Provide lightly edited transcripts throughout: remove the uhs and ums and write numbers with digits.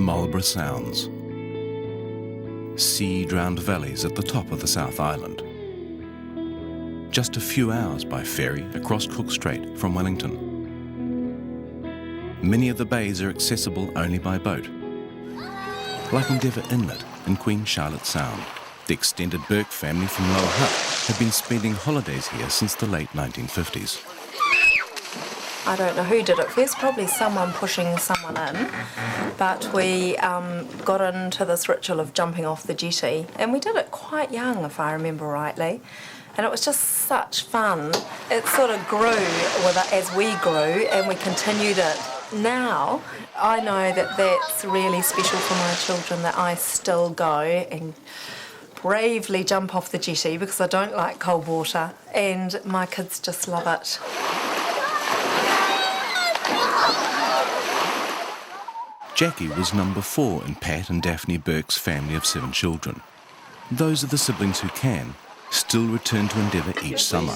Marlborough Sounds. Sea-drowned valleys at the top of the South Island. Just a few hours by ferry across Cook Strait from Wellington. Many of the bays are accessible only by boat. Like Endeavour Inlet in Queen Charlotte Sound, the extended Burke family from Lower Hutt have been spending holidays here since the late 1950s. I don't know who did it first, probably someone pushing someone in, but we got into this ritual of jumping off the jetty, and we did it quite young, if I remember rightly, and it was just such fun. It sort of grew as we grew, and we continued it. Now, I know that that's really special for my children, that I still go and bravely jump off the jetty because I don't like cold water, and my kids just love it. Jackie was number 4 in Pat and Daphne Burke's family of 7 children. Those of the siblings who can still return to Endeavour each summer.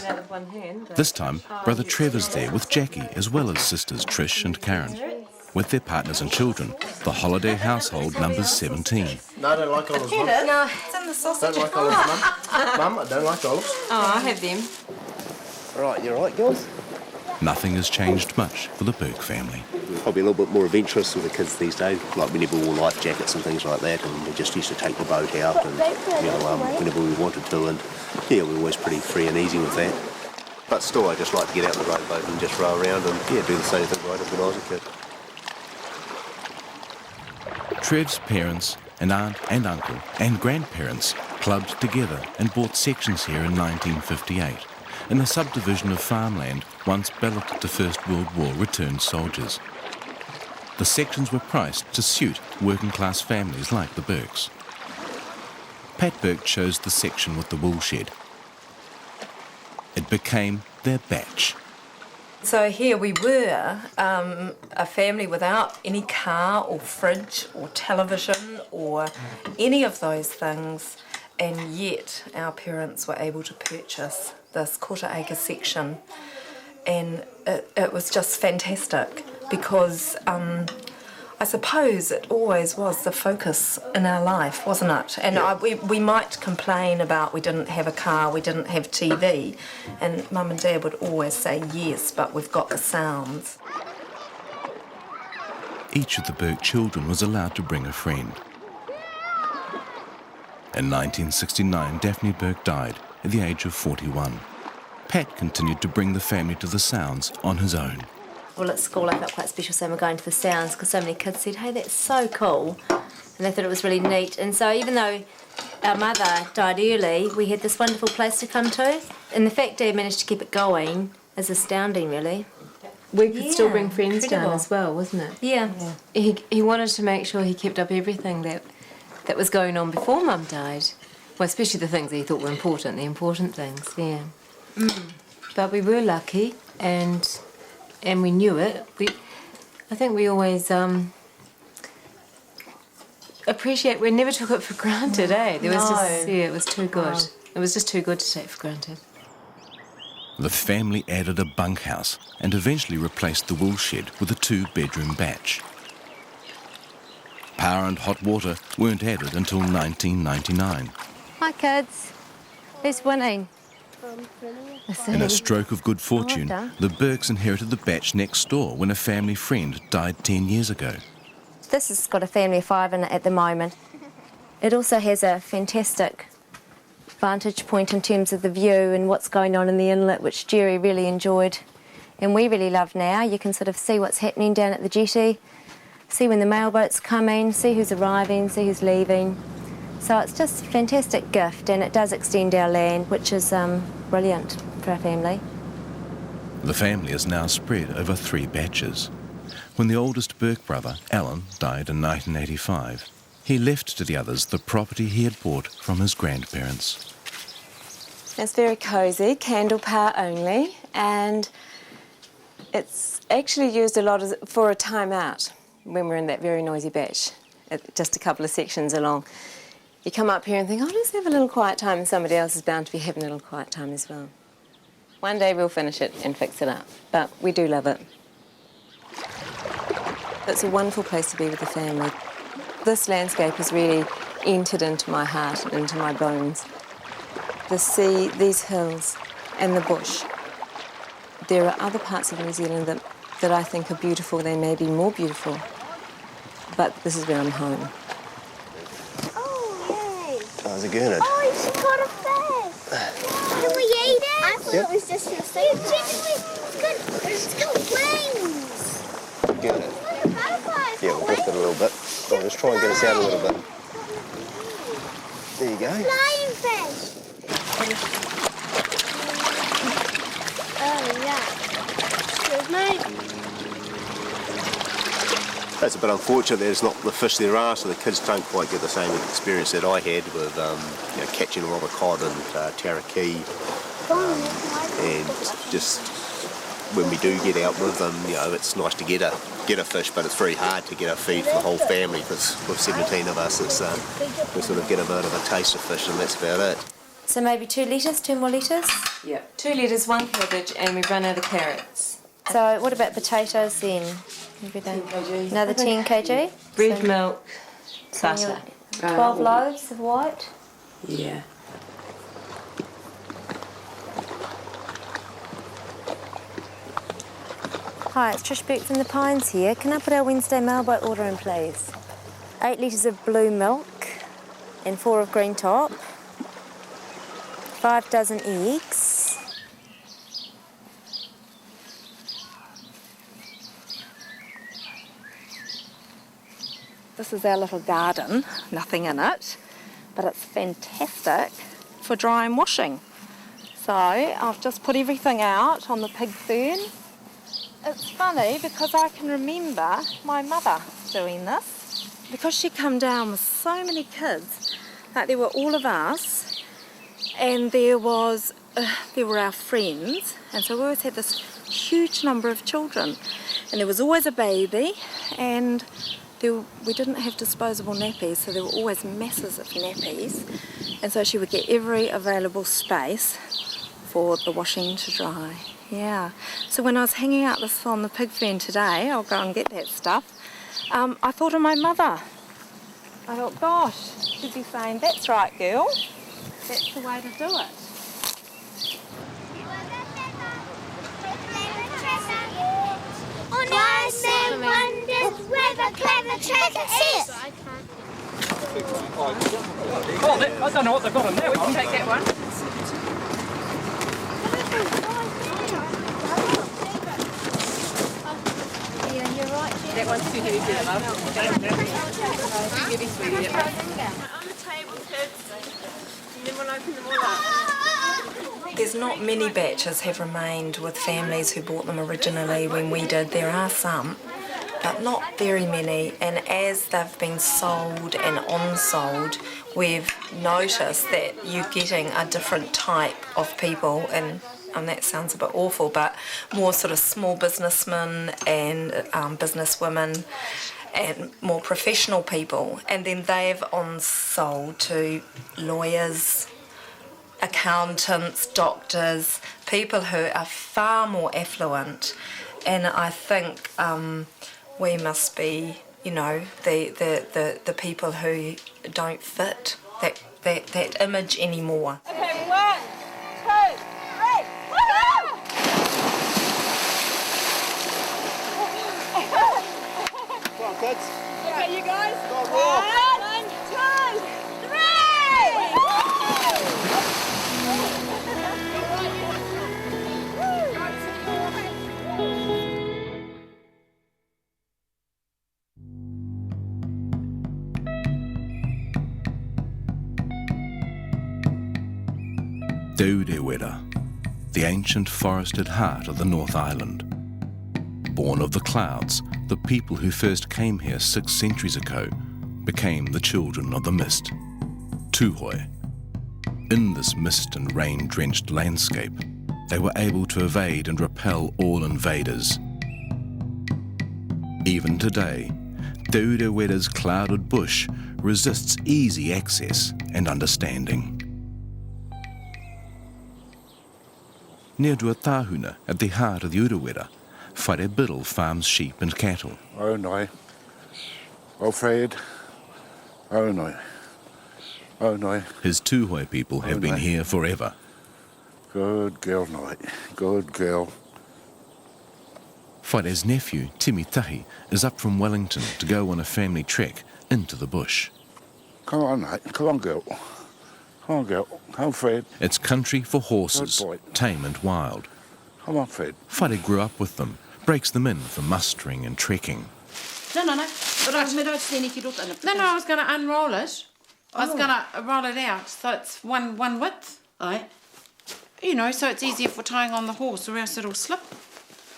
This time, brother Trevor's there with Jackie as well as sisters Trish and Karen. With their partners and children, the holiday household numbers 17. No, I don't like olives, Mum. No, it's in the sausage. Don't like olives, Mum. Mum, I don't like olives. Oh, I have them. Right, you right, girls? Nothing has changed much for the Burke family. Probably a little bit more adventurous with the kids these days. Like we never wore life jackets and things like that, and we just used to take the boat out and, whenever we wanted to, and yeah, we were always pretty free and easy with that. But still, I just like to get out in the rowboat and just row around and do the same thing I did when I was a kid. Trev's parents, an aunt and uncle and grandparents clubbed together and bought sections here in 1958 in a subdivision of farmland once billeted to First World War returned soldiers. The sections were priced to suit working-class families like the Burkes. Pat Burke chose the section with the woolshed. It became their batch. So here we were, a family without any car or fridge or television or any of those things, and yet our parents were able to purchase this quarter-acre section, and it was just fantastic because I suppose it always was the focus in our life, wasn't it? And we might complain about we didn't have a car, we didn't have TV, and Mum and Dad would always say, yes, but we've got the sounds. Each of the Burke children was allowed to bring a friend. In 1969, Daphne Burke died at the age of 41. Pat continued to bring the family to the Sounds on his own. Well, at school I felt quite special saying we're going to the Sounds because so many kids said, hey, that's so cool. And they thought it was really neat. And so even though our mother died early, we had this wonderful place to come to. And the fact Dad managed to keep it going is astounding, really. We could still bring friends down as well, wasn't it? Yeah. He wanted to make sure he kept up everything that was going on before Mum died. Well, especially the things that he thought were important, the important things, yeah. But we were lucky, and we knew it. I think we always we never took it for granted, eh? There was just, it was too good. No. It was just too good to take for granted. The family added a bunkhouse and eventually replaced the woolshed with a 2-bedroom batch. Power and hot water weren't added until 1999. Hi, kids. Who's winning? In a stroke of good fortune, the Burkes inherited the batch next door when a family friend died 10 years ago. This has got a family of 5 in it at the moment. It also has a fantastic vantage point in terms of the view and what's going on in the inlet, which Jerry really enjoyed. And we really love now. You can sort of see what's happening down at the jetty, see when the mailboat's coming, see who's arriving, see who's leaving. So it's just a fantastic gift, and it does extend our land, which is brilliant for our family. The family is now spread over 3 batches. When the oldest Burke brother, Alan, died in 1985, he left to the others the property he had bought from his grandparents. It's very cosy, candle power only, and it's actually used a lot for a time out when we're in that very noisy batch, just a couple of sections along. You come up here and think, oh, let's have a little quiet time, and somebody else is bound to be having a little quiet time as well. One day we'll finish it and fix it up, but we do love it. It's a wonderful place to be with the family. This landscape has really entered into my heart and into my bones. The sea, these hills, and the bush. There are other parts of New Zealand that I think are beautiful. They may be more beautiful, but this is where I'm home. Oh, is it good? Oh, she caught a fish. Can we eat it? I thought it was just for the soup. It's got wings. Good. Look at butterflies. Yeah, we'll lift it a little bit. I'll just try and get us out a little bit. There you go. Flying fish. Oh, yeah. Excuse me. It's a bit unfortunate there's not the fish there are, so the kids don't quite get the same experience that I had with catching a lot of cod and taraki. And just when we do get out with them, it's nice to get a fish, but it's very hard to get a feed for the whole family because with 17 of us, it's we sort of get a bit of a taste of fish, and that's about it. So maybe 2 more litres? Yeah, 2 litres, 1 cabbage, and we've run out of carrots. So what about potatoes then? Another 10 kg? Bread, milk, butter. 12 loaves of white? Yeah. Hi, it's Trish Burke from the Pines here. Can I put our Wednesday mail by order in, please? 8 litres of blue milk and 4 of green top. 5 dozen eggs. This is our little garden, nothing in it, but it's fantastic for drying washing. So I've just put everything out on the pig fern. It's funny because I can remember my mother doing this because she'd come down with so many kids. Like there were all of us and there were our friends, and so we always had this huge number of children, and there was always a baby, and we didn't have disposable nappies, so there were always masses of nappies, and so she would get every available space for the washing to dry. Yeah, so when I was hanging out this on the pig fern today, I'll go and get that stuff, I thought of my mother. I thought, gosh, she'd be saying, that's right, girl, that's the way to do it. On ice and wonders where the clever treasure is. Oh, I don't know what they've got on there. We can take that one. Yeah, you're right. That one's too heavy for you, love. Too heavy for you. On the table, kids. And then we'll open them all up. There's not many batches have remained with families who bought them originally when we did. There are some, but not very many. And as they've been sold and on-sold, we've noticed that you're getting a different type of people, and that sounds a bit awful, but more sort of small businessmen and businesswomen and more professional people. And then they've on-sold to lawyers, accountants, doctors, people who are far more affluent, and I think we must be, the people who don't fit that image anymore. Okay, 1, 2, 3, woo! Come on, kids. Okay, you guys. 1, 2, 3! Deudewera, the ancient forested heart of the North Island. Born of the clouds, the people who first came here 6 centuries ago became the children of the mist, Tuhoi. In this mist and rain-drenched landscape, they were able to evade and repel all invaders. Even today, Deudewera's clouded bush resists easy access and understanding. Near Duatahuna, at the heart of the Urewera, Whare Biddle farms sheep and cattle. Oh, no. Alfred, Oh no. Oh no. His Tūhoe people have been here forever. Good girl, Noi. Good girl. Whare's nephew, Timi Tahi, is up from Wellington to go on a family trek into the bush. Come on, mate. Come on, girl. Come on, girl. Come on, Fred. It's country for horses, Good boy. tame and wild. Come on, Fred. Whare grew up with them, breaks them in for mustering and trekking. No. No, I was going to unroll it. I was going to roll it out so it's one width. Aye. You know, so it's easier for tying on the horse or else it'll slip.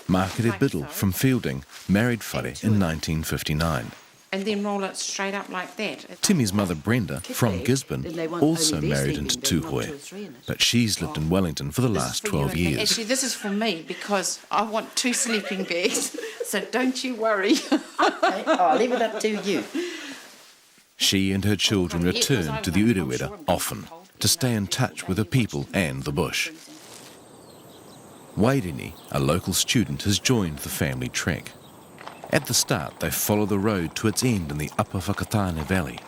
Makere Biddle from Fielding married Whare in 1959. And then roll it straight up like that. Timmy's mother Brenda, from Gisborne, also married into Tūhoe, but she's lived in Wellington for the last 12 years. Actually, this is for me because I want 2 sleeping bags, so don't you worry. Okay, I'll leave it up to you. She and her children return to the Urewera often to stay in touch with the people and the bush. Wairini, a local student, has joined the family trek. At the start, they follow the road to its end in the Upper Whakatane Valley.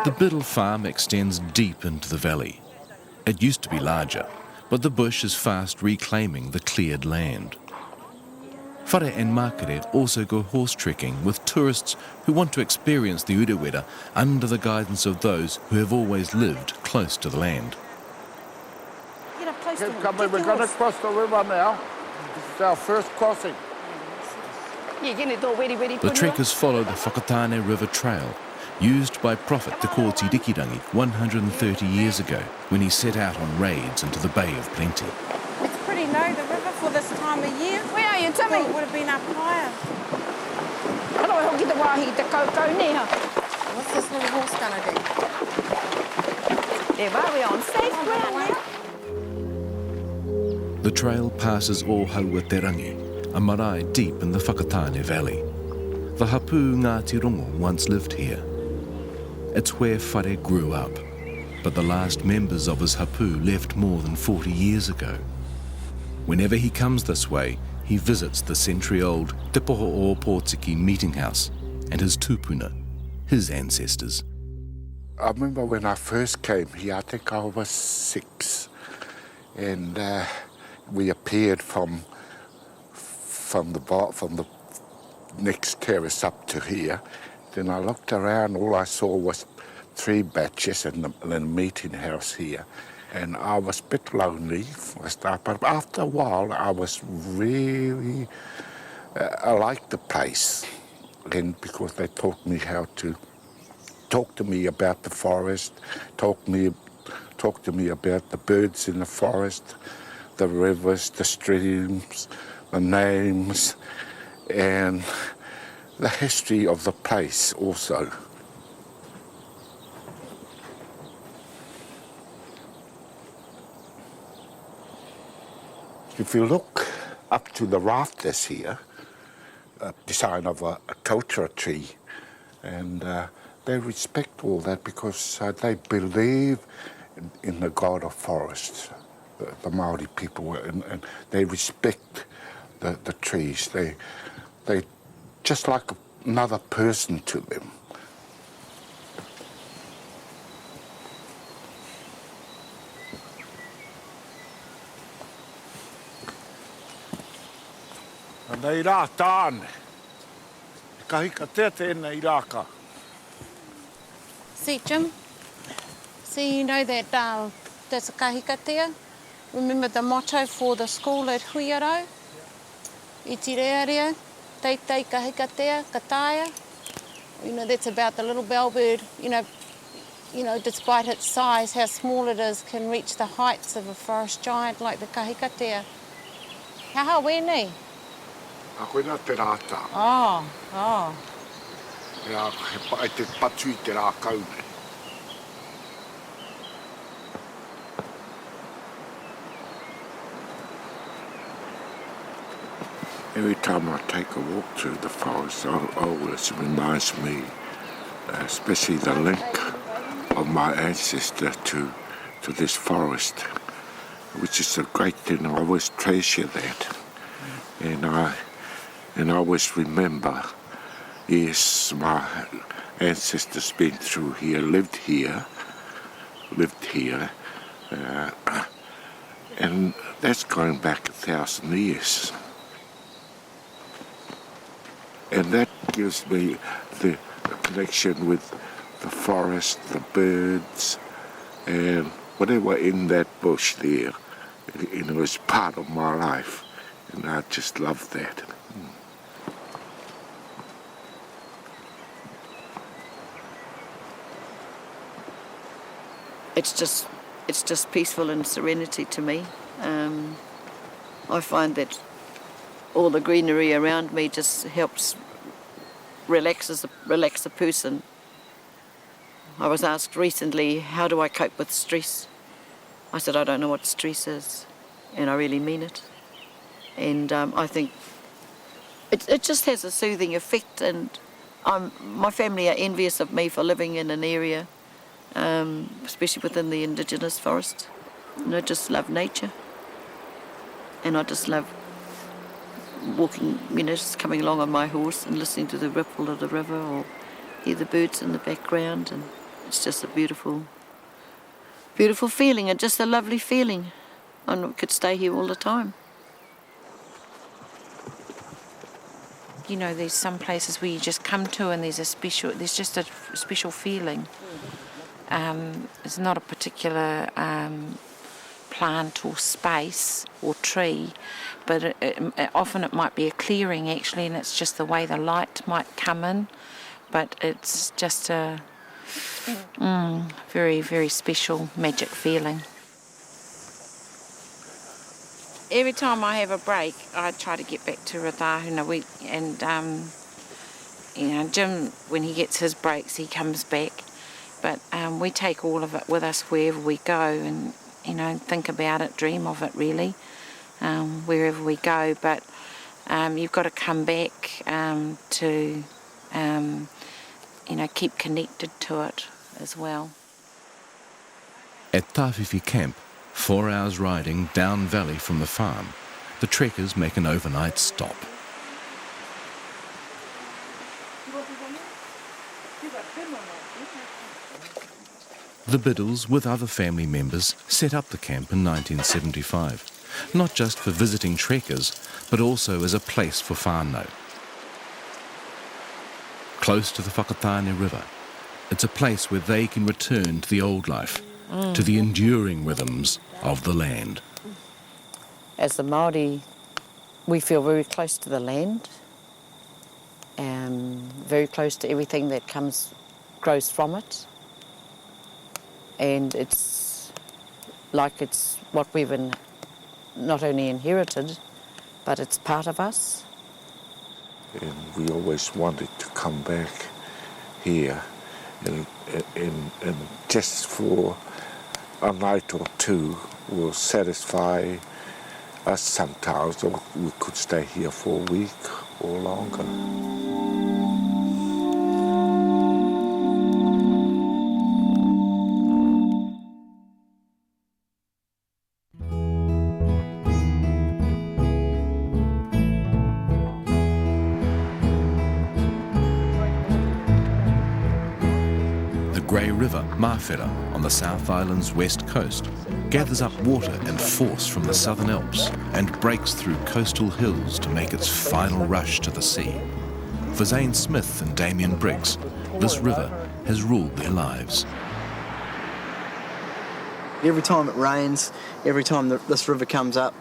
The Biddle farm extends deep into the valley. It used to be larger, but the bush is fast reclaiming the cleared land. Whare and Makere also go horse trekking with tourists who want to experience the Urewera under the guidance of those who have always lived close to the land. Get up close to Okay, come in. We're going to cross the river now. This is our first crossing. The trekkers follow the Whakatane River Trail, used by Prophet Te Kōti Rikirangi 130 years ago when he set out on raids into the Bay of Plenty. It's pretty low, the river, for this time of year. Where are you, Timmy? Well, it would have been up higher. What's this little horse going to do? There we on safe ground now. The trail passes Ōhauaterangi, a marae deep in the Whakatane Valley. The Hapu Ngāti Rongo once lived here. It's where Whare grew up, but the last members of his hapu left more than 40 years ago. Whenever he comes this way, he visits the century-old Te Poho o Pōtiki meeting house and his tūpuna, his ancestors. I remember when I first came here, I think I was 6, and we appeared from the next terrace up to here. Then I looked around, all I saw was 3 batches in the meeting house here. And I was a bit lonely for a start, but after a while I was really, I liked the place. And because they taught me how to talk to me about the forest, talk to me about the birds in the forest, the rivers, the streams, the names, and the history of the place also. If you look up to the rafters here, a design of a totara tree, and they respect all that because they believe in the god of forests, the Māori people, and they respect the trees. They just like another person to them. Nei rā tāne. Ka hika tete nei rā ka. See, Jim? See, you know that there's a kahikatea? Remember the motto for the school at Huiaro? Iti rearea, teitei kahikatea, kataia. You know, that's about the little bellbird, you know, despite its size, how small it is, can reach the heights of a forest giant like the kahikatea. How wene? A koina te rāta. Oh. Ea, he pai te patu I te rā kaune. Every time I take a walk through the forest, always reminds me, especially the link of my ancestor to this forest, which is a great thing. I always treasure that. And I always remember, yes, my ancestors been through here, lived here, and that's going back 1,000 years. And that gives me the connection with the forest, the birds, and whatever in that bush there, is part of my life, and I just love that. It's just peaceful and serenity to me. I find that all the greenery around me just helps relax a person. I was asked recently, how do I cope with stress? I said, I don't know what stress is, and I really mean it. And I think it just has a soothing effect, and my family are envious of me for living in an area, especially within the indigenous forest. And I just love nature. And I just love walking, just coming along on my horse and listening to the ripple of the river or hear the birds in the background, and it's just a beautiful, beautiful feeling, and just a lovely feeling. I could stay here all the time. There's some places where you just come to and there's just a special feeling. It's not a particular plant or space or tree, but often it might be a clearing actually, and it's just the way the light might come in, but it's just a very, very special magic feeling. Every time I have a break, I try to get back to Ratahuna, and Jim, when he gets his breaks, he comes back, but we take all of it with us wherever we go, and think about it, dream of it really, wherever we go. But you've got to come back to keep connected to it as well. At Tawhiwhi Camp, 4 hours riding down valley from the farm, the trekkers make an overnight stop. The Biddles, with other family members, set up the camp in 1975, not just for visiting trekkers, but also as a place for whānau. Close to the Whakatane River, it's a place where they can return to the old life, to the enduring rhythms of the land. As the Māori, we feel very close to the land, very close to everything that grows from it. And it's like it's what we've not only inherited, but it's part of us. And we always wanted to come back here and just for a night or two will satisfy us sometimes, or we could stay here for a week or longer. Grey River, Mawhera, on the South Island's west coast, gathers up water and force from the Southern Alps and breaks through coastal hills to make its final rush to the sea. For Zane Smith and Damien Briggs, this river has ruled their lives. Every time it rains, every time this river comes up,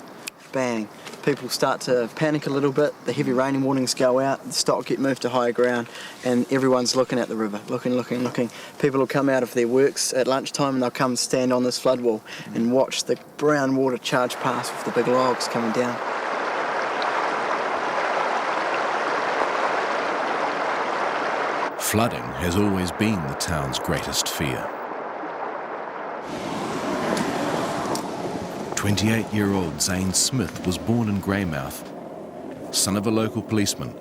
bang, people start to panic a little bit, the heavy raining warnings go out, the stock get moved to higher ground, and everyone's looking at the river, looking. People will come out of their works at lunchtime and they'll come stand on this flood wall and watch the brown water charge past with the big logs coming down. Flooding has always been the town's greatest fear. 28-year-old Zane Smith was born in Greymouth. Son of a local policeman,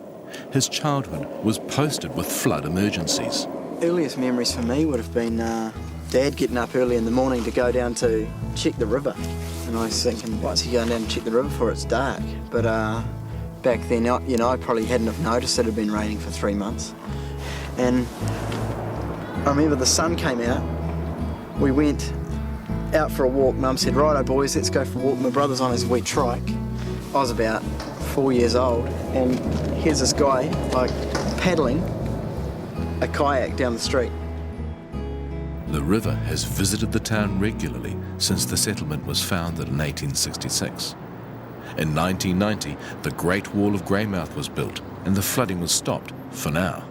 his childhood was posted with flood emergencies. Earliest memories for me would have been Dad getting up early in the morning to go down to check the river. And I was thinking, what's he going down to check the river for? It's dark. But back then, I probably hadn't have noticed it had been raining for 3 months. And I remember the sun came out. We went out for a walk. Mum said, "Righto boys, let's go for a walk." My brother's on his wee trike. I was about 4 years old, and here's this guy like paddling a kayak down the street. The river has visited the town regularly since the settlement was founded in 1866. In 1990, the Great Wall of Greymouth was built and the flooding was stopped for now.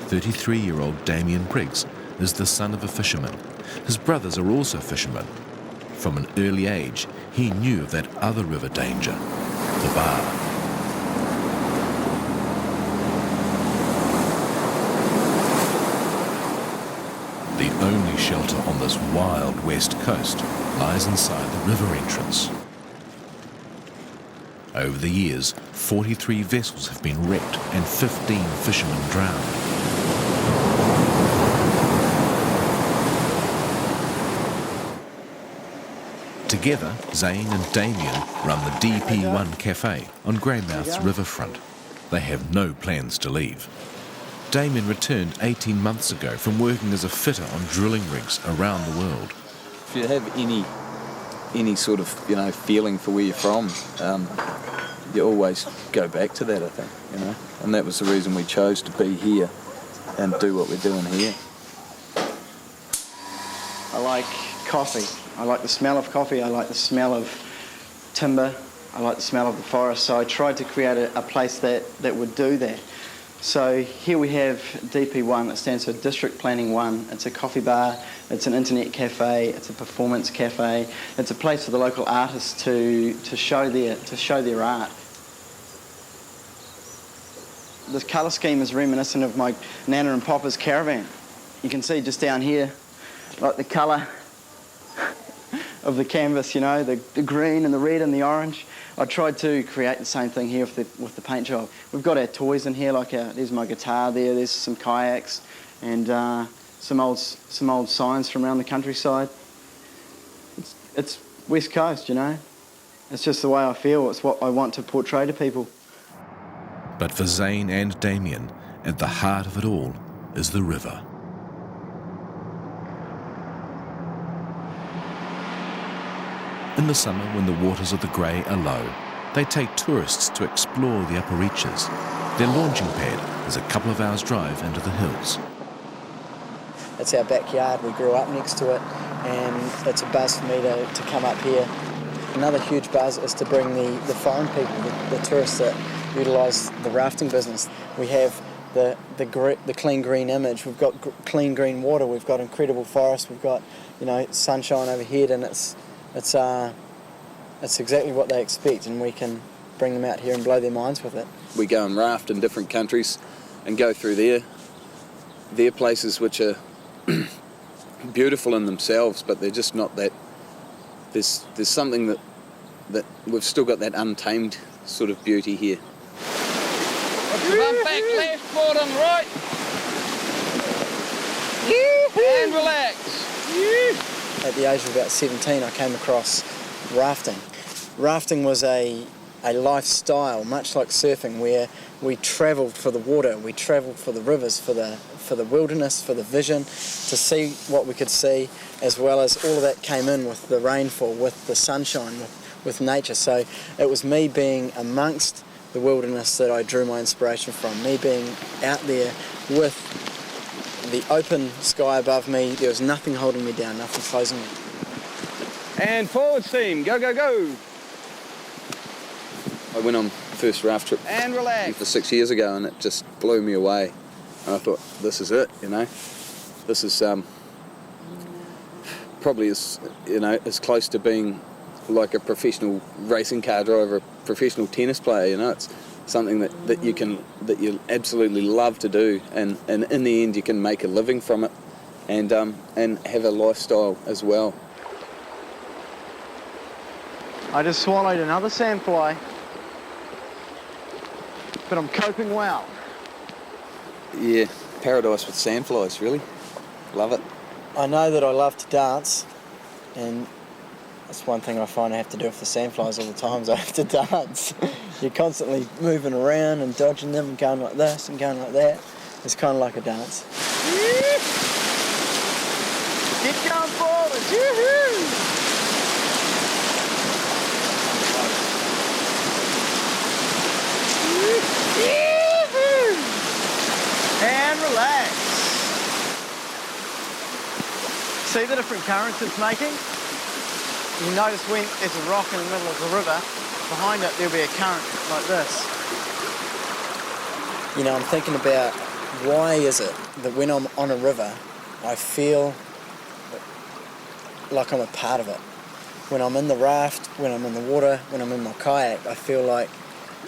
33-year-old Damien Briggs is the son of a fisherman. His brothers are also fishermen. From an early age, he knew of that other river danger, the bar. The only shelter on this wild west coast lies inside the river entrance. Over the years, 43 vessels have been wrecked and 15 fishermen drowned. Together, Zane and Damien run the DP1 Cafe on Greymouth's riverfront. They have no plans to leave. Damien returned 18 months ago from working as a fitter on drilling rigs around the world. If you have any sort of, feeling for where you're from, you always go back to that, I think, And that was the reason we chose to be here and do what we're doing here. I like coffee. I like the smell of coffee. I like the smell of timber. I like the smell of the forest. So I tried to create a place that would do that. So here we have DP1, it stands for District Planning 1. It's a coffee bar, it's an internet cafe, it's a performance cafe. It's a place for the local artists to show their art. This colour scheme is reminiscent of my Nana and Papa's caravan. You can see just down here, like the colour of the canvas, the green and the red and the orange. I tried to create the same thing here with the paint job. We've got our toys in here, there's my guitar there, there's some kayaks, and some old signs from around the countryside. It's West Coast, It's just the way I feel. It's what I want to portray to people. But for Zane and Damien, at the heart of it all is the river. In the summer, when the waters of the Grey are low, they take tourists to explore the upper reaches. Their launching pad is a couple of hours' drive into the hills. It's our backyard. We grew up next to it, and it's a buzz for me to come up here. Another huge buzz is to bring the foreign people, the tourists that utilise the rafting business. We have the clean green image. We've got clean green water. We've got incredible forest. We've got sunshine overhead, and it's exactly what they expect, and we can bring them out here and blow their minds with it. We go and raft in different countries and go through their places, which are beautiful in themselves, but they're just not that. There's something that we've still got that untamed sort of beauty here. Bump back left, forward on the right. And relax. At the age of about 17, I came across rafting. Rafting was a lifestyle, much like surfing, where we travelled for the water, we travelled for the rivers, for the wilderness, for the vision, to see what we could see, as well as all of that came in with the rainfall, with the sunshine, with nature. So it was me being amongst the wilderness that I drew my inspiration from, me being out there with the open sky above me. There was nothing holding me down, nothing closing me. And forward steam, go, go, go. I went on first raft trip and relax for 6 years ago, and it just blew me away. And I thought, this is it, This is probably as close to being like a professional racing car driver, a professional tennis player. It's something that you absolutely love to do, and in the end you can make a living from it, and have a lifestyle as well. I just swallowed another sandfly, but I'm coping well. Yeah, paradise with sandflies, really. Love it. I know that I love to dance, and that's one thing I find I have to do with the sandflies all the time, is I have to dance. You're constantly moving around and dodging them and going like this and going like that. It's kind of like a dance. Keep going forward. Yoo-hoo! And relax. See the different currents it's making? You notice when there's a rock in the middle of the river, behind it there'll be a current like this. You know, I'm thinking about why is it that when I'm on a river, I feel like I'm a part of it. When I'm in the raft, when I'm in the water, when I'm in my kayak, I feel like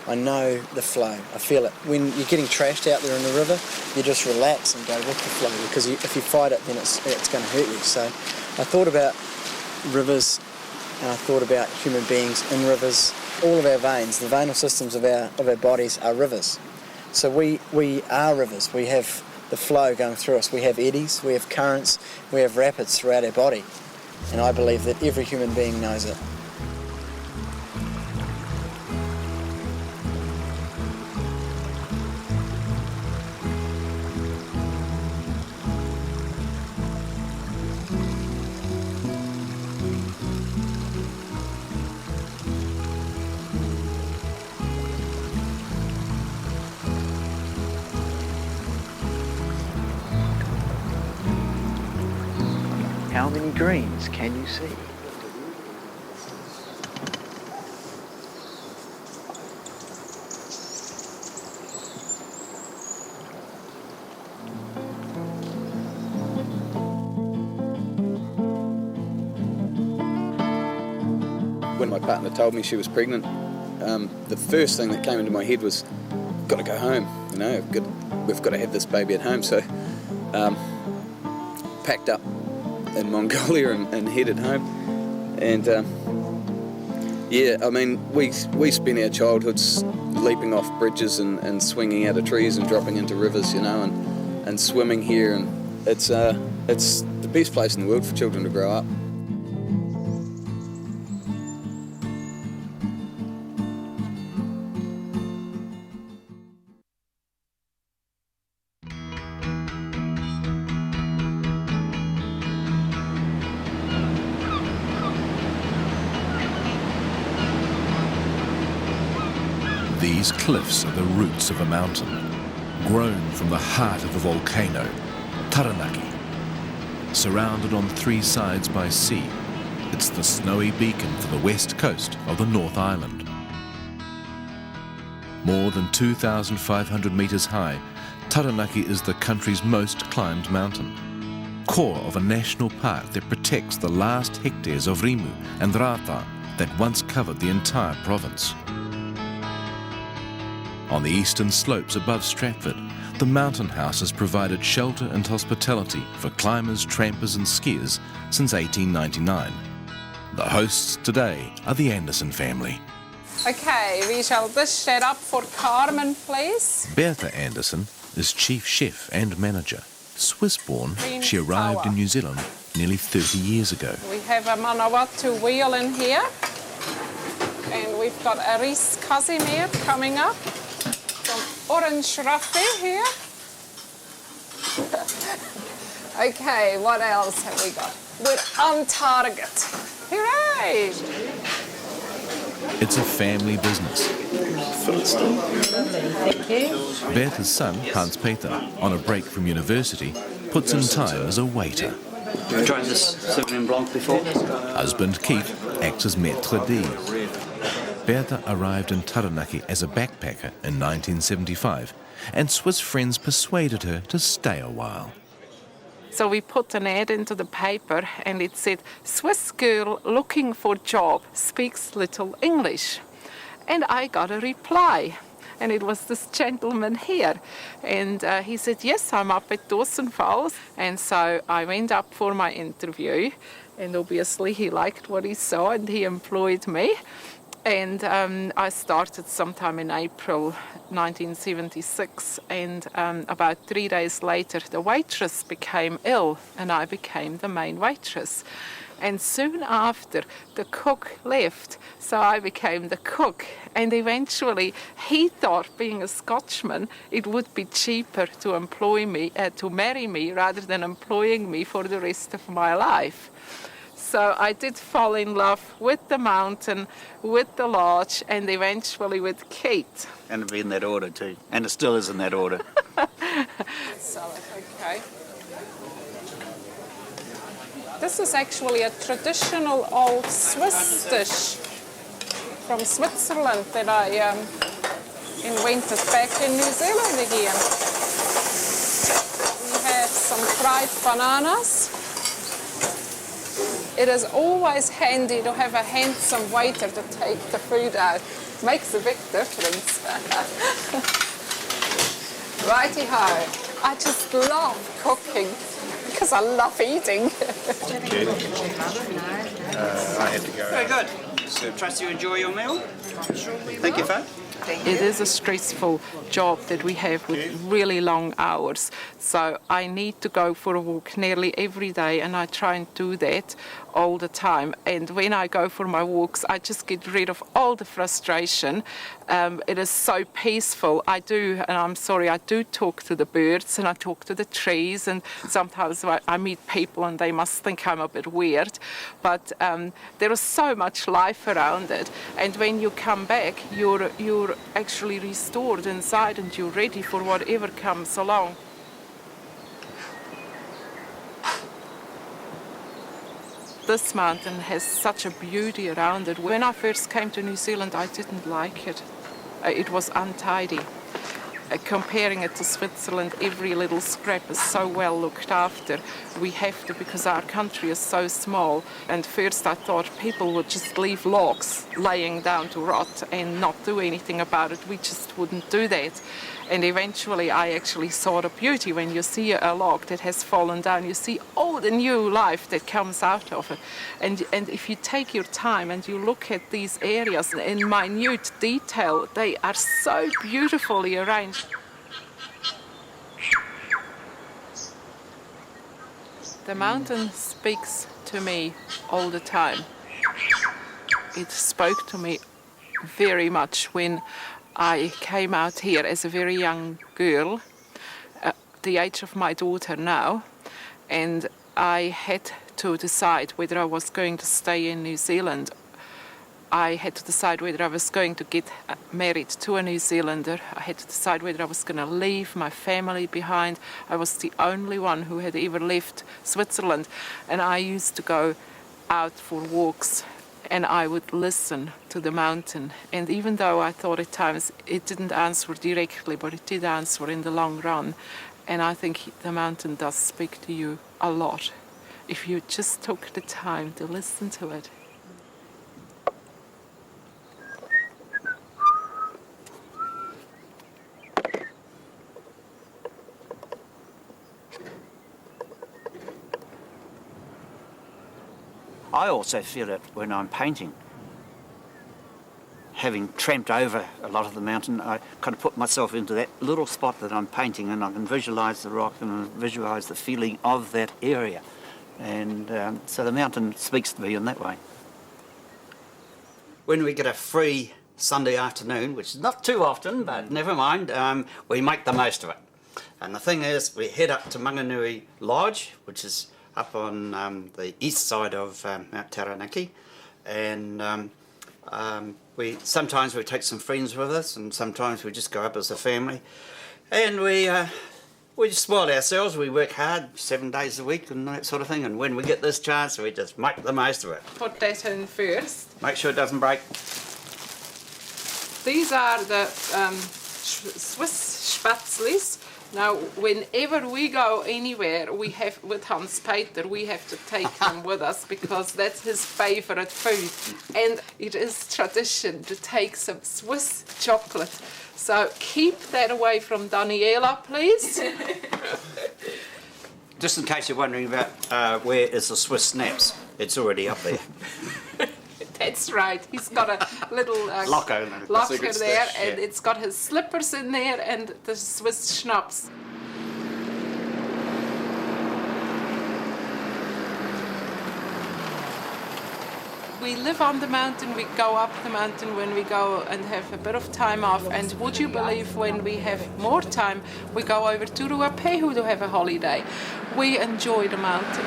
I know the flow. I feel it. When you're getting trashed out there in the river, you just relax and go with the flow, because if you fight it, then it's going to hurt you. So I thought about rivers, and I thought about human beings in rivers. All of our veins, the venal systems of our bodies are rivers. So we are rivers. We have the flow going through us. We have eddies, we have currents, we have rapids throughout our body. And I believe that every human being knows it. How many greens can you see? When my partner told me she was pregnant, the first thing that came into my head was, got to go home, you know, we've got to have this baby at home. So packed up in Mongolia and headed home. And yeah, I mean, we spent our childhoods leaping off bridges and swinging out of trees and dropping into rivers, you know, and swimming here, and it's the best place in the world for children to grow up. These cliffs are the roots of a mountain, grown from the heart of a volcano, Taranaki. Surrounded on three sides by sea, it's the snowy beacon for the west coast of the North Island. More than 2,500 metres high, Taranaki is the country's most climbed mountain, core of a national park that protects the last hectares of Rimu and Rata that once covered the entire province. On the eastern slopes above Stratford, the mountain house has provided shelter and hospitality for climbers, trampers and skiers since 1899. The hosts today are the Anderson family. Okay, we shall dish that up for Carmen, please. Bertha Anderson is chief chef and manager. Swiss-born, she arrived in New Zealand nearly 30 years ago. We have a Manawatu wheel in here. And we've got a Reese Casimir coming up. Some orange raffia here. Okay, what else have we got? We're on target. Hooray! It's a family business. Thank you. Bertha's son, Hans-Peter, on a break from university, puts in time as a waiter. You've tried this Sauvignon Blanc before? Husband Keith acts as maître d'. Bertha arrived in Taranaki as a backpacker in 1975, and Swiss friends persuaded her to stay a while. So we put an ad into the paper and it said, Swiss girl looking for job, speaks little English. And I got a reply. And it was this gentleman here. And he said, yes, I'm up at Dawson Falls. And so I went up for my interview. And obviously he liked what he saw and he employed me. And I started sometime in April 1976, and about 3 days later the waitress became ill and I became the main waitress. And soon after the cook left, so I became the cook. And eventually he thought, being a Scotchman, it would be cheaper to employ me, to marry me, rather than employing me for the rest of my life. So I did fall in love with the mountain, with the lodge, and eventually with Kate. And it'd be in that order too. And it still is in that order. Okay. This is actually a traditional old Swiss dish from Switzerland that I invented back in New Zealand again. We have some fried bananas. It is always handy to have a handsome waiter to take the food out. Makes a big difference. Righty-ho. I just love cooking because I love eating. I had to go. Very good. So trust you enjoy your meal. Thank you, Faye. It is a stressful job that we have with really long hours. So I need to go for a walk nearly every day, and I try and do that all the time. And when I go for my walks, I just get rid of all the frustration. It is so peaceful. I do talk to the birds and I talk to the trees, and sometimes I meet people and they must think I'm a bit weird. But there is so much life around it. And when you come back, you're actually restored inside and you're ready for whatever comes along. This mountain has such a beauty around it. When I first came to New Zealand, I didn't like it. It was untidy. Comparing it to Switzerland, every little scrap is so well looked after. We have to, because our country is so small. And first I thought people would just leave logs laying down to rot and not do anything about it. We just wouldn't do that. And eventually I actually saw the beauty. When you see a log that has fallen down, you see all the new life that comes out of it. And if you take your time and you look at these areas in minute detail, they are so beautifully arranged. The mountain speaks to me all the time. It spoke to me very much when I came out here as a very young girl, the age of my daughter now, and I had to decide whether I was going to stay in New Zealand. I had to decide whether I was going to get married to a New Zealander. I had to decide whether I was going to leave my family behind. I was the only one who had ever left Switzerland, and I used to go out for walks and I would listen to the mountain. And even though I thought at times it didn't answer directly, but it did answer in the long run. And I think the mountain does speak to you a lot if you just took the time to listen to it. I also feel it when I'm painting. Having tramped over a lot of the mountain, I kind of put myself into that little spot that I'm painting, and I can visualise the rock and visualise the feeling of that area. And so the mountain speaks to me in that way. When we get a free Sunday afternoon, which is not too often, but never mind, we make the most of it. And the thing is, we head up to Manganui Lodge, which is up on the east side of Mount Taranaki, and sometimes we take some friends with us, and sometimes we just go up as a family, and we just spoil ourselves. We work hard 7 days a week and that sort of thing, and when we get this chance, we just make the most of it. Put that in first. Make sure it doesn't break. These are the Swiss Spätzlis. Now, whenever we go anywhere, we have, with Hans Peter, we have to take them with us because that's his favourite food. And it is tradition to take some Swiss chocolate. So keep that away from Daniela, please. Just in case you're wondering about where is the Swiss snaps, it's already up there. That That's right. He's got a little locker there, and it's got his slippers in there and the Swiss schnapps. We live on the mountain, we go up the mountain when we go and have a bit of time off, and would you believe when we have more time, we go over to Ruapehu to have a holiday. We enjoy the mountain.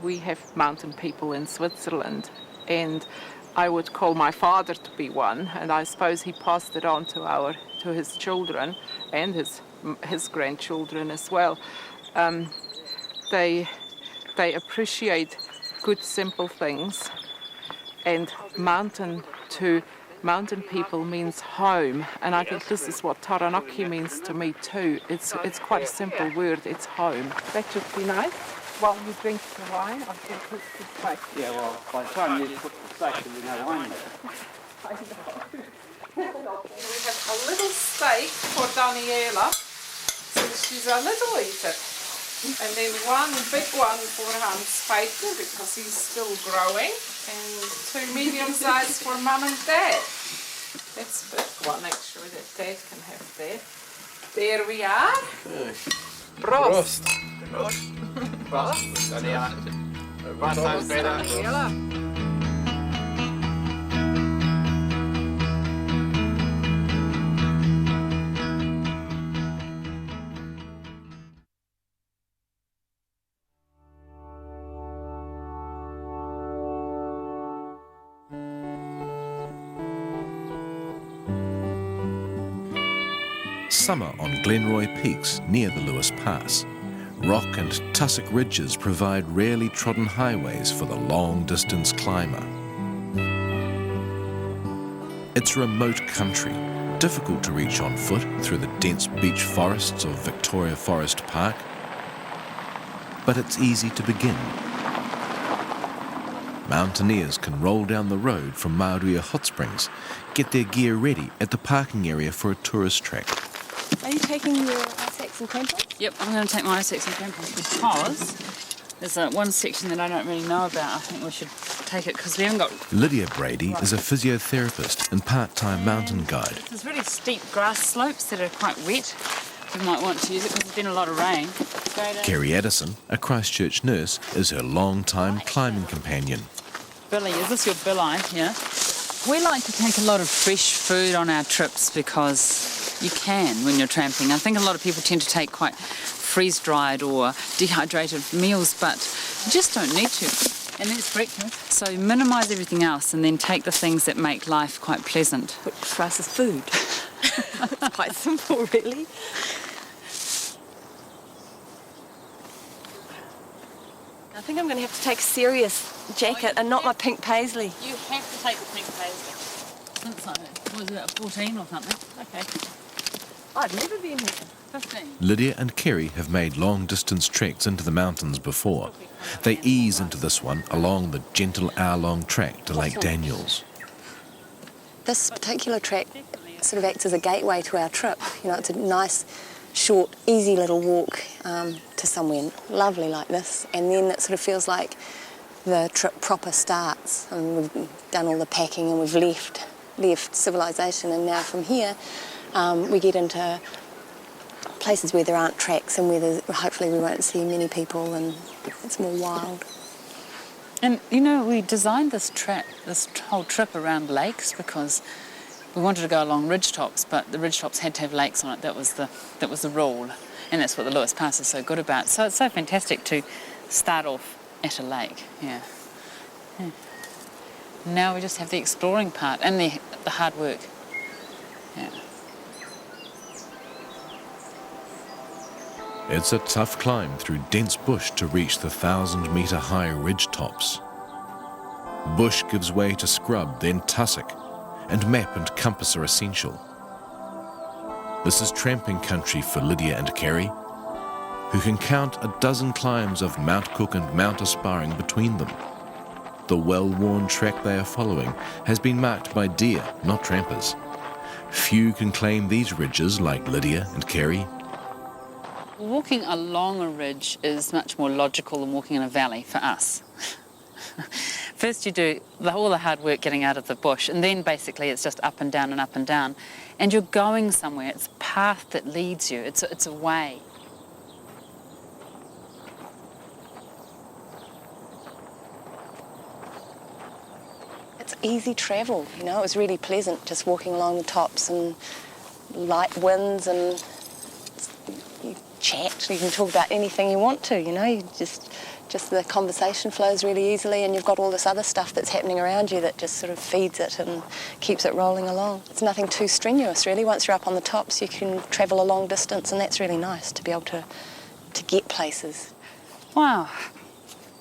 We have mountain people in Switzerland, and I would call my father to be one, and I suppose he passed it on to his children and his grandchildren as well. They appreciate good, simple things, and mountain people means home, and I think this is what Taranaki means to me too. It's quite a simple word. It's home. That should be nice. While you drink the wine, I can put the steak. Yeah, well, by the time you put the steak, there'll be no wine there. I know. We have a little steak for Daniela, since she's a little eater. And then one big one for Hans Peter, because he's still growing. And 2 medium size for Mum and Dad. That's a big one, actually, that Dad can have there. There we are. Prost. Daniela. Was sounds better. Summer on Glenroy Peaks near the Lewis Pass. Rock and tussock ridges provide rarely trodden highways for the long-distance climber. It's remote country, difficult to reach on foot through the dense beech forests of Victoria Forest Park, but it's easy to begin. Mountaineers can roll down the road from Maruia Hot Springs, get their gear ready at the parking area for a tourist track. Are you taking your sacks and crampons? Yep, I'm going to take my sacks and crampons because there's one section that I don't really know about. I think we should take it because we haven't got... Lydia Brady is a physiotherapist and part-time mountain guide. There's really steep grass slopes that are quite wet. We might want to use it because there's been a lot of rain. Kerry Addison, a Christchurch nurse, is her long-time climbing companion. Billy, is this your Billy? Yeah. We like to take a lot of fresh food on our trips because you can when you're tramping. I think a lot of people tend to take quite freeze-dried or dehydrated meals, but you just don't need to. And that's breakfast. So minimise everything else and then take the things that make life quite pleasant. Which for us is food. It's quite simple, really. I think I'm going to have to take a serious jacket and not my pink paisley. You have to take the pink paisley. Since I was about 14 or something. Okay. I've never been here. 15. Lydia and Kerry have made long-distance treks into the mountains before. They ease into this one along the gentle hour-long track to Lake Daniels. This particular track sort of acts as a gateway to our trip. You know, it's a nice, short, easy little walk to somewhere lovely like this, and then it sort of feels like the trip proper starts. And we've done all the packing and we've left civilization, and now from here we get into places where there aren't tracks and where hopefully we won't see many people and it's more wild. And you know, we designed this whole trip around lakes because we wanted to go along ridgetops, but the ridgetops had to have lakes on it. That was the rule, and that's what the Lewis Pass is so good about. So it's so fantastic to start off at a lake. Yeah. Now we just have the exploring part and the hard work. Yeah. It's a tough climb through dense bush to reach the 1,000-metre high ridge tops. Bush gives way to scrub, then tussock, and map and compass are essential. This is tramping country for Lydia and Kerry, who can count a dozen climbs of Mount Cook and Mount Aspiring between them. The well-worn track they are following has been marked by deer, not trampers. Few can claim these ridges like Lydia and Kerry. Walking along a ridge is much more logical than walking in a valley for us. First you do all the hard work getting out of the bush, and then basically it's just up and down and up and down. And you're going somewhere. It's a path that leads you. It's a way. It's easy travel, you know. It was really pleasant just walking along the tops and light winds, and you chat. You can talk about anything you want to, you know. You just the conversation flows really easily, and you've got all this other stuff that's happening around you that just sort of feeds it and keeps it rolling along. It's nothing too strenuous, really. Once you're up on the tops, you can travel a long distance, and that's really nice to be able to get places. Wow,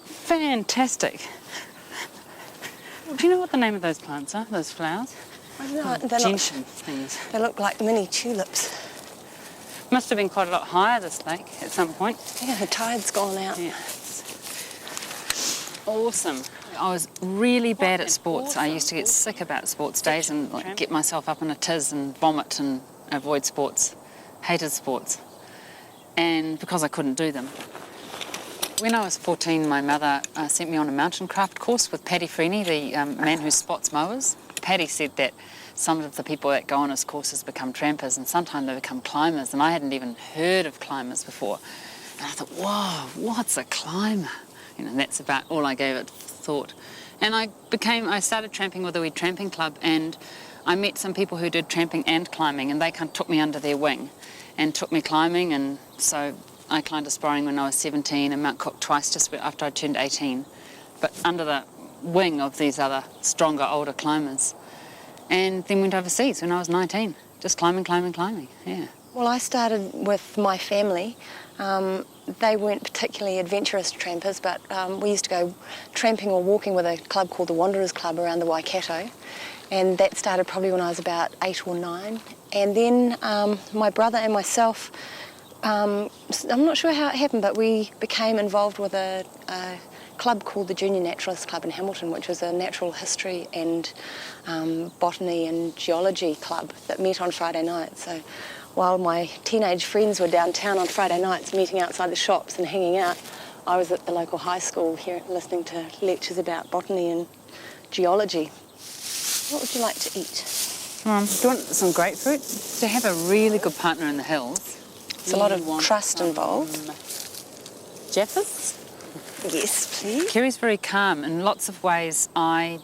fantastic. Do you know what the name of those plants are, those flowers? I don't know. Gentian things. They look like mini tulips. Must have been quite a lot higher, this lake, at some point. Yeah, the tide's gone out. Yeah. Awesome. I was really bad at sports. Awesome. I used to get sick about sports days and get myself up in a tiz and vomit and avoid sports. Hated sports. And because I couldn't do them. When I was 14, my mother sent me on a mountain craft course with Paddy Freeney, the man who spots mowers. Paddy said that some of the people that go on his courses become trampers, and sometimes they become climbers, and I hadn't even heard of climbers before. And I thought, whoa, what's a climber? You know, that's about all I gave it thought. And I started tramping with a wee tramping club, and I met some people who did tramping and climbing, and they kind of took me under their wing and took me climbing. And so I climbed Aspiring when I was 17 and Mount Cook twice just after I turned 18, but under the wing of these other stronger, older climbers. And then went overseas when I was 19, just climbing, yeah. Well, I started with my family. They weren't particularly adventurous trampers, but we used to go tramping or walking with a club called the Wanderers Club around the Waikato, and that started probably when I was about 8 or 9. And then my brother and myself, I'm not sure how it happened, but we became involved with a club called the Junior Naturalist Club in Hamilton, which was a natural history and botany and geology club that met on Friday nights. So while my teenage friends were downtown on Friday nights meeting outside the shops and hanging out, I was at the local high school here listening to lectures about botany and geology. What would you like to eat? Do you want some grapefruit? To have a really good partner in the hills. It's a lot of trust involved. Jaffas? Yes, please. Kerry's very calm. In lots of ways, I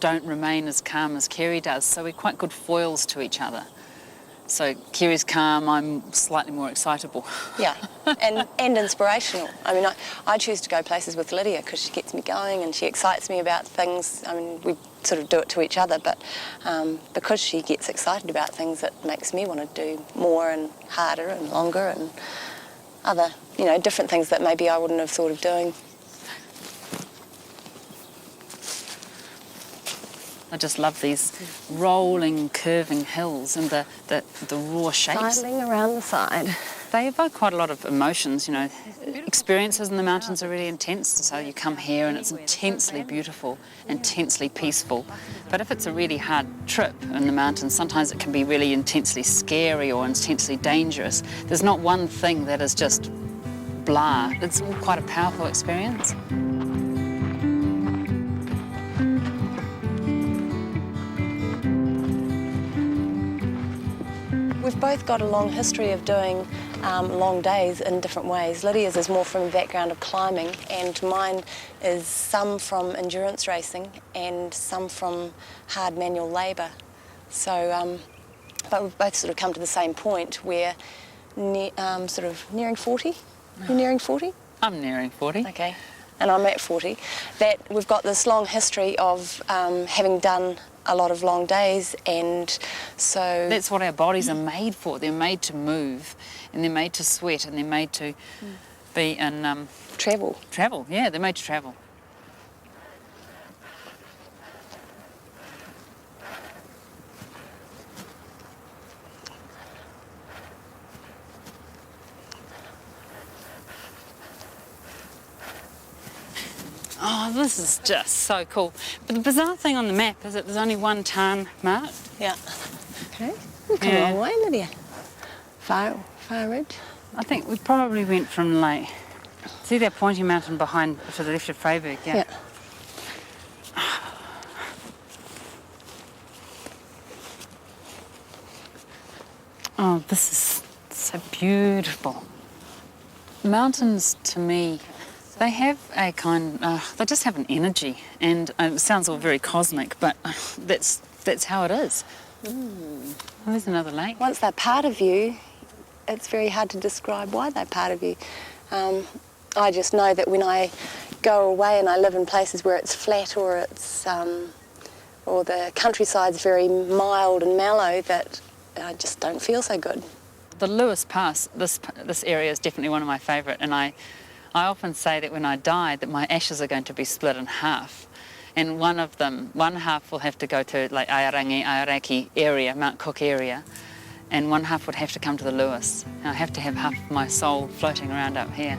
don't remain as calm as Kerry does, so we're quite good foils to each other. So Kerry's calm, I'm slightly more excitable. Yeah, and inspirational. I mean, I choose to go places with Lydia because she gets me going and she excites me about things. I mean, we sort of do it to each other, but because she gets excited about things, it makes me want to do more and harder and longer and other, you know, different things that maybe I wouldn't have thought of doing. I just love these rolling, curving hills and the raw shapes. Sidling around the side. They evoke quite a lot of emotions, you know. Experiences in the mountains are really intense, so you come here and it's intensely beautiful, intensely peaceful. But if it's a really hard trip in the mountains, sometimes it can be really intensely scary or intensely dangerous. There's not one thing that is just blah. It's all quite a powerful experience. We've both got a long history of doing long days in different ways. Lydia's is more from a background of climbing, and mine is some from endurance racing and some from hard manual labour. So, but we've both sort of come to the same point where sort of nearing 40. You nearing 40? I'm nearing 40. Okay. and I'm at 40, that we've got this long history of having done a lot of long days, and so... That's what our bodies are made for. They're made to move, and they're made to sweat, and they're made to be in... Travel. Travel, yeah, they're made to travel. Oh, this is just so cool. But the bizarre thing on the map is that there's only one tarn marked. Yeah. Okay. We've come a long way, Lydia. Far ridge. I think we probably went from, like, see that pointy mountain behind, to the left of Freiburg, yeah? Oh, this is so beautiful. Mountains, to me, they have a kind, they just have an energy, and it sounds all very cosmic, but that's how it is. Oh, there's another lake. Once they're part of you, it's very hard to describe why they're part of you. I just know that when I go away and I live in places where it's flat or it's, or the countryside's very mild and mellow, that I just don't feel so good. The Lewis Pass, this area is definitely one of my favourite, and I often say that when I die that my ashes are going to be split in half, and one half will have to go to like Airaki area, Mount Cook area, and one half would have to come to the Lewis. And I have to have half of my soul floating around up here.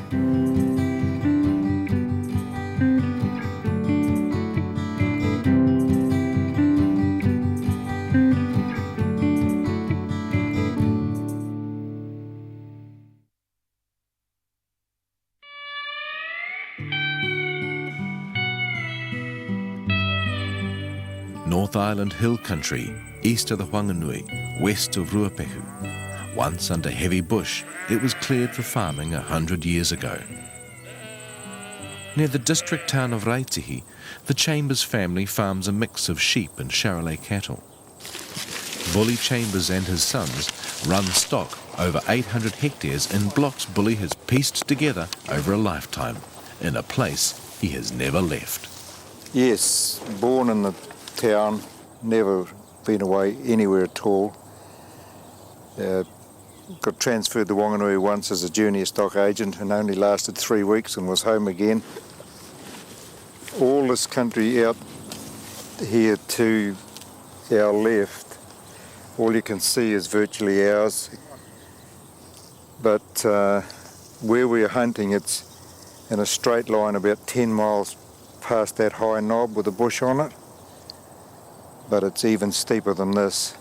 North Island hill country, east of the Whanganui, west of Ruapehu. Once under heavy bush, it was cleared for farming 100 years ago. Near the district town of Raitihi, the Chambers family farms a mix of sheep and Charolais cattle. Bully Chambers and his sons run stock over 800 hectares in blocks Bully has pieced together over a lifetime, in a place he has never left. Yes, born in the town, never been away anywhere at all. Got transferred to Whanganui once as a junior stock agent and only lasted 3 weeks and was home again. All this country out here to our left, all you can see is virtually ours. But where we're hunting, it's in a straight line about 10 miles past that high knob with a bush on it. But it's even steeper than this.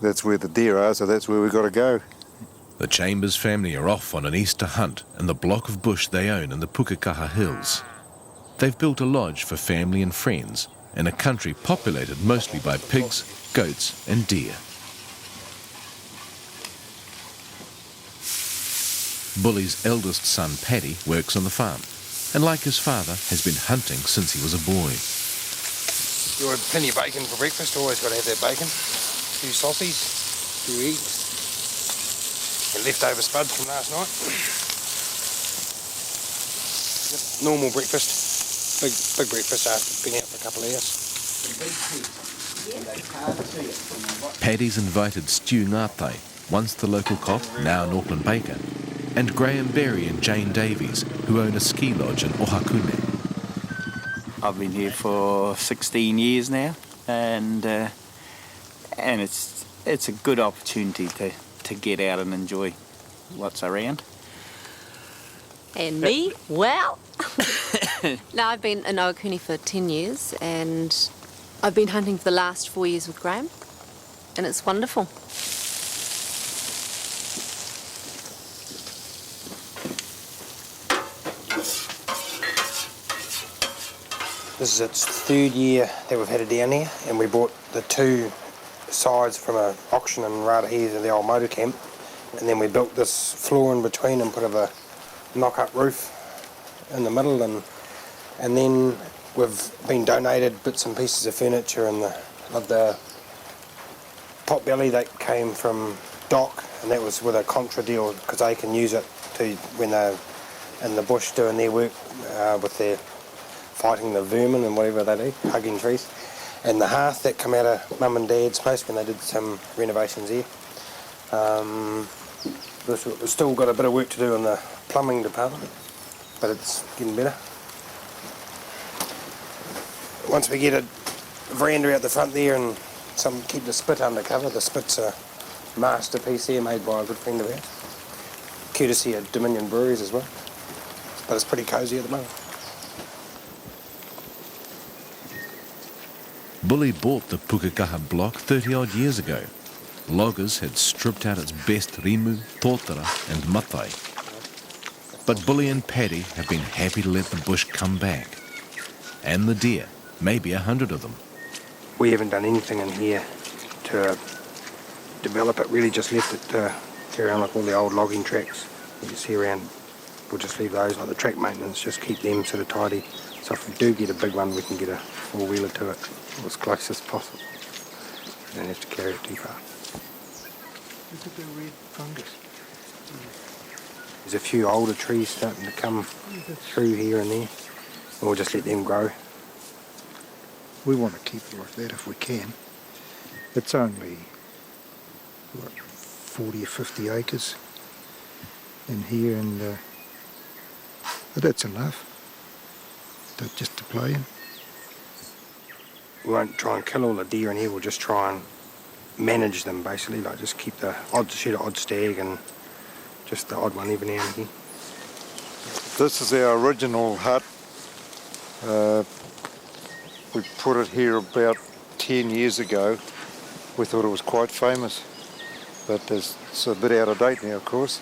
That's where the deer are, so that's where we've got to go. The Chambers family are off on an Easter hunt in the block of bush they own in the Pukekaha Hills. They've built a lodge for family and friends in a country populated mostly by pigs, goats and deer. Bully's eldest son, Paddy, works on the farm and, like his father, has been hunting since he was a boy. You want plenty of bacon for breakfast, always got to have that bacon. A few sausages, a few eggs, and leftover spuds from last night. Normal breakfast, big breakfast after being out for a couple of hours. Paddy's invited Stu Ngātai, once the local cop, now an Auckland baker, and Graham Berry and Jane Davies, who own a ski lodge in Ohakune. I've been here for 16 years now, and it's a good opportunity to get out and enjoy what's around. And me? Well, no, I've been in Ohakune for 10 years, and I've been hunting for the last 4 years with Graham, and it's wonderful. This is its third year that we've had it down here, and we bought the two sides from an auction in Rarahi, the old motor camp, and then we built this floor in between and put a knock-up roof in the middle, and then we've been donated bits and pieces of furniture and the pot belly that came from Doc, and that was with a contra deal because they can use it to when they're in the bush doing their work with their fighting the vermin and whatever they do, hugging trees. And the hearth that come out of Mum and Dad's place when they did some renovations there. We've still got a bit of work to do in the plumbing department, but it's getting better. Once we get a veranda out the front there and keep the spit under cover. The spit's a masterpiece here made by a good friend of ours, courtesy of Dominion Breweries as well. But it's pretty cosy at the moment. Bully bought the Pukekaha block 30-odd years ago. Loggers had stripped out its best rimu, tōtara and matai. But Bully and Paddy have been happy to let the bush come back. And the deer, maybe 100 of them. We haven't done anything in here to develop it, really just left it to carry on like all the old logging tracks. You can see around, we'll just leave those like the track maintenance, just keep them sort of tidy. So if we do get a big one, we can get a four-wheeler to it as close as possible. You don't have to carry it too far. Look at the red fungus. There's a few older trees starting to come through here and there, and we'll just let them grow. We want to keep it like that if we can. It's only, 40 or 50 acres in here, and but that's enough just to play in. We won't try and kill all the deer in here, we'll just try and manage them basically, like just keep the shoot an odd stag and just the odd one every now and again. This is our original hut. We put it here about 10 years ago. We thought it was quite famous, but it's a bit out of date now, of course.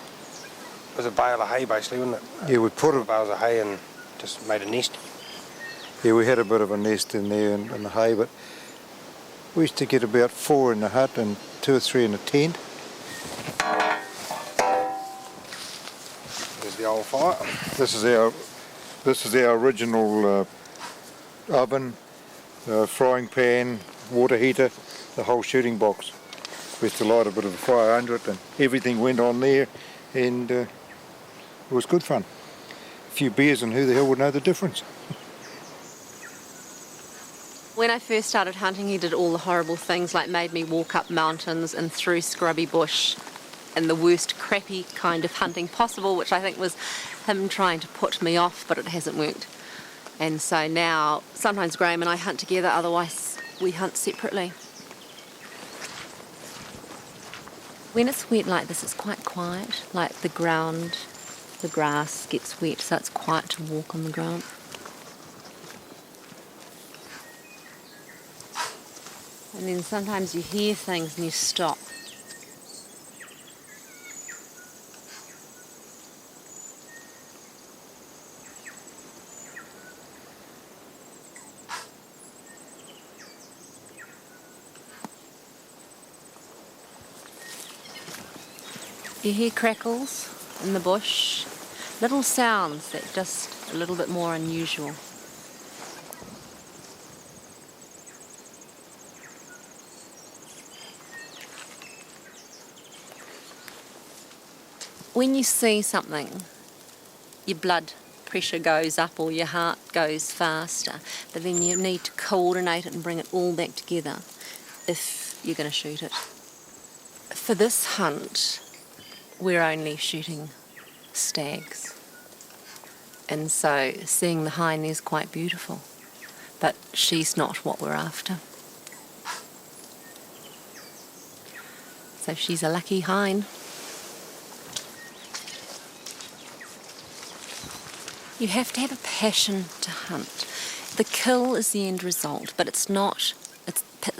It was a bale of hay basically, wasn't it? Yeah, we put it... bales of hay and just made a nest. Yeah, we had a bit of a nest in there in the hay, but we used to get about 4 in the hut and 2 or 3 in the tent. There's the old fire. This is our original oven, frying pan, water heater, the whole shooting box. We used to light a bit of a fire under it, and everything went on there, and it was good fun. A few beers, and who the hell would know the difference? When I first started hunting, he did all the horrible things, like made me walk up mountains and through scrubby bush, and the worst crappy kind of hunting possible, which I think was him trying to put me off, but it hasn't worked. And so now, sometimes Graham and I hunt together, otherwise we hunt separately. When it's wet like this, it's quite quiet, like the ground, the grass gets wet, so it's quiet to walk on the ground. And then sometimes you hear things and you stop. You hear crackles in the bush, little sounds that are just a little bit more unusual. When you see something, your blood pressure goes up or your heart goes faster, but then you need to coordinate it and bring it all back together if you're going to shoot it. For this hunt, we're only shooting stags, and so seeing the hind is quite beautiful, but she's not what we're after. So she's a lucky hind. You have to have a passion to hunt. The kill is the end result, but it's not.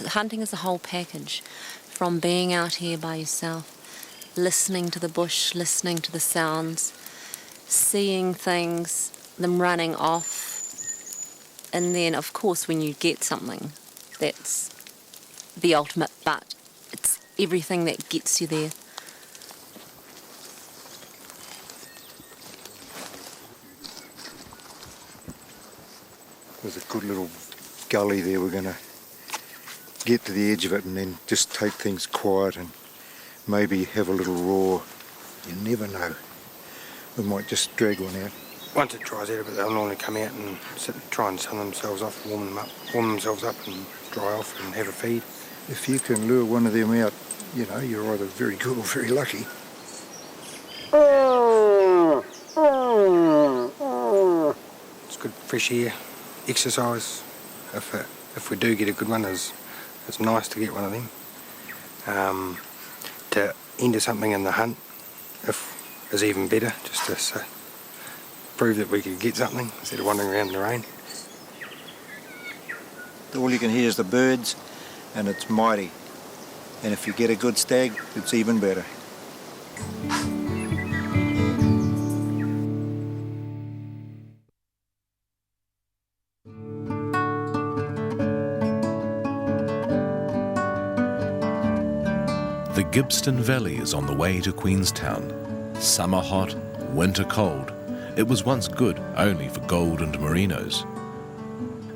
Hunting is a whole package. From being out here by yourself, listening to the bush, listening to the sounds, seeing things, them running off, and then of course when you get something, that's the ultimate, but it's everything that gets you there. There's a good little gully there. We're going to get to the edge of it and then just take things quiet and maybe have a little roar. You never know. We might just drag one out. once it dries out a bit, they'll normally come out and try and sun themselves off, warm themselves up and dry off and have a feed. If you can lure one of them out, you know, you're either very good or very lucky. It's good fresh air, exercise. If we do get a good one, it's nice to get one of them. To enter something in the hunt is even better, just to prove that we could get something instead of wandering around in the rain. All you can hear is the birds, and it's mighty. And if you get a good stag, it's even better. The Gibbston Valley is on the way to Queenstown. Summer hot, winter cold. It was once good only for gold and merinos.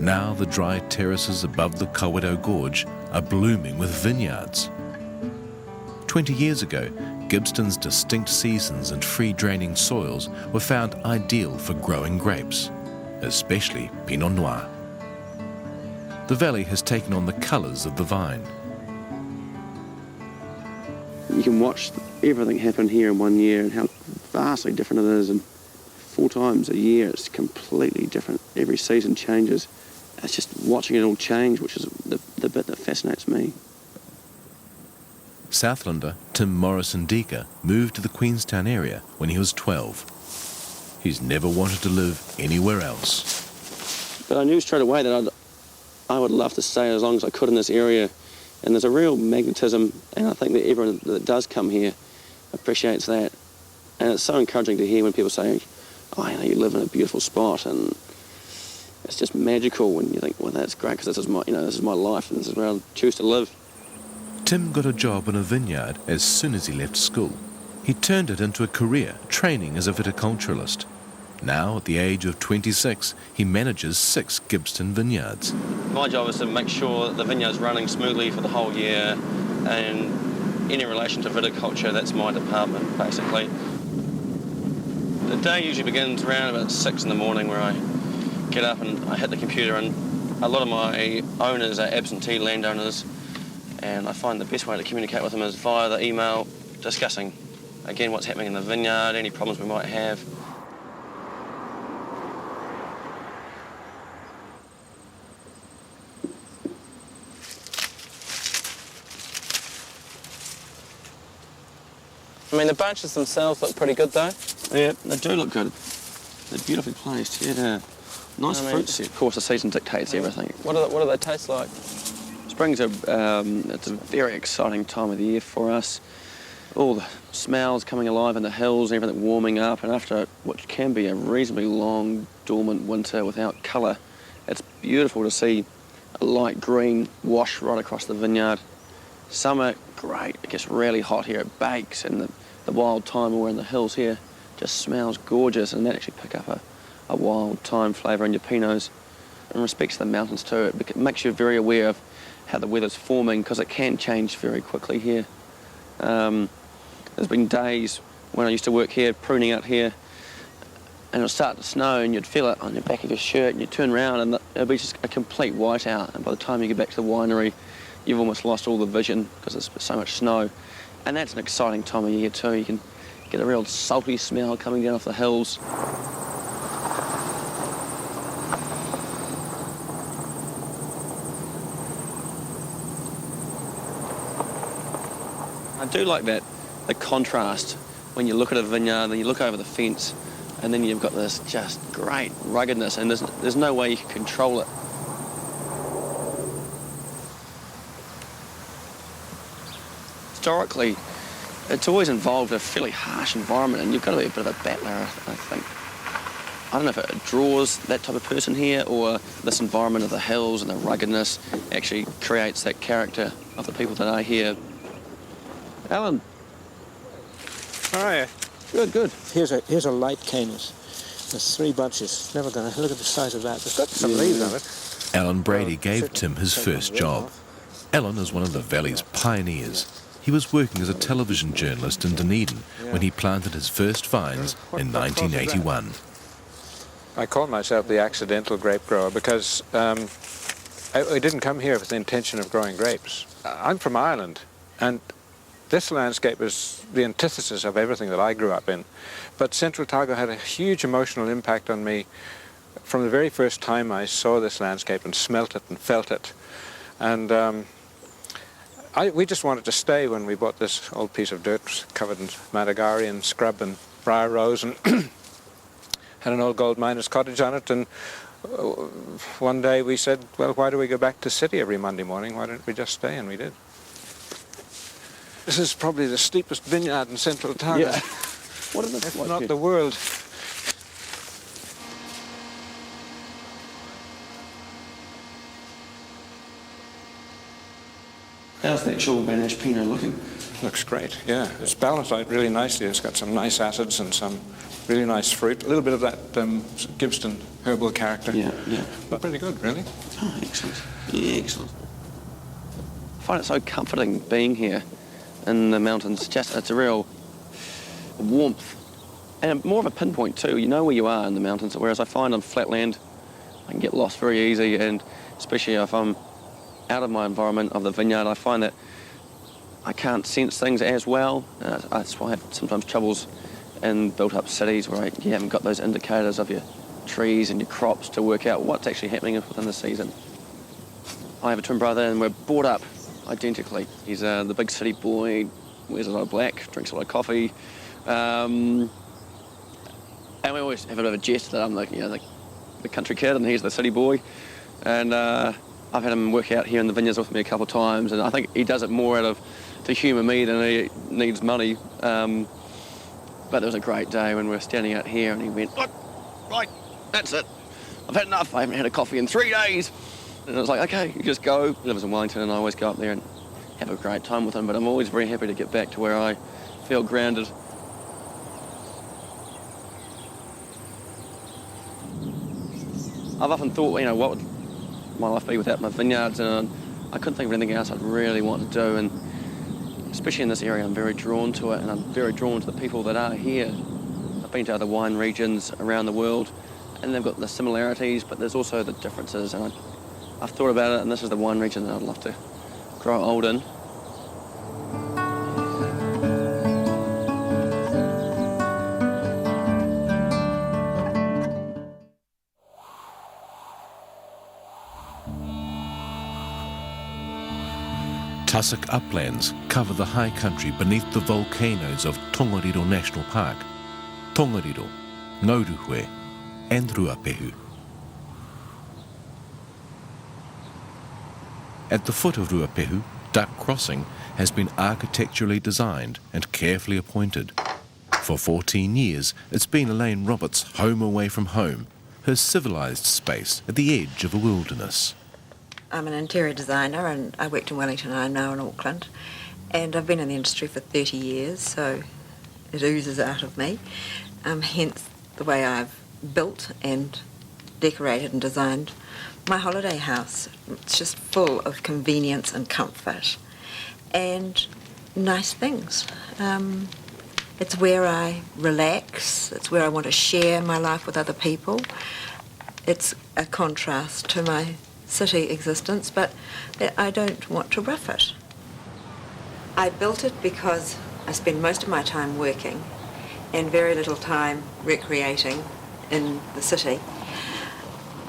Now the dry terraces above the Kawedo Gorge are blooming with vineyards. 20 years ago, Gibbston's distinct seasons and free-draining soils were found ideal for growing grapes, especially Pinot Noir. The valley has taken on the colours of the vine. You can watch everything happen here in 1 year and how vastly different it is, and 4 times a year it's completely different. Every season changes. It's just watching it all change, which is the bit that fascinates me. Southlander Tim Morrison-Deaker moved to the Queenstown area when he was 12. He's never wanted to live anywhere else. But I knew straight away that I would love to stay as long as I could in this area. And there's a real magnetism, and I think that everyone that does come here appreciates that. And it's so encouraging to hear when people say, oh, you know, you live in a beautiful spot, and it's just magical when you think, well, that's great, because this is my life, and this is where I choose to live. Tim got a job in a vineyard as soon as he left school. He turned it into a career, training as a viticulturalist. Now, at the age of 26, he manages 6 Gibbston vineyards. My job is to make sure that the vineyard's running smoothly for the whole year, and any relation to viticulture, that's my department, basically. The day usually begins around about 6 in the morning, where I get up and I hit the computer, and a lot of my owners are absentee landowners, and I find the best way to communicate with them is via the email, discussing, again, what's happening in the vineyard, any problems we might have. I mean, the bunches themselves look pretty good, though. Yeah, they do look good. They're beautifully placed, yeah. Nice fruits here. Of course, the season dictates everything. What do they taste like? Spring's it's a very exciting time of the year for us. All the smells coming alive in the hills, and everything warming up, and after what can be a reasonably long, dormant winter without colour, it's beautiful to see a light green wash right across the vineyard. Summer, great. It gets really hot here. It bakes, and the wild thyme we're in the hills here just smells gorgeous, and that actually pick up a wild thyme flavour in your Pinots. In respect to the mountains too, it makes you very aware of how the weather's forming, because it can change very quickly here. There's been days when I used to work here, pruning out here, and it'll start to snow, and you'd feel it on the back of your shirt, and you'd turn around, and it'll be just a complete whiteout, and by the time you get back to the winery, you've almost lost all the vision because there's so much snow. And that's an exciting time of year too. You can get a real salty smell coming down off the hills. I do like that, the contrast when you look at a vineyard and you look over the fence, and then you've got this just great ruggedness, and there's no way you can control it. Historically, it's always involved a fairly harsh environment, and you've got to be a bit of a battler, I think. I don't know if it draws that type of person here, or this environment of the hills and the ruggedness actually creates that character of the people that are here. Alan. How are you? Good, good. Here's a light canis. There's 3 bunches. Never gonna look at the size of that. There's got some leaves on it. Alan Brady gave Tim his first job. Alan is one of the valley's pioneers. He was working as a television journalist in Dunedin when he planted his first vines in 1981. I call myself the accidental grape grower because I didn't come here with the intention of growing grapes. I'm from Ireland, and this landscape is the antithesis of everything that I grew up in. But Central Otago had a huge emotional impact on me from the very first time I saw this landscape and smelt it and felt it. And we just wanted to stay when we bought this old piece of dirt covered in Madagari and scrub and briar rose, and had an old gold miner's cottage on it. And one day we said, well, why do we go back to the city every Monday morning? Why don't we just stay? And we did. This is probably the steepest vineyard in Central Otago. Yeah. What is it? If not the world. How's the actual Banish Pinot looking? Looks great, yeah. It's balanced out really nicely. It's got some nice acids and some really nice fruit. A little bit of that Gibston herbal character. Yeah, yeah. But pretty good, really. Oh, excellent. Yeah, excellent. I find it so comforting being here in the mountains. It's a real warmth. And more of a pinpoint too. You know where you are in the mountains, whereas I find on flatland, I can get lost very easy, and especially if I'm out of my environment of the vineyard, I find that I can't sense things as well. That's why I have sometimes troubles in built-up cities where you haven't got those indicators of your trees and your crops to work out what's actually happening within the season. I have a twin brother, and we're brought up identically. He's the big city boy, wears a lot of black, drinks a lot of coffee, and we always have a bit of a jest that I'm the country kid and he's the city boy. And I've had him work out here in the vineyards with me a couple of times, and I think he does it more out of to humour me than he needs money. But there was a great day when we were standing out here, and he went, "Look, right, that's it. I've had enough. I haven't had a coffee in 3 days." And I was like, "Okay, you just go." He lives in Wellington, and I always go up there and have a great time with him. But I'm always very happy to get back to where I feel grounded. I've often thought, what would my life be without my vineyards, and I couldn't think of anything else I'd really want to do. And especially in this area, I'm very drawn to it, and I'm very drawn to the people that are here. I've been to other wine regions around the world, and they've got the similarities, but there's also the differences. And I've thought about it, and this is the wine region that I'd love to grow old in. Tussock uplands cover the high country beneath the volcanoes of Tongariro National Park, Tongariro, Ngauruhoe and Ruapehu. At the foot of Ruapehu, Duck Crossing has been architecturally designed and carefully appointed. For 14 years, it's been Elaine Roberts' home away from home, her civilised space at the edge of a wilderness. I'm an interior designer, and I worked in Wellington and I'm now in Auckland, and I've been in the industry for 30 years, so it oozes out of me, hence the way I've built and decorated and designed my holiday house. It's just full of convenience and comfort and nice things. It's where I relax, it's where I want to share my life with other people. It's a contrast to my city existence, but I don't want to rough it. I built it because I spend most of my time working and very little time recreating in the city.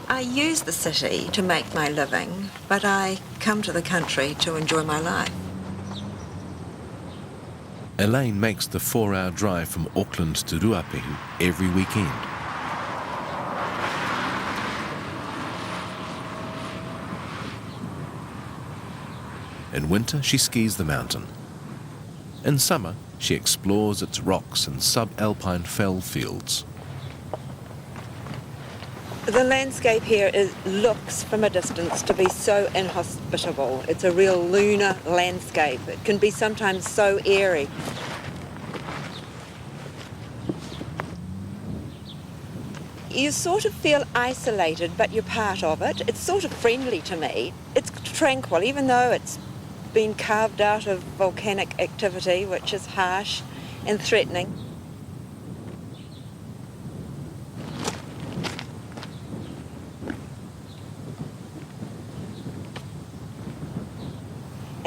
I use the city to make my living, but I come to the country to enjoy my life. Elaine makes the 4-hour drive from Auckland to Ruapehu every weekend. In winter, she skis the mountain. In summer, she explores its rocks and subalpine fell fields. The landscape here looks from a distance to be so inhospitable. It's a real lunar landscape. It can be sometimes so eerie. You sort of feel isolated, but you're part of it. It's sort of friendly to me. It's tranquil, even though it's been carved out of volcanic activity, which is harsh and threatening.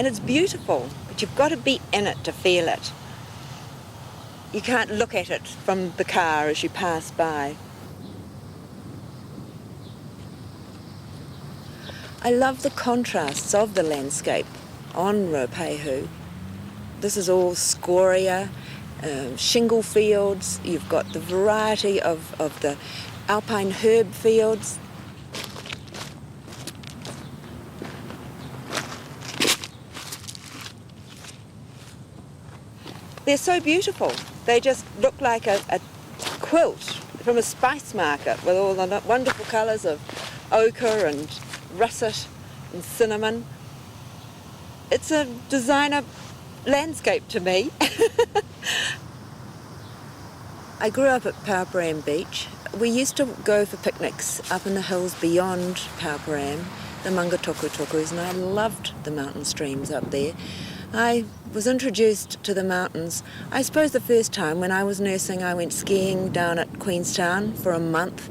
And it's beautiful, but you've got to be in it to feel it. You can't look at it from the car as you pass by. I love the contrasts of the landscape on Ruapehu. This is all scoria, shingle fields. You've got the variety of the alpine herb fields. They're so beautiful. They just look like a quilt from a spice market with all the wonderful colours of ochre and russet and cinnamon. It's a designer landscape to me. I grew up at Pauparam Beach. We used to go for picnics up in the hills beyond Pauparam, the Mangatokutokus, and I loved the mountain streams up there. I was introduced to the mountains, I suppose the first time when I was nursing. I went skiing down at Queenstown for a month,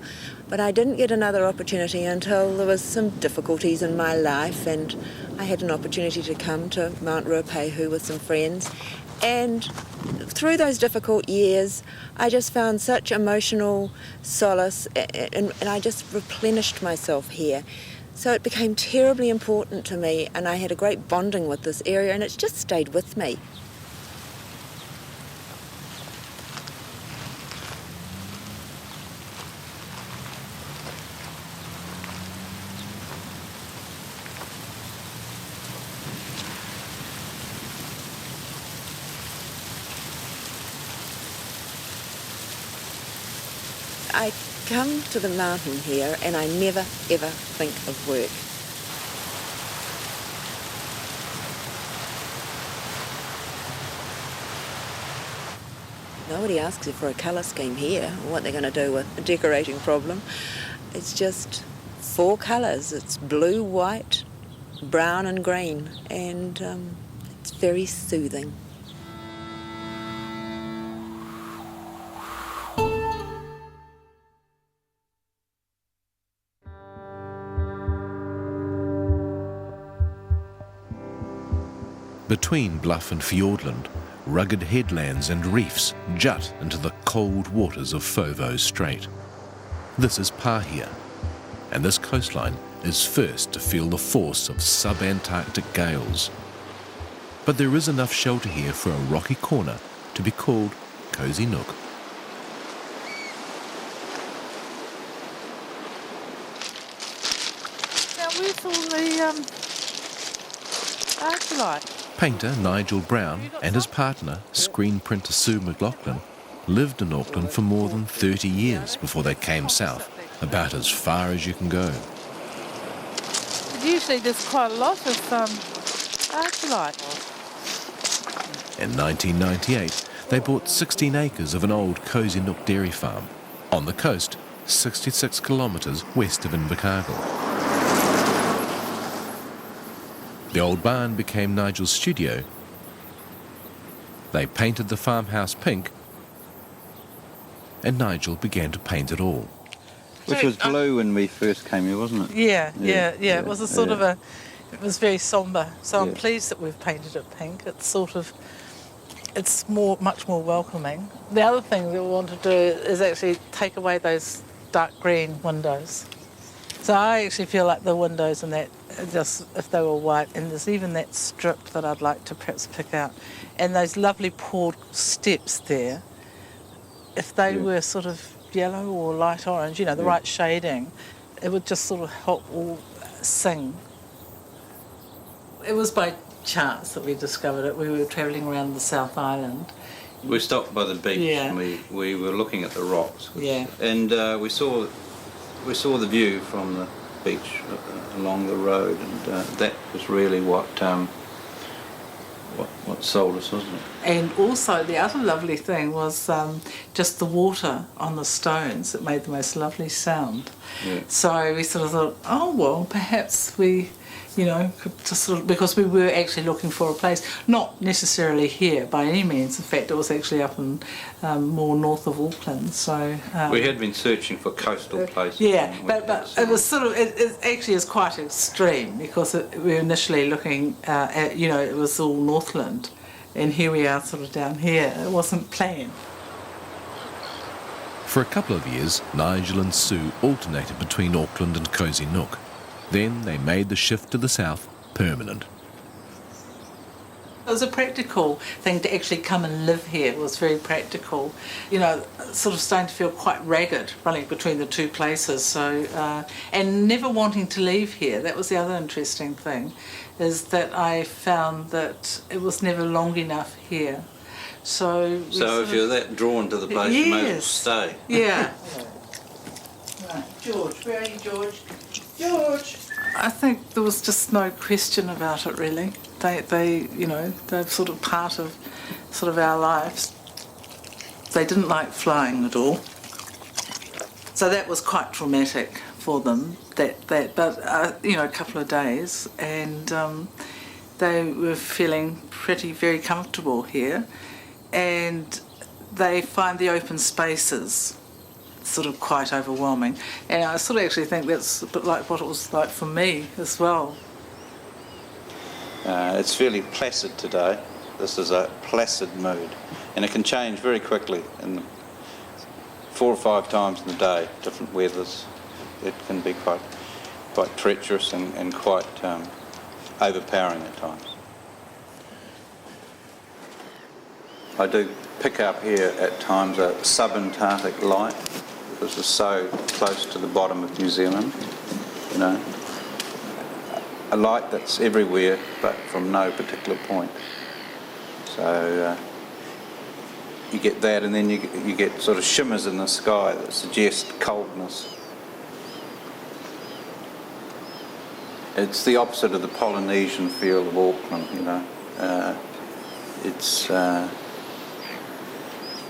but I didn't get another opportunity until there was some difficulties in my life, and I had an opportunity to come to Mount Ruapehu with some friends. And through those difficult years, I just found such emotional solace, and I just replenished myself here. So it became terribly important to me, and I had a great bonding with this area, and it's just stayed with me. I come to the mountain here and I never ever think of work. Nobody asks you for a colour scheme here, or what they're going to do with a decorating problem. It's just 4 colours. It's blue, white, brown and green, and it's very soothing. Between bluff and fjordland, rugged headlands and reefs jut into the cold waters of Fovo Strait. This is Pahia, and this coastline is first to feel the force of sub-Antarctic gales. But there is enough shelter here for a rocky corner to be called Cosy Nook. Now where's all the argillite? Painter Nigel Brown and his partner, screen printer Sue McLaughlin, lived in Auckland for more than 30 years before they came south, about as far as you can go. Usually there's quite a lot of argillite. In 1998, they bought 16 acres of an old Cosy Nook dairy farm on the coast, 66 kilometres west of Invercargill. The old barn became Nigel's studio. They painted the farmhouse pink, and Nigel began to paint it all. Which was blue when we first came here, wasn't it? Yeah. It was a sort of it was very sombre. So I'm pleased that we've painted it pink. It's much more welcoming. The other thing that we want to do is actually take away those dark green windows. So I actually feel like the windows and that, just if they were white, and there's even that strip that I'd like to perhaps pick out, and those lovely poured steps there, if they were sort of yellow or light orange, the right shading, it would just sort of help all sing. It was by chance that we discovered it. We were travelling around the South Island. We stopped by the beach and we were looking at the rocks. And we saw the view from the beach along the road, and that was really what sold us, wasn't it? And also the other lovely thing was just the water on the stones. It made the most lovely sound. Yeah. So we sort of thought, oh well, perhaps we you know, just sort of, because we were actually looking for a place, not necessarily here by any means. In fact, it was actually up in more north of Auckland. So we had been searching for coastal places. Yeah, but it was sort of, it actually is quite extreme, because we were initially looking at, you know, it was all Northland, and here we are sort of down here. It wasn't planned. For a couple of years, Nigel and Sue alternated between Auckland and Cozy Nook. Then they made the shift to the south permanent. It was a practical thing to actually come and live here. It was very practical. You know, sort of starting to feel quite ragged running between the two places. So, and never wanting to leave here. That was the other interesting thing, is that I found that it was never long enough here. So if you're that drawn to the place, you may as well stay. Yeah. Right, George, where are you, George? George! I think there was just no question about it, really. They, you know, they're sort of part of sort of our lives. They didn't like flying at all. So that was quite traumatic for them, but, you know, a couple of days, and they were feeling very comfortable here, and they find the open spaces sort of quite overwhelming. And I sort of actually think that's a bit like what it was like for me as well. It's fairly placid today. This is a placid mood, and it can change very quickly. In 4 or 5 times in the day, different weathers. It can be quite treacherous and quite overpowering at times. I do pick up here at times a subantarctic light, because it's so close to the bottom of New Zealand, you know. A light that's everywhere but from no particular point. So you get that, and then you get sort of shimmers in the sky that suggest coldness. It's the opposite of the Polynesian feel of Auckland, you know. It's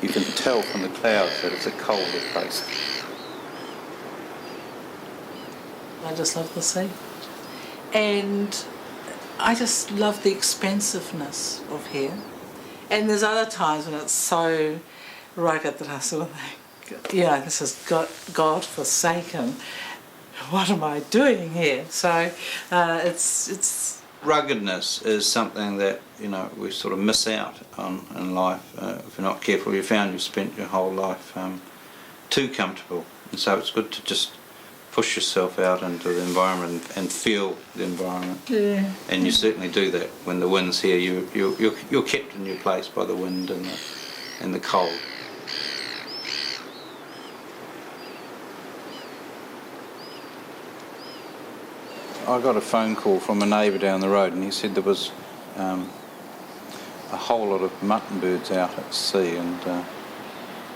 you can tell from the clouds that it's a colder place. I just love the sea. And I just love the expansiveness of here. And there's other times when it's so rugged that I sort of think, yeah, this is God forsaken. What am I doing here? So it's ruggedness is something that, you know, we sort of miss out on in life. If you're not careful, you found you've spent your whole life too comfortable. And so it's good to just push yourself out into the environment and feel the environment. Yeah. And you certainly do that when the wind's here. You're kept in your place by the wind and the cold. I got a phone call from a neighbour down the road, and he said there was a whole lot of mutton birds out at sea, and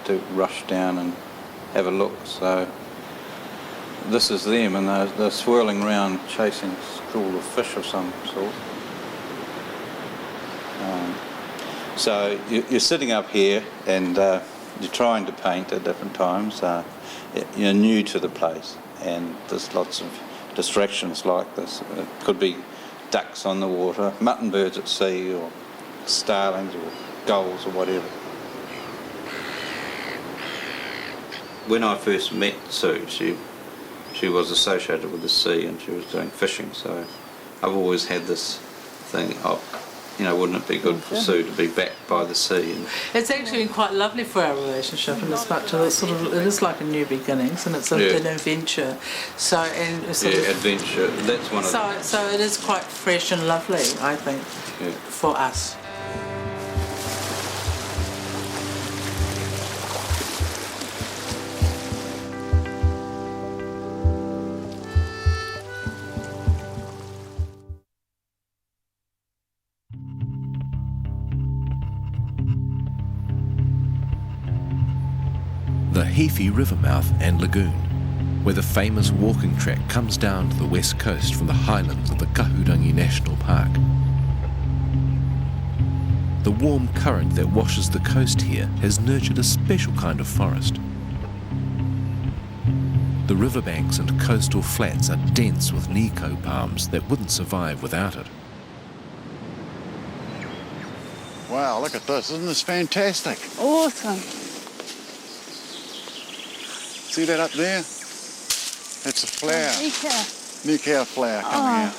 to rush down and have a look. So this is them, and they're swirling around chasing a school of fish of some sort. So you're sitting up here, and you're trying to paint at different times. You're new to the place, and there's lots of distractions like this. It could be ducks on the water, mutton birds at sea, or starlings or gulls or whatever. When I first met Sue, she was associated with the sea, and she was doing fishing, so I've always had this thing of, you know, wouldn't it be good for Sue to be back by the sea? And it's actually been quite lovely for our relationship, and it's much it is like a new beginnings, and it's an adventure. So adventure. That's one of them. So it is quite fresh and lovely, I think, for us. The Heaphy River mouth and lagoon, where the famous walking track comes down to the west coast from the highlands of the Kahurangi National Park. The warm current that washes the coast here has nurtured a special kind of forest. The riverbanks and coastal flats are dense with Nico palms that wouldn't survive without it. Wow, look at this. Isn't this fantastic? Awesome. See that up there? That's a flower. Nikau flower coming out.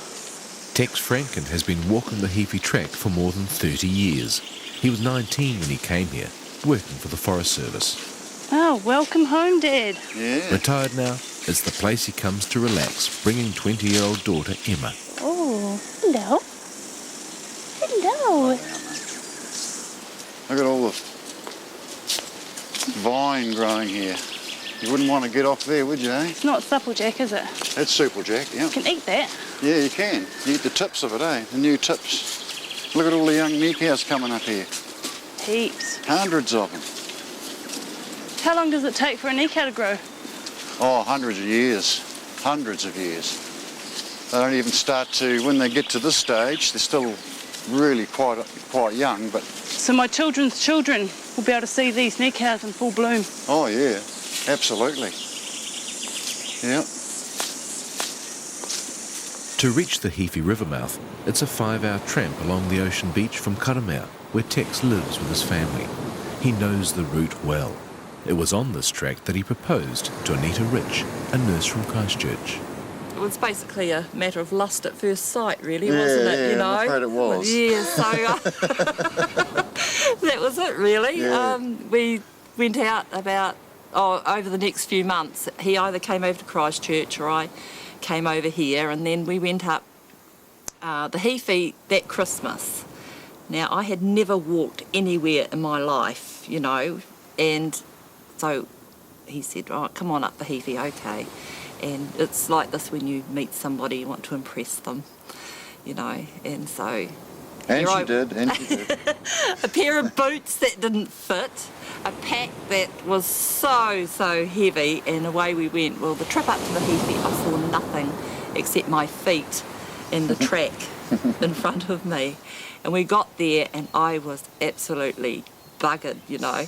Tex Franken has been walking the Heaphy track for more than 30 years. He was 19 when he came here, working for the Forest Service. Oh, welcome home, Dad. Yeah. Retired now, it's the place he comes to relax, bringing 20-year-old daughter Emma. Oh, hello. Hello. Look at all the vine growing here. You wouldn't want to get off there, would you, eh? It's not supplejack, is it? That's superjack, yeah. You can eat that. Yeah, you can. You eat the tips of it, eh? The new tips. Look at all the young Nikaus coming up here. Heaps. Hundreds of them. How long does it take for a Nikau to grow? Oh, hundreds of years. Hundreds of years. They don't even start to, when they get to this stage, they're still really quite young, but... So my children's children will be able to see these Nikaus in full bloom? Oh, yeah. Absolutely. Yeah. To reach the Heaphy River mouth, it's a 5-hour tramp along the ocean beach from Karamea, where Tex lives with his family. He knows the route well. It was on this track that he proposed to Anita Rich, a nurse from Christchurch. It was basically a matter of lust at first sight, really, wasn't it? You know, I'm afraid it was. Yeah, so that was it, really. Yeah. We went out about over the next few months. He either came over to Christchurch or I came over here, and then we went up the Heaphy that Christmas. Now, I had never walked anywhere in my life, you know, and so he said, "Oh, come on up the Heaphy, okay." And it's like this when you meet somebody, you want to impress them, you know, and so... And she did. A pair of boots that didn't fit, a pack that was so heavy, and away we went. Well, the trip up to the Heaphy, I saw nothing except my feet and the track in front of me. And we got there and I was absolutely buggered, you know.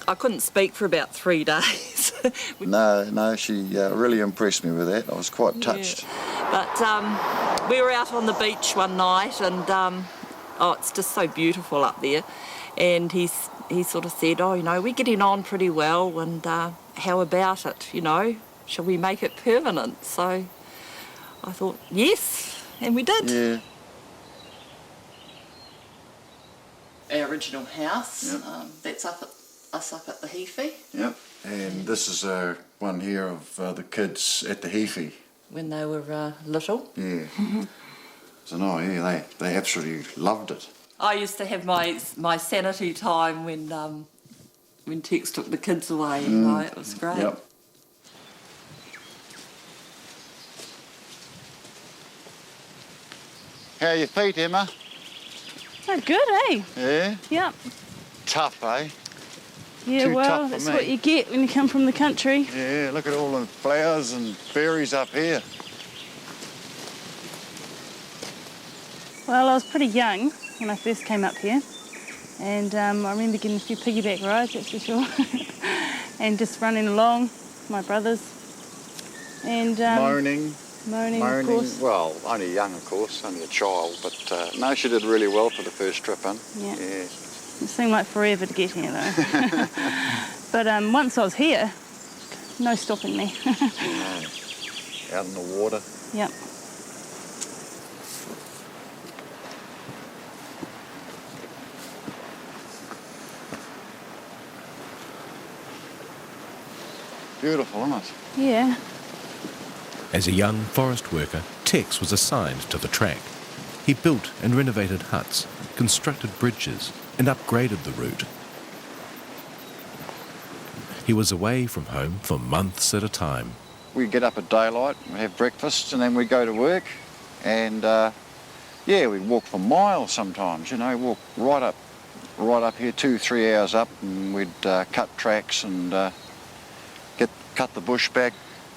I couldn't speak for about 3 days. No, she really impressed me with that. I was quite touched. Yeah. But we were out on the beach one night, and it's just so beautiful up there. And he sort of said, "Oh, you know, we're getting on pretty well, and how about it, you know? Shall we make it permanent?" So I thought, yes, and we did. Yeah. Our original house, that's us up at the Heaphy. Yep, and this is one here of the kids at the Heaphy. When they were little. Yeah. So no, yeah, they absolutely loved it. I used to have my sanity time when Tex took the kids away, you know, it was great. Yep. How are your feet, Emma? Oh, good, eh? Yeah? Yep. Tough, eh? Yeah, Too well, tough for that's me. what you get when you come from the country. Yeah, look at all the flowers and berries up here. Well, I was pretty young when I first came up here, and I remember getting a few piggyback rides, that's for sure, and just running along, my brothers, and Moaning, of course. Well, only young, of course, only a child, but no, she did really well for the first trip in. Yeah. Yeah. It seemed like forever to get here, though. But once I was here, no stopping me. No. Out in the water. Yep. Beautiful, isn't it? Yeah. As a young forest worker, Tex was assigned to the track. He built and renovated huts, constructed bridges, and upgraded the route. He was away from home for months at a time. We get up at daylight, we have breakfast, and then we go to work. And yeah, we'd walk for miles sometimes, you know, walk right up here, 2-3 hours up, and we'd cut tracks and cut the bush back.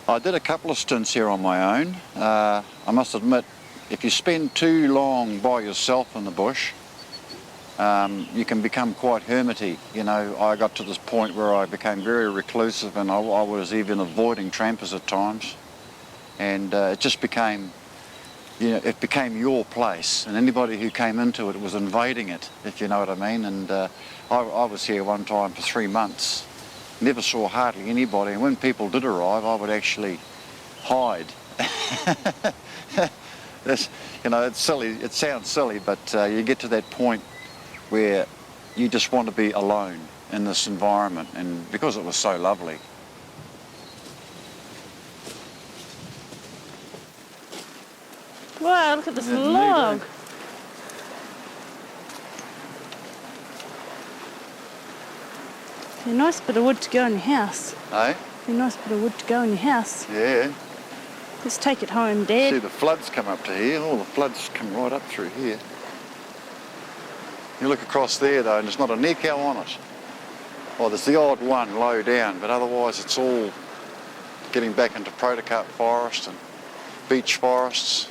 I did a couple of stints here on my own. I must admit, if you spend too long by yourself in the bush, you can become quite hermity. You know, I got to this point where I became very reclusive, and I was even avoiding trampers at times. And it just became, you know, it became your place, and anybody who came into it was invading it, if you know what I mean. And I was here one time for 3 months, never saw hardly anybody, and when people did arrive, I would actually hide. You know, it's silly, it sounds silly, but you get to that point where you just want to be alone in this environment, and because it was so lovely. Wow, look at this log. A nice bit of wood to go in your house. Eh? A nice bit of wood to go in your house. Yeah. Let's take it home, Dad. See, the floods come up to here, and all the floods come right up through here. You look across there, though, and there's not a near cow on it. Oh, there's the odd one low down, but otherwise it's all getting back into protocarp forest and beech forests.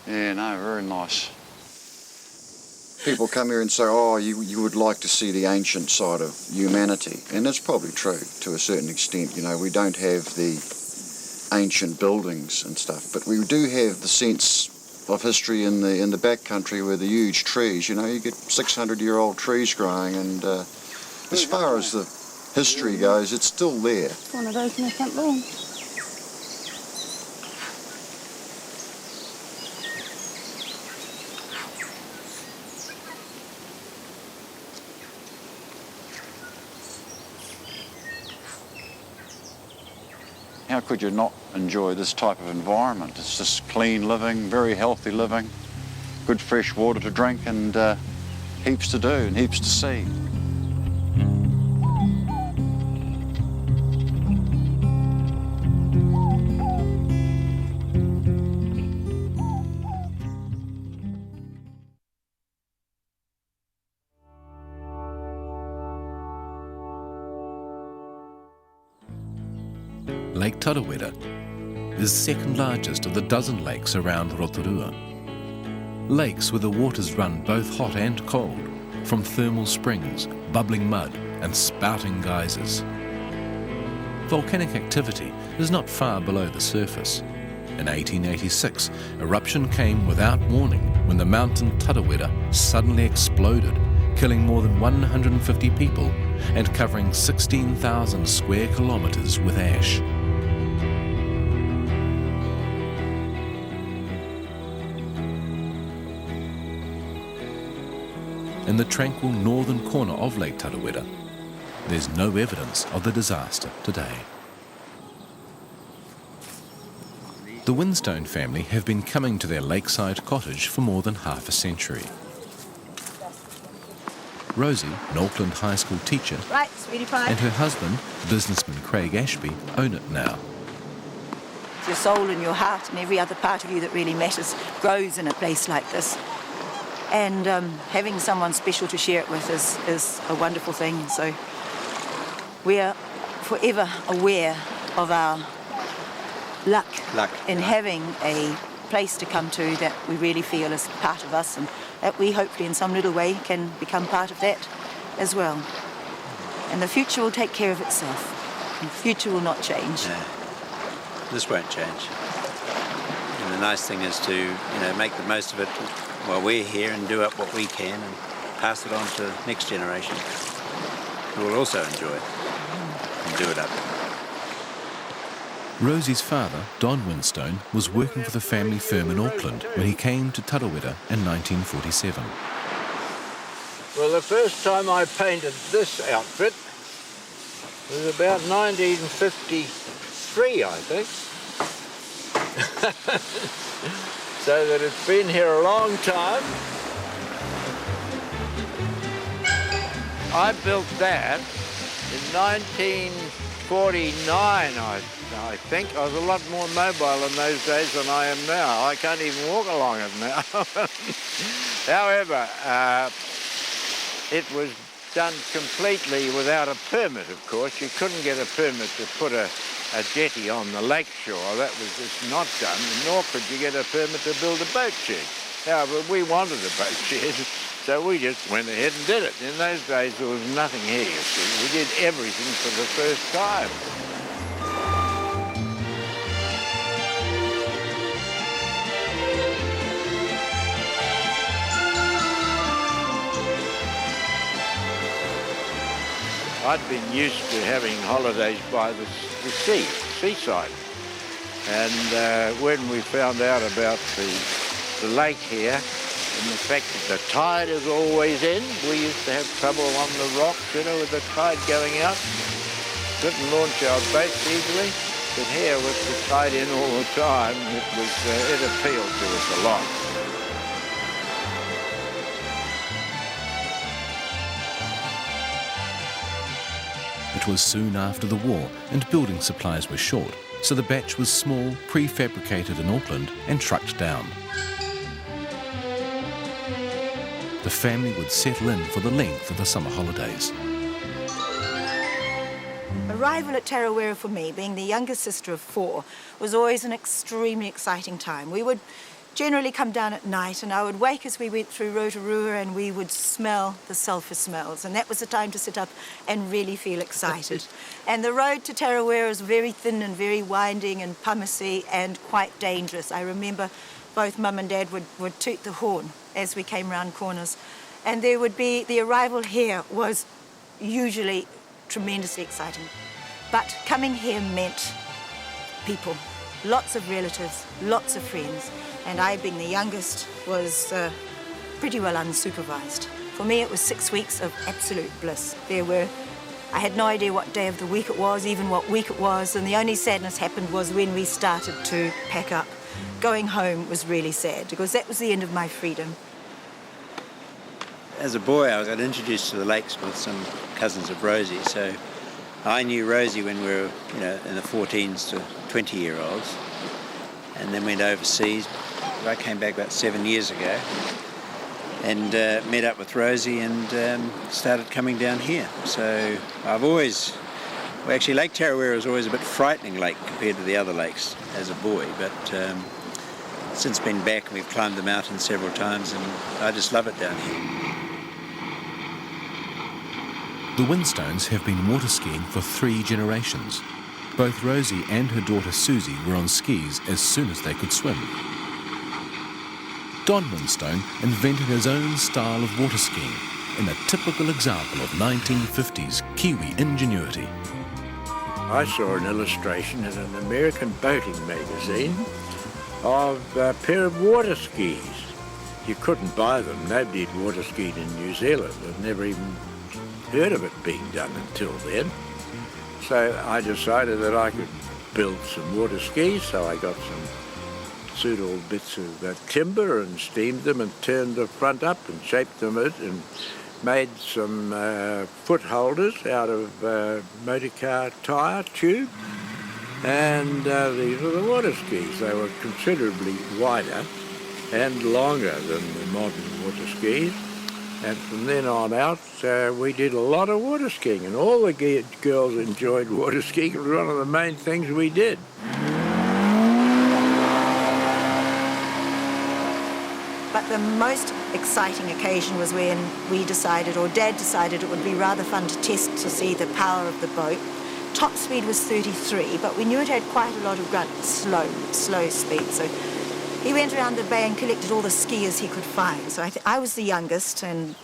Yeah, no, very nice. People come here and say, oh, you would like to see the ancient side of humanity. And that's probably true to a certain extent. You know, we don't have the ancient buildings and stuff, but we do have the sense of history in the backcountry where the huge trees, you know, you get 600-year-old trees growing, and as far as the history goes, it's still there. One of those in the front lawn. How could you not enjoy this type of environment? It's just clean living, very healthy living, good fresh water to drink, and heaps to do and heaps to see. Lake Tarawera is second largest of the dozen lakes around Rotorua. Lakes where the waters run both hot and cold, from thermal springs, bubbling mud and spouting geysers. Volcanic activity is not far below the surface. In 1886, eruption came without warning when the mountain Tarawera suddenly exploded, killing more than 150 people and covering 16,000 square kilometres with ash. In the tranquil northern corner of Lake Tarawera, there's no evidence of the disaster today. The Winstone family have been coming to their lakeside cottage for more than half a century. Rosie, an Auckland high school teacher, right, sweetie pie, and her husband, businessman Craig Ashby, own it now. Your soul and your heart and every other part of you that really matters grows in a place like this. And having someone special to share it with is a wonderful thing. So we're forever aware of our luck in having a place to come to that we really feel is part of us, and that we hopefully in some little way can become part of that as well. And the future will take care of itself. And the future will not change. No, this won't change. And the nice thing is to, make the most of it while we're here and do up what we can and pass it on to the next generation, who will also enjoy it and do it up. Rosie's father, Don Winstone, was working for the family firm in Auckland when he came to Tarawera in 1947. Well, the first time I painted this outfit was about 1953, I think. So that it's been here a long time. I built that in 1949, I think. I was a lot more mobile in those days than I am now. I can't even walk along it now. However, it was done completely without a permit, of course. You couldn't get a permit to put a jetty on the lake shore. That was just not done, nor could you get a permit to build a boat shed. However, we wanted a boat shed, So we just went ahead and did it. In those days, there was nothing here, you see. We did everything for the first time. I'd been used to having holidays by the seaside. And when we found out about the lake here and the fact that the tide is always in, we used to have trouble on the rocks, you know, with the tide going out. Couldn't launch our boats easily. But here, with the tide in all the time, it appealed to us a lot. It was soon after the war and building supplies were short, so the batch was small, prefabricated in Auckland and trucked down. The family would settle in for the length of the summer holidays. Arrival at Tarawera for me, being the youngest sister of 4, was always an extremely exciting time. We would generally come down at night, and I would wake as we went through Rotorua, and we would smell the sulphur smells, and that was the time to sit up and really feel excited. And the road to Tarawera was very thin and very winding and pumicy and quite dangerous. I remember both Mum and Dad would toot the horn as we came round corners, and there would be, the arrival here was usually tremendously exciting. But coming here meant people, lots of relatives, lots of friends. And I, being the youngest, was pretty well unsupervised. For me, it was 6 weeks of absolute bliss. I had no idea what day of the week it was, even what week it was, and the only sadness happened was when we started to pack up. Going home was really sad, because that was the end of my freedom. As a boy, I got introduced to the lakes with some cousins of Rosie, so I knew Rosie when we were, in the 14s to 20-year-olds, and then went overseas. I came back about 7 years ago and met up with Rosie and started coming down here. So actually Lake Tarawera was always a bit frightening lake compared to the other lakes as a boy, but since been back and we've climbed the mountain several times and I just love it down here. The Winstones have been water skiing for 3 generations. Both Rosie and her daughter Susie were on skis as soon as they could swim. Don Winstone invented his own style of water skiing in a typical example of 1950s Kiwi ingenuity. I saw an illustration in an American boating magazine of a pair of water skis. You couldn't buy them. Nobody had water skied in New Zealand. I'd never even heard of it being done until then. So I decided that I could build some water skis, so I got some suitable bits of timber and steamed them and turned the front up and shaped them and made some foot holders out of motor car tyre tube. And these were the water skis. They were considerably wider and longer than the modern water skis. And from then on out, we did a lot of water skiing, and all the girls enjoyed water skiing. It was one of the main things we did. But the most exciting occasion was when we decided, or Dad decided, it would be rather fun to test to see the power of the boat. Top speed was 33, but we knew it had quite a lot of grunt, slow speed. So he went around the bay and collected all the skiers he could find. So I was the youngest, and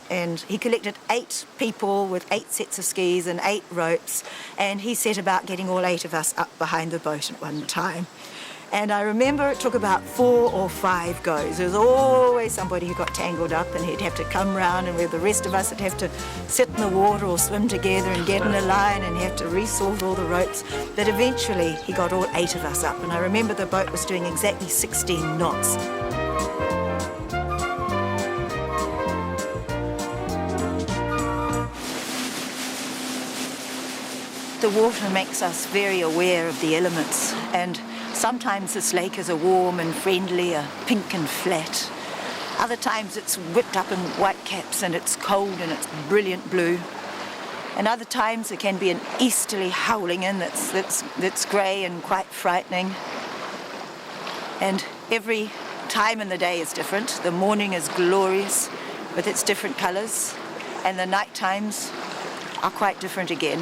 he collected 8 people with 8 sets of skis and 8 ropes, and he set about getting all 8 of us up behind the boat at one time. And I remember it took about 4 or 5 goes. There was always somebody who got tangled up, and he'd have to come round, and the rest of us would have to sit in the water or swim together and get in a line and have to resort all the ropes. But eventually he got all 8 of us up, and I remember the boat was doing exactly 16 knots. The water makes us very aware of the elements, and sometimes this lake is a warm and friendly, a pink and flat. Other times it's whipped up in white caps and it's cold and it's brilliant blue. And other times it can be an easterly howling in that's grey and quite frightening. And every time in the day is different. The morning is glorious, with its different colours, and the night times are quite different again.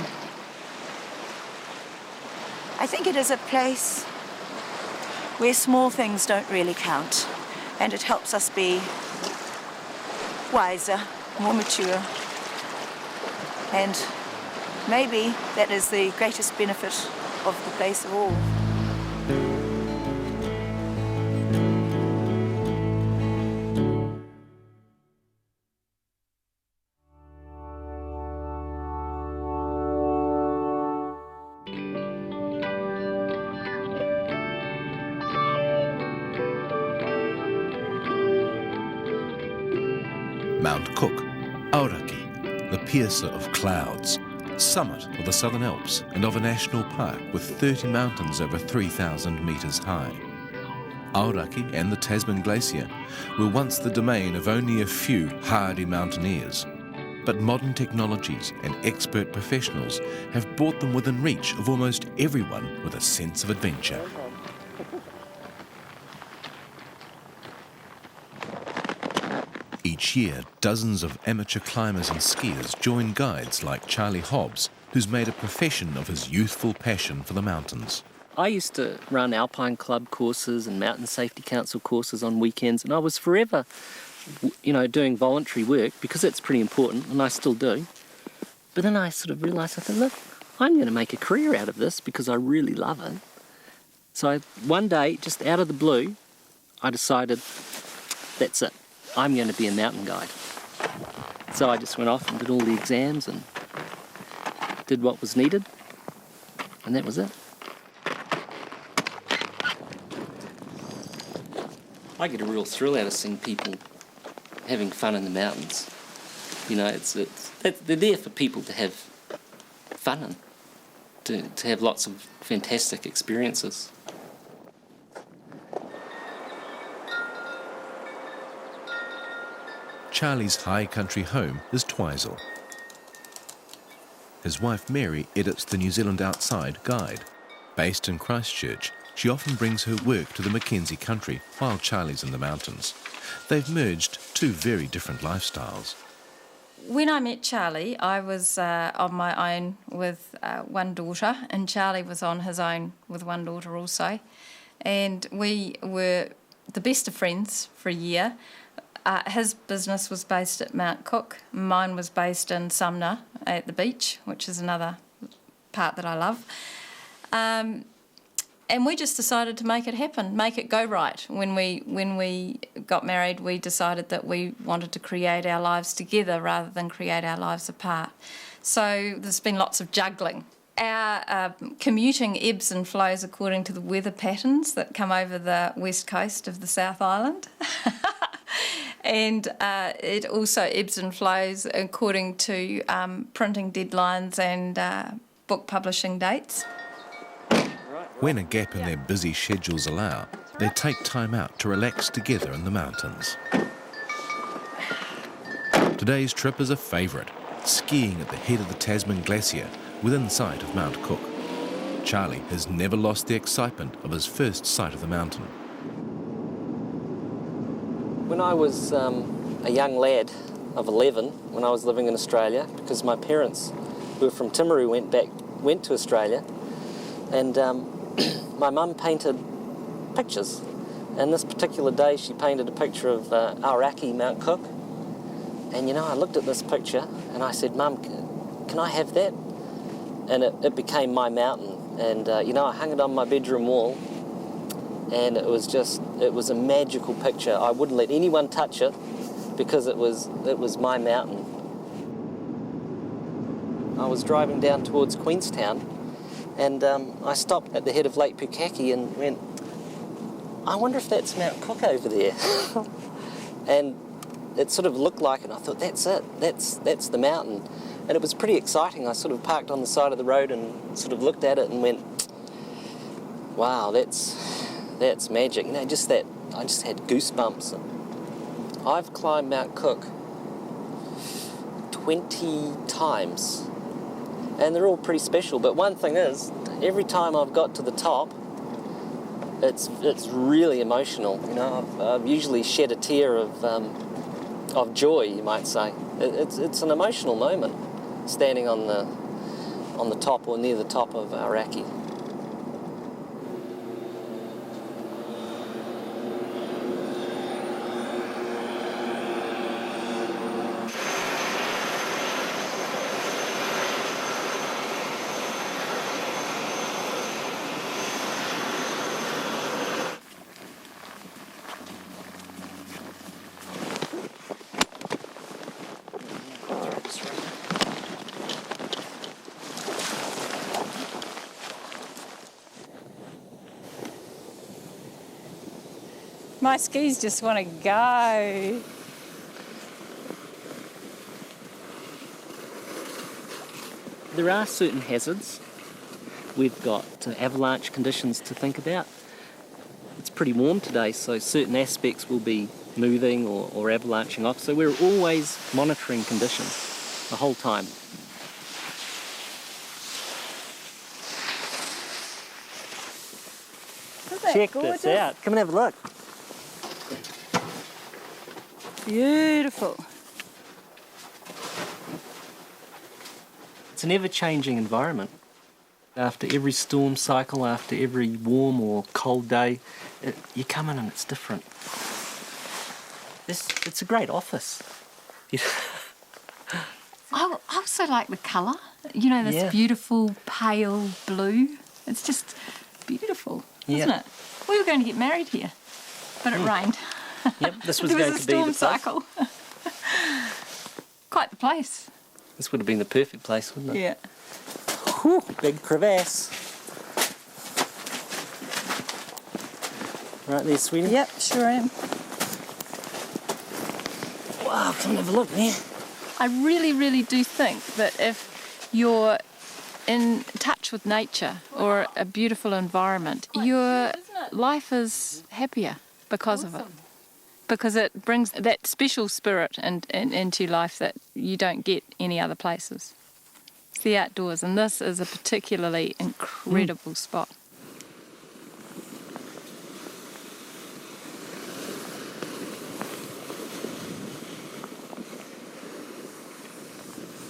I think it is a place where small things don't really count, and it helps us be wiser, more mature, and maybe that is the greatest benefit of the place of all. Mount Cook, Aoraki, the piercer of clouds, summit of the Southern Alps and of a national park with 30 mountains over 3,000 metres high. Aoraki and the Tasman Glacier were once the domain of only a few hardy mountaineers, but modern technologies and expert professionals have brought them within reach of almost everyone with a sense of adventure. Each year, dozens of amateur climbers and skiers join guides like Charlie Hobbs, who's made a profession of his youthful passion for the mountains. I used to run Alpine Club courses and Mountain Safety Council courses on weekends, and I was forever, doing voluntary work because it's pretty important, and I still do. But then I sort of realised, I thought, look, I'm going to make a career out of this because I really love it. So one day, just out of the blue, I decided, that's it. I'm going to be a mountain guide. So I just went off and did all the exams and did what was needed, and that was it. I get a real thrill out of seeing people having fun in the mountains. They're there for people to have fun and to have lots of fantastic experiences. Charlie's high country home is Twizel. His wife Mary edits the New Zealand Outside Guide. Based in Christchurch, she often brings her work to the Mackenzie country while Charlie's in the mountains. They've merged two very different lifestyles. When I met Charlie, I was on my own with one daughter, and Charlie was on his own with one daughter also. And we were the best of friends for a year. His business was based at Mount Cook. Mine was based in Sumner at the beach, which is another part that I love. And we just decided to make it happen, make it go right. When we got married, we decided that we wanted to create our lives together rather than create our lives apart. So there's been lots of juggling. Our commuting ebbs and flows according to the weather patterns that come over the west coast of the South Island. And it also ebbs and flows according to printing deadlines and book publishing dates. When a gap in their busy schedules allow, they take time out to relax together in the mountains. Today's trip is a favourite, skiing at the head of the Tasman Glacier within sight of Mount Cook. Charlie has never lost the excitement of his first sight of the mountain. When I was a young lad of 11, when I was living in Australia, because my parents, who were from Timaru, went to Australia, and my mum painted pictures. And this particular day, she painted a picture of Aoraki, Mount Cook. And I looked at this picture and I said, Mum, can I have that? And it became my mountain. And I hung it on my bedroom wall. And it was a magical picture. I wouldn't let anyone touch it because it was my mountain. I was driving down towards Queenstown, and I stopped at the head of Lake Pukaki and went, I wonder if that's Mount Cook over there. And it sort of looked like it, and I thought, that's it, that's the mountain. And it was pretty exciting. I sort of parked on the side of the road and sort of looked at it and went, wow, that's magic. I just had goosebumps. I've climbed Mount Cook 20 times, and they're all pretty special. But one thing is, every time I've got to the top, it's really emotional. I've usually shed a tear of of joy, you might say. It's an emotional moment, standing on the top or near the top of Aoraki. My skis just want to go. There are certain hazards. We've got avalanche conditions to think about. It's pretty warm today, so certain aspects will be moving or avalanching off. So we're always monitoring conditions the whole time. Check this out. Come and have a look. Beautiful. It's an ever-changing environment. After every storm cycle, after every warm or cold day, you come in and it's different. It's a great office. I also like the colour. You know, this beautiful pale blue. It's just beautiful, isn't it? We were going to get married here, but it rained. Yep, this was there going was to be the a storm cycle. Quite the place. This would have been the perfect place, wouldn't it? Yeah. Whew, big crevasse. Right there, sweetie? Yep, sure am. Wow, come and have a look there. I really, really do think that if you're in touch with nature or a beautiful environment, your life is happier because of it. Because it brings that special spirit into life that you don't get any other places. It's the outdoors, and this is a particularly incredible spot.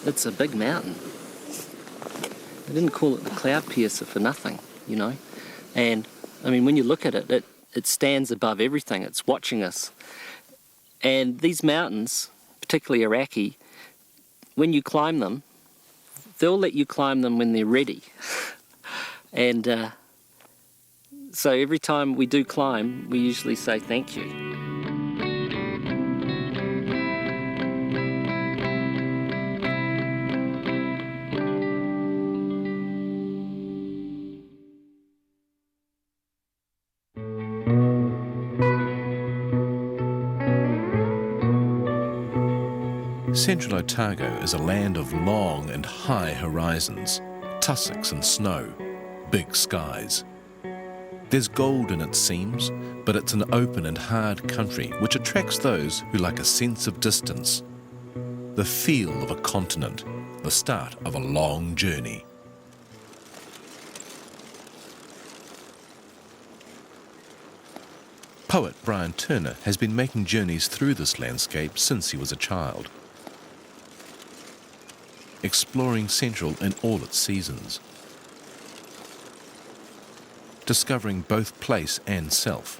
It's a big mountain. They didn't call it the Cloud Piercer for nothing, you know. And, I mean, when you look at it, it stands above everything. It's watching us. And these mountains, particularly Aoraki, when you climb them, they'll let you climb them when they're ready. And so every time we do climb, we usually say thank you. Central Otago is a land of long and high horizons, tussocks and snow, big skies. There's gold in its seams, but it's an open and hard country which attracts those who like a sense of distance, the feel of a continent, the start of a long journey. Poet Brian Turner has been making journeys through this landscape since he was a child, exploring Central in all its seasons, discovering both place and self,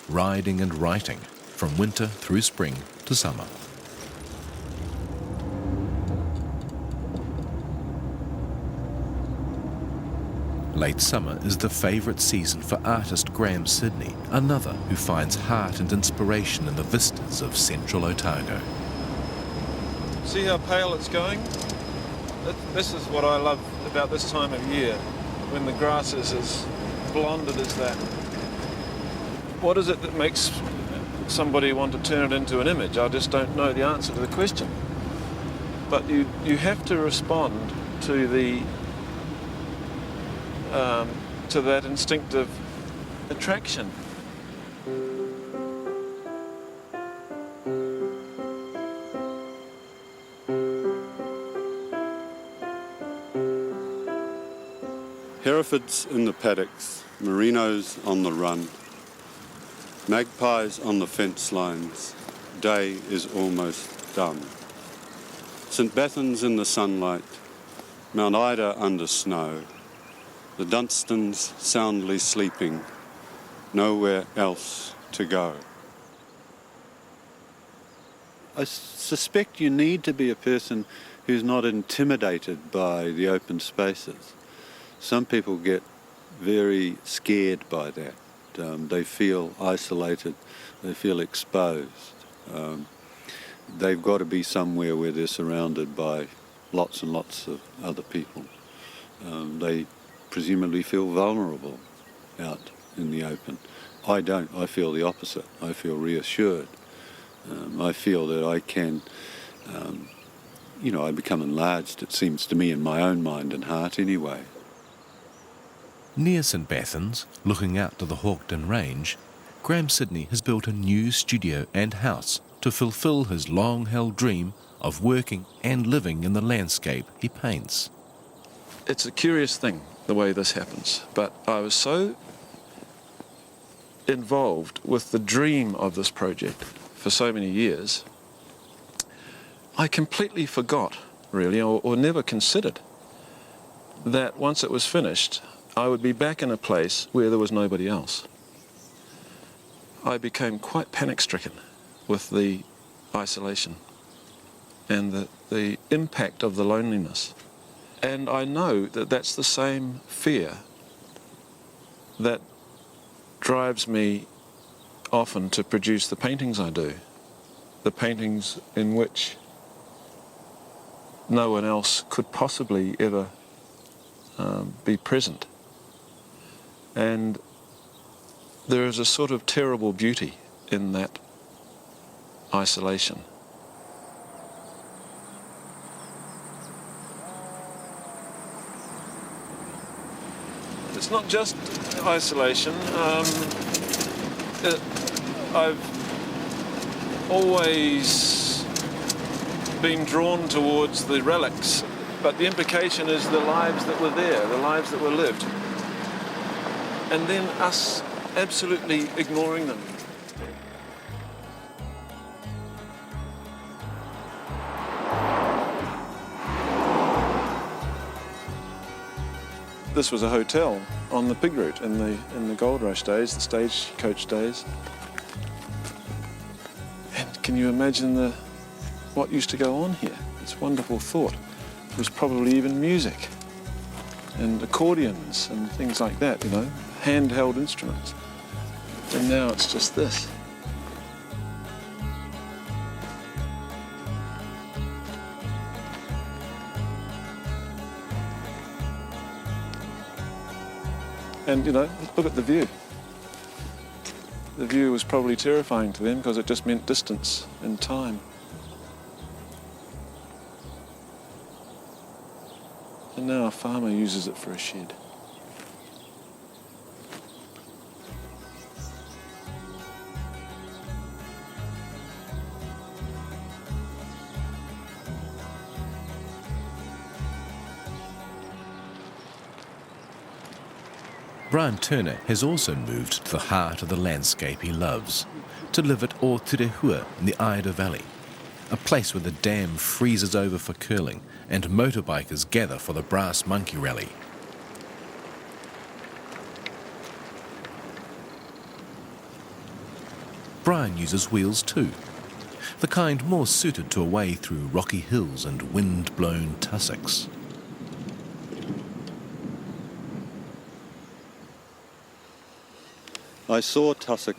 riding and writing from winter through spring to summer. Late summer is the favourite season for artist Graham Sidney, another who finds heart and inspiration in the vistas of Central Otago. See how pale it's going? This is what I love about this time of year, when the grass is as blonded as that. What is it that makes somebody want to turn it into an image? I just don't know the answer to the question. But you have to respond to that instinctive attraction. Herefords in the paddocks, merinos on the run. Magpies on the fence lines, day is almost done. St Bathans in the sunlight, Mount Ida under snow, the Dunstans soundly sleeping, nowhere else to go. I suspect you need to be a person who's not intimidated by the open spaces. Some people get very scared by that. They feel isolated, they feel exposed. They've got to be somewhere where they're surrounded by lots and lots of other people. They presumably feel vulnerable out in the open. I don't. I feel the opposite. I feel reassured. I feel that I can, I become enlarged, it seems to me, in my own mind and heart anyway. Near St Bathans, looking out to the Hawkden Range, Graham Sidney has built a new studio and house to fulfil his long-held dream of working and living in the landscape he paints. It's a curious thing, the way this happens, but I was so involved with the dream of this project for so many years, I completely forgot, really, or never considered, that once it was finished, I would be back in a place where there was nobody else. I became quite panic-stricken with the isolation and the impact of the loneliness. And I know that that's the same fear that drives me often to produce the paintings I do, the paintings in which no one else could possibly ever be present. And there is a sort of terrible beauty in that isolation. It's not just isolation. I've always been drawn towards the relics, but the implication is the lives that were there, the lives that were lived, and then us absolutely ignoring them. This was a hotel on the pig route in the gold rush days, the stagecoach days. And can you imagine what used to go on here? It's a wonderful thought. There was probably even music and accordions and things like that, handheld instruments. And now it's just this. And, look at the view. The view was probably terrifying to them because it just meant distance and time. And now a farmer uses it for a shed. Brian Turner has also moved to the heart of the landscape he loves, to live at Oturehua in the Ida Valley, a place where the dam freezes over for curling and motorbikers gather for the Brass Monkey Rally. Brian uses wheels too, the kind more suited to a way through rocky hills and wind-blown tussocks. I saw tussock,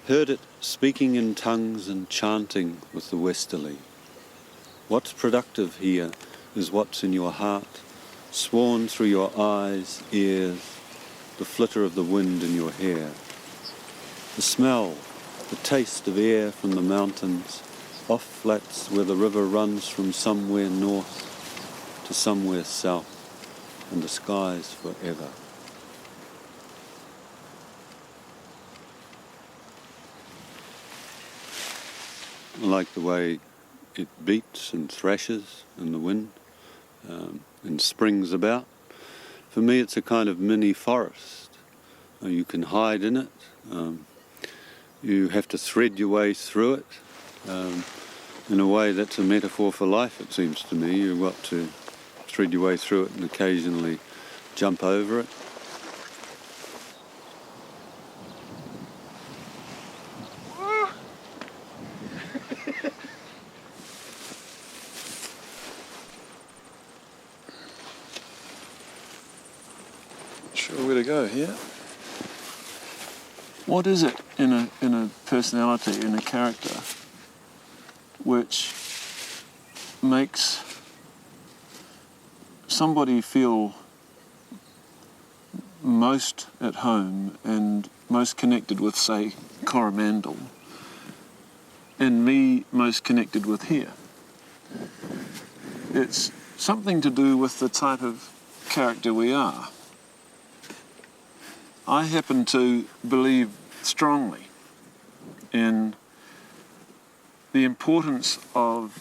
heard it speaking in tongues and chanting with the westerly. What's productive here is what's in your heart, sworn through your eyes, ears, the flitter of the wind in your hair. The smell, the taste of air from the mountains, off flats where the river runs from somewhere north to somewhere south, and the sky's forever. I like the way it beats and thrashes in the wind and springs about. For me, it's a kind of mini forest. You can hide in it. You have to thread your way through it. In a way, that's a metaphor for life, it seems to me. You've got to thread your way through it and occasionally jump over it. Sure where to go here. What is it in a personality, in a character, which makes somebody feel most at home and most connected with, say, Coromandel, and me most connected with here? It's something to do with the type of character we are. I happen to believe strongly in the importance of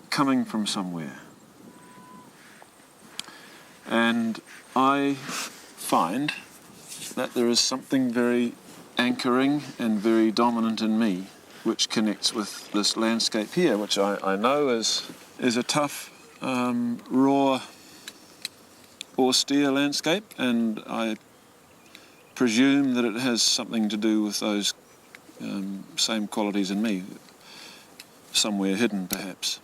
coming from somewhere. And I find that there is something very anchoring and very dominant in me which connects with this landscape here, which I know is a tough, raw, austere landscape, and I presume that it has something to do with those same qualities in me, somewhere hidden perhaps.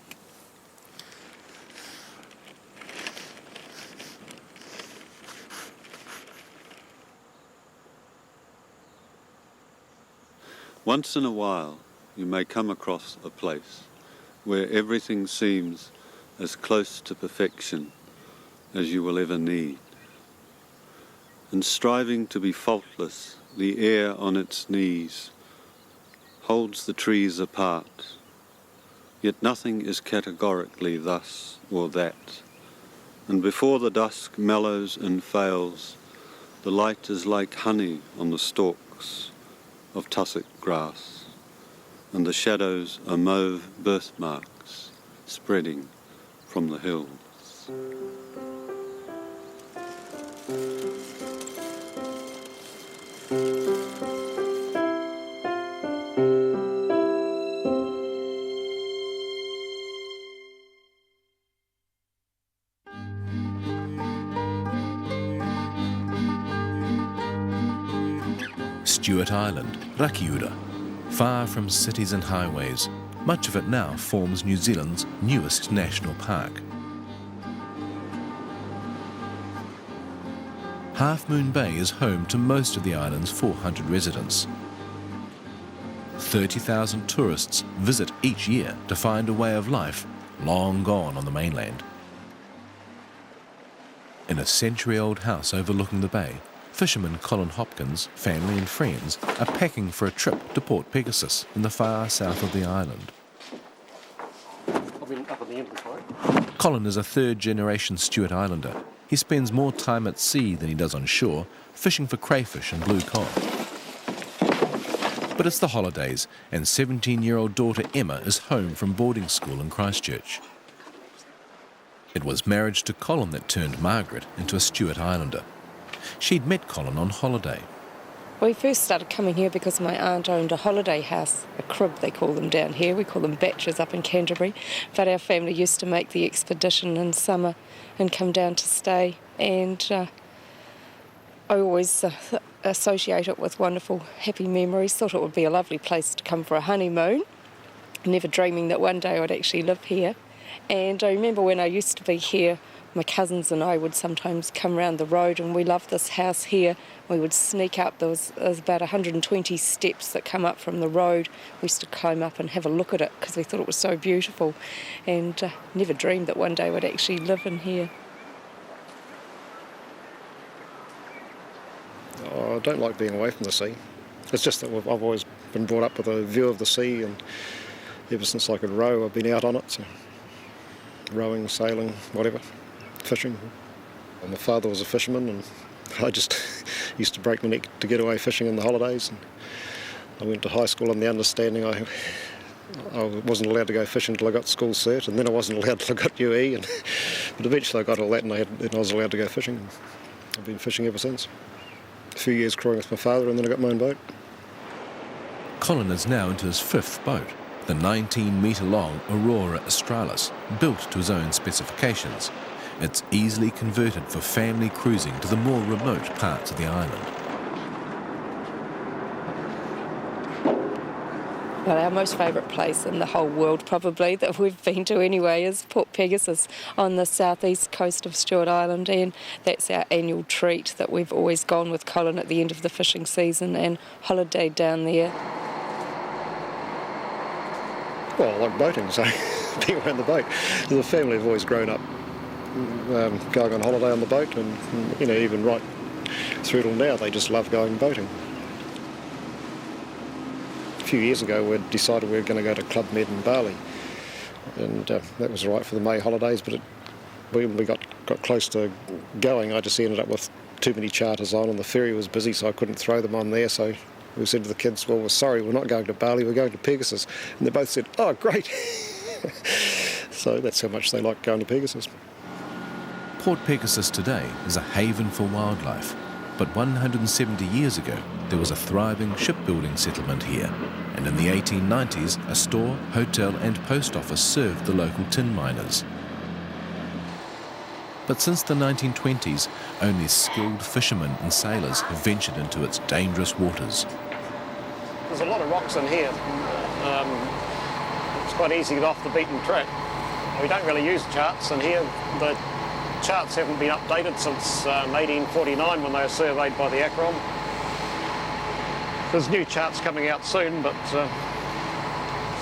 Once in a while, you may come across a place where everything seems as close to perfection as you will ever need. And striving to be faultless, the air on its knees holds the trees apart, yet nothing is categorically thus or that. And before the dusk mellows and fails, the light is like honey on the stalks of tussock grass, and the shadows are mauve birthmarks spreading from the hills. Stewart Island, Rakiura, far from cities and highways, much of it now forms New Zealand's newest national park. Half Moon Bay is home to most of the island's 400 residents. 30,000 tourists visit each year to find a way of life long gone on the mainland. In a century-old house overlooking the bay, fisherman Colin Hopkins, family and friends are packing for a trip to Port Pegasus in the far south of the island. Colin is a third-generation Stewart Islander. He spends more time at sea than he does on shore, fishing for crayfish and blue cod. But it's the holidays, and 17-year-old daughter Emma is home from boarding school in Christchurch. It was marriage to Colin that turned Margaret into a Stewart Islander. She'd met Colin on holiday. We first started coming here because my aunt owned a holiday house, a crib they call them down here. We call them batches up in Canterbury. But our family used to make the expedition in summer and come down to stay. And I always associate it with wonderful, happy memories. Thought it would be a lovely place to come for a honeymoon, never dreaming that one day I'd actually live here. And I remember when I used to be here, my cousins and I would sometimes come round the road, and we loved this house here. We would sneak up. There was about 120 steps that come up from the road. We used to climb up and have a look at it because we thought it was so beautiful, and never dreamed that one day we'd actually live in here. Oh, I don't like being away from the sea. It's just that I've always been brought up with a view of the sea, and ever since I could row, I've been out on it. So rowing, sailing, whatever. Fishing. And my father was a fisherman, and I just used to break my neck to get away fishing in the holidays. And I went to high school on the understanding I wasn't allowed to go fishing until I got school cert, and then I wasn't allowed until I got UE. But eventually I got all that, and I was allowed to go fishing. And I've been fishing ever since. A few years crewing with my father, and then I got my own boat. Colin is now into his 5th boat, the 19-metre-long Aurora Australis, built to his own specifications. It's easily converted for family cruising to the more remote parts of the island. Well, our most favourite place in the whole world probably that we've been to anyway is Port Pegasus on the southeast coast of Stewart Island, and that's our annual treat that we've always gone with Colin at the end of the fishing season and holiday down there. Well, I like boating, so being around the boat. As a family, I've always grown up going on holiday on the boat, and you know, even right through till now, they just love going boating. A few years ago, we decided we were going to go to Club Med in Bali, and that was right for the May holidays. But when we got close to going, I just ended up with too many charters on, and the ferry was busy, so I couldn't throw them on there. So we said to the kids, "Well, we're sorry, we're not going to Bali. We're going to Pegasus." And they both said, "Oh, great!" So that's how much they like going to Pegasus. Port Pegasus today is a haven for wildlife, but 170 years ago there was a thriving shipbuilding settlement here, and in the 1890s a store, hotel and post office served the local tin miners. But since the 1920s, only skilled fishermen and sailors have ventured into its dangerous waters. There's a lot of rocks in here. It's quite easy to get off the beaten track. We don't really use charts in here. The charts haven't been updated since 1849 when they were surveyed by the ACROM. There's new charts coming out soon, but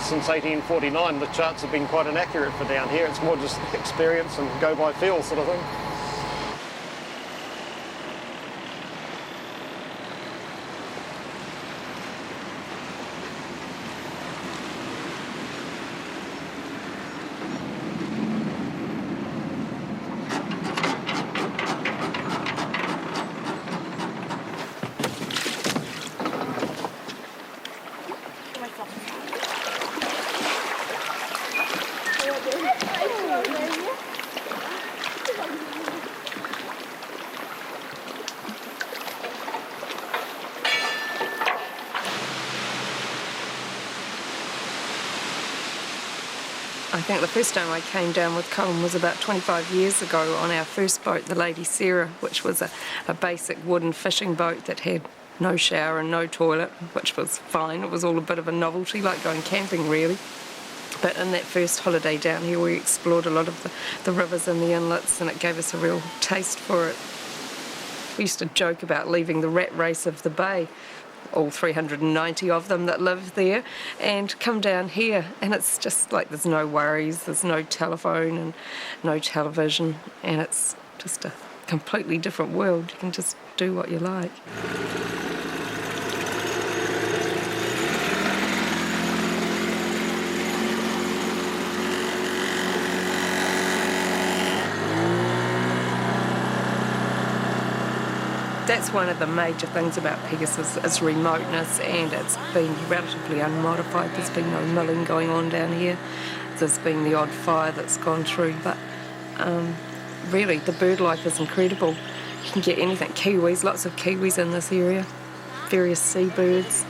since 1849 the charts have been quite inaccurate for down here. It's more just experience and go by feel sort of thing. I think the first time I came down with Colin was about 25 years ago on our first boat, the Lady Sarah, which was a basic wooden fishing boat that had no shower and no toilet, which was fine. It was all a bit of a novelty, like going camping really. But in that first holiday down here we explored a lot of the rivers and the inlets, and it gave us a real taste for it. We used to joke about leaving the rat race of the bay, all 390 of them that live there, and come down here, and it's just like there's no worries, there's no telephone and no television, and it's just a completely different world. You can just do what you like. That's one of the major things about Pegasus, is remoteness, and it's been relatively unmodified. There's been no milling going on down here. There's been the odd fire that's gone through, but really the bird life is incredible. You can get anything, kiwis, lots of kiwis in this area, various seabirds,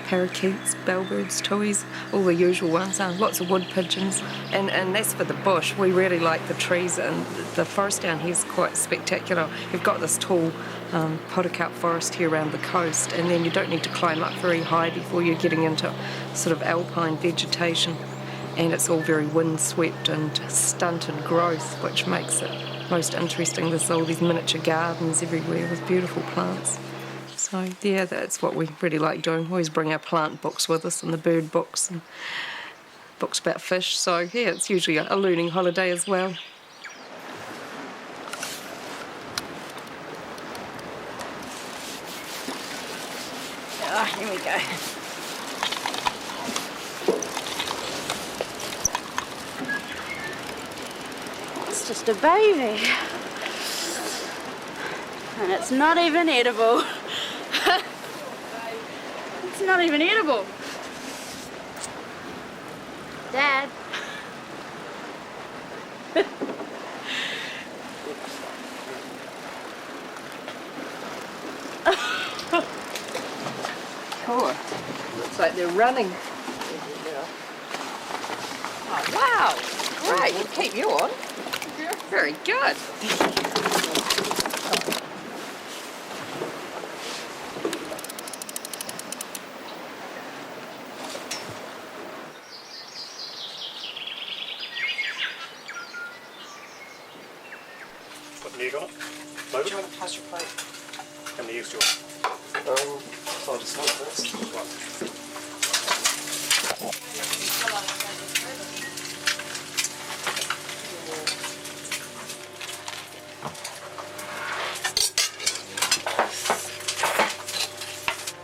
parakeets, bellbirds, tuis, all the usual ones, lots of wood pigeons, and that's for the bush. We really like the trees, and the forest down here is quite spectacular. You've got this tall podocarp forest here around the coast, and then you don't need to climb up very high before you're getting into sort of alpine vegetation, and it's all very windswept and stunted growth, which makes it most interesting. There's all these miniature gardens everywhere with beautiful plants. So yeah, that's what we really like doing. We always bring our plant books with us, and the bird books and books about fish. So yeah, it's usually a learning holiday as well. Oh, here we go. It's just a baby. And it's not even edible. It's not even edible. Dad. Cool. Looks like They're running. Oh, wow, great, we'll keep you on. Very good. Put the egg on it. Load it. Do you want to pass your plate? How many eggs do you want? So I'll just hold this.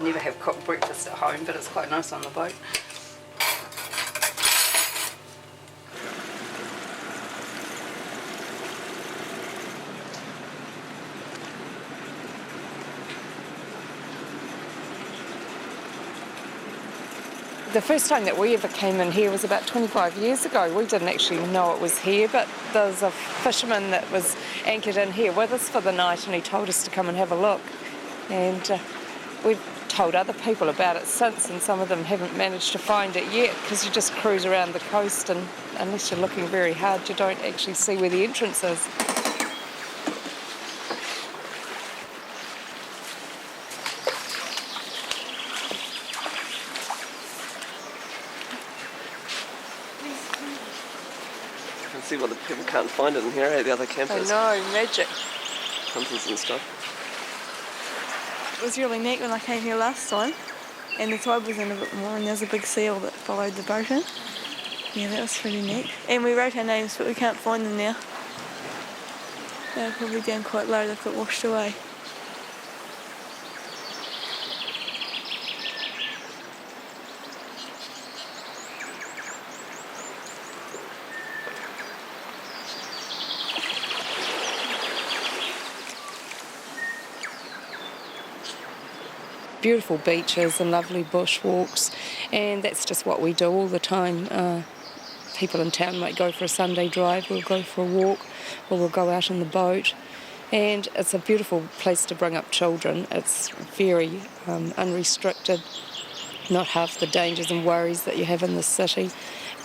Never have cooked breakfast at home, but it's quite nice on the boat. The first time that we ever came in here was about 25 years ago. We didn't actually know it was here, but there was a fisherman that was anchored in here with us for the night, and he told us to come and have a look. And we've told other people about it since, and some of them haven't managed to find it yet, because you just cruise around the coast, and unless you're looking very hard, you don't actually see where the entrance is. See what the people can't find it in here, the other campers. I know, magic. Hunters and stuff. It was really neat when I came here last time, and the tide was in a bit more, and there's a big seal that followed the boat in. Yeah, that was pretty neat. And we wrote our names, but we can't find them now. They're probably down quite low, they've got washed away. Beautiful beaches and lovely bushwalks, and that's just what we do all the time. People in town might go for a Sunday drive, we'll go for a walk, or we'll go out in the boat, and it's a beautiful place to bring up children. It's very unrestricted, not half the dangers and worries that you have in the city,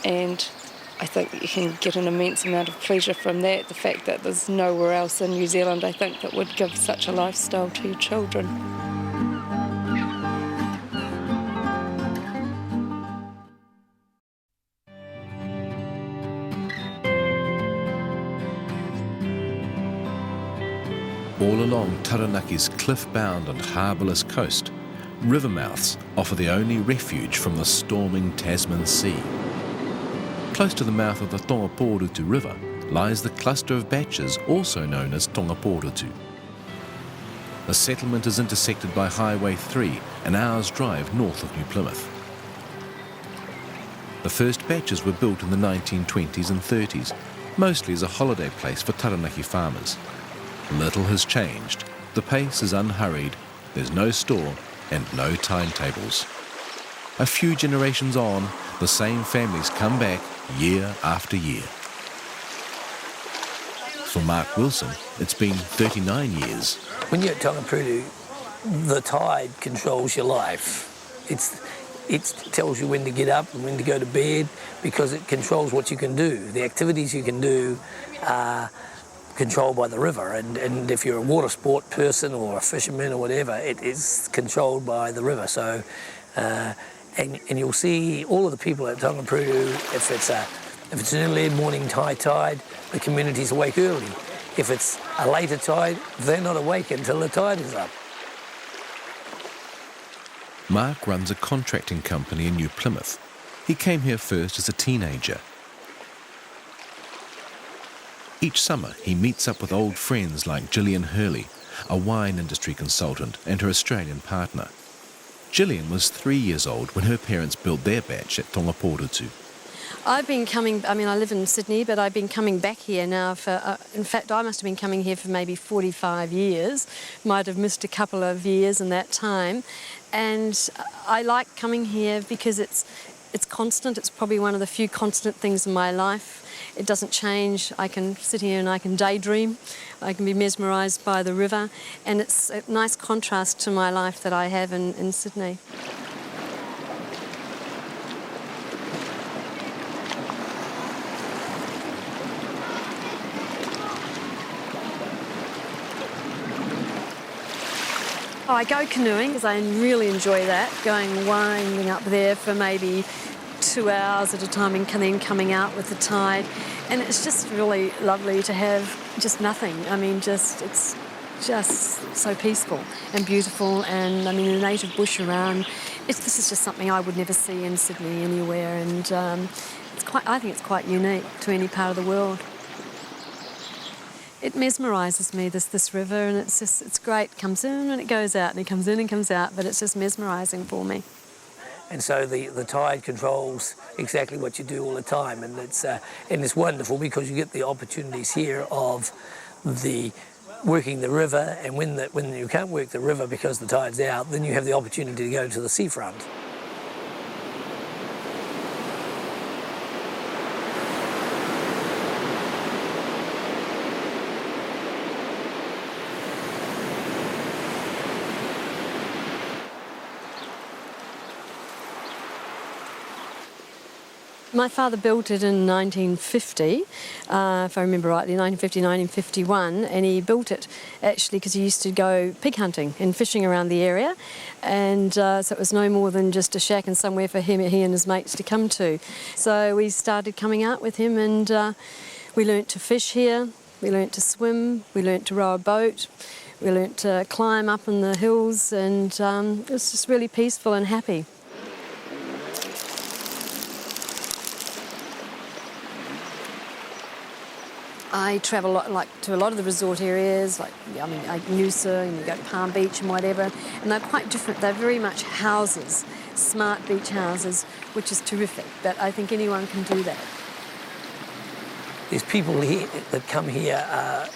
and I think you can get an immense amount of pleasure from that. The fact that there's nowhere else in New Zealand, I think, that would give such a lifestyle to your children. All along Taranaki's cliff-bound and harbourless coast, river mouths offer the only refuge from the storming Tasman Sea. Close to the mouth of the Tongaporutu River lies the cluster of batches also known as Tongaporutu. The settlement is intersected by Highway 3, an hour's drive north of New Plymouth. The first batches were built in the 1920s and 30s, mostly as a holiday place for Taranaki farmers. Little has changed. The pace is unhurried, there's no store and no timetables. A few generations on, the same families come back year after year. For Mark Wilson, it's been 39 years. When you're at Tongaporutu, the tide controls your life. It tells you when to get up and when to go to bed, because it controls what you can do. The activities you can do are controlled by the river, and if you're a water sport person or a fisherman or whatever, it is controlled by the river. So, and you'll see all of the people at Tongaporutu, if it's an early morning high tide, the community's awake early. If it's a later tide, they're not awake until the tide is up. Mark runs a contracting company in New Plymouth. He came here first as a teenager. Each summer, he meets up with old friends like Julienne, a wine industry consultant, and her Australian partner. Julienne was 3 years old when her parents built their batch at Tongaporutu. I've been coming, I live in Sydney, but I've been coming back here now for, in fact, I must have been coming here for maybe 45 years. Might have missed a couple of years in that time. And I like coming here because it's constant. It's probably one of the few constant things in my life. It doesn't change. I can sit here and I can daydream. I can be mesmerised by the river. And it's a nice contrast to my life that I have in Sydney. Oh, I go canoeing because I really enjoy that, going winding up there for maybe 2 hours at a time and then coming out with the tide. And it's just really lovely to have just nothing. I mean, it's just so peaceful and beautiful, and I mean the native bush around. This is just something I would never see in Sydney anywhere, and I think it's quite unique to any part of the world. It mesmerises me, this river, and it's great. It comes in and it goes out, and it comes in and comes out, but it's just mesmerising for me. And so the tide controls exactly what you do all the time, and it's wonderful because you get the opportunities here of working the river, and when you can't work the river because the tide's out, then you have the opportunity to go to the seafront. My father built it in 1950, if I remember rightly, 1950, 1951, and he built it actually because he used to go pig hunting and fishing around the area, and so it was no more than just a shack and somewhere for he and his mates to come to. So we started coming out with him, and we learnt to fish here, we learnt to swim, we learnt to row a boat, we learnt to climb up in the hills, and it was just really peaceful and happy. I travel to a lot of the resort areas, like Noosa, and you go to Palm Beach and whatever, and they're quite different. They're very much houses, smart beach houses, which is terrific, but I think anyone can do that. There's people here that come here,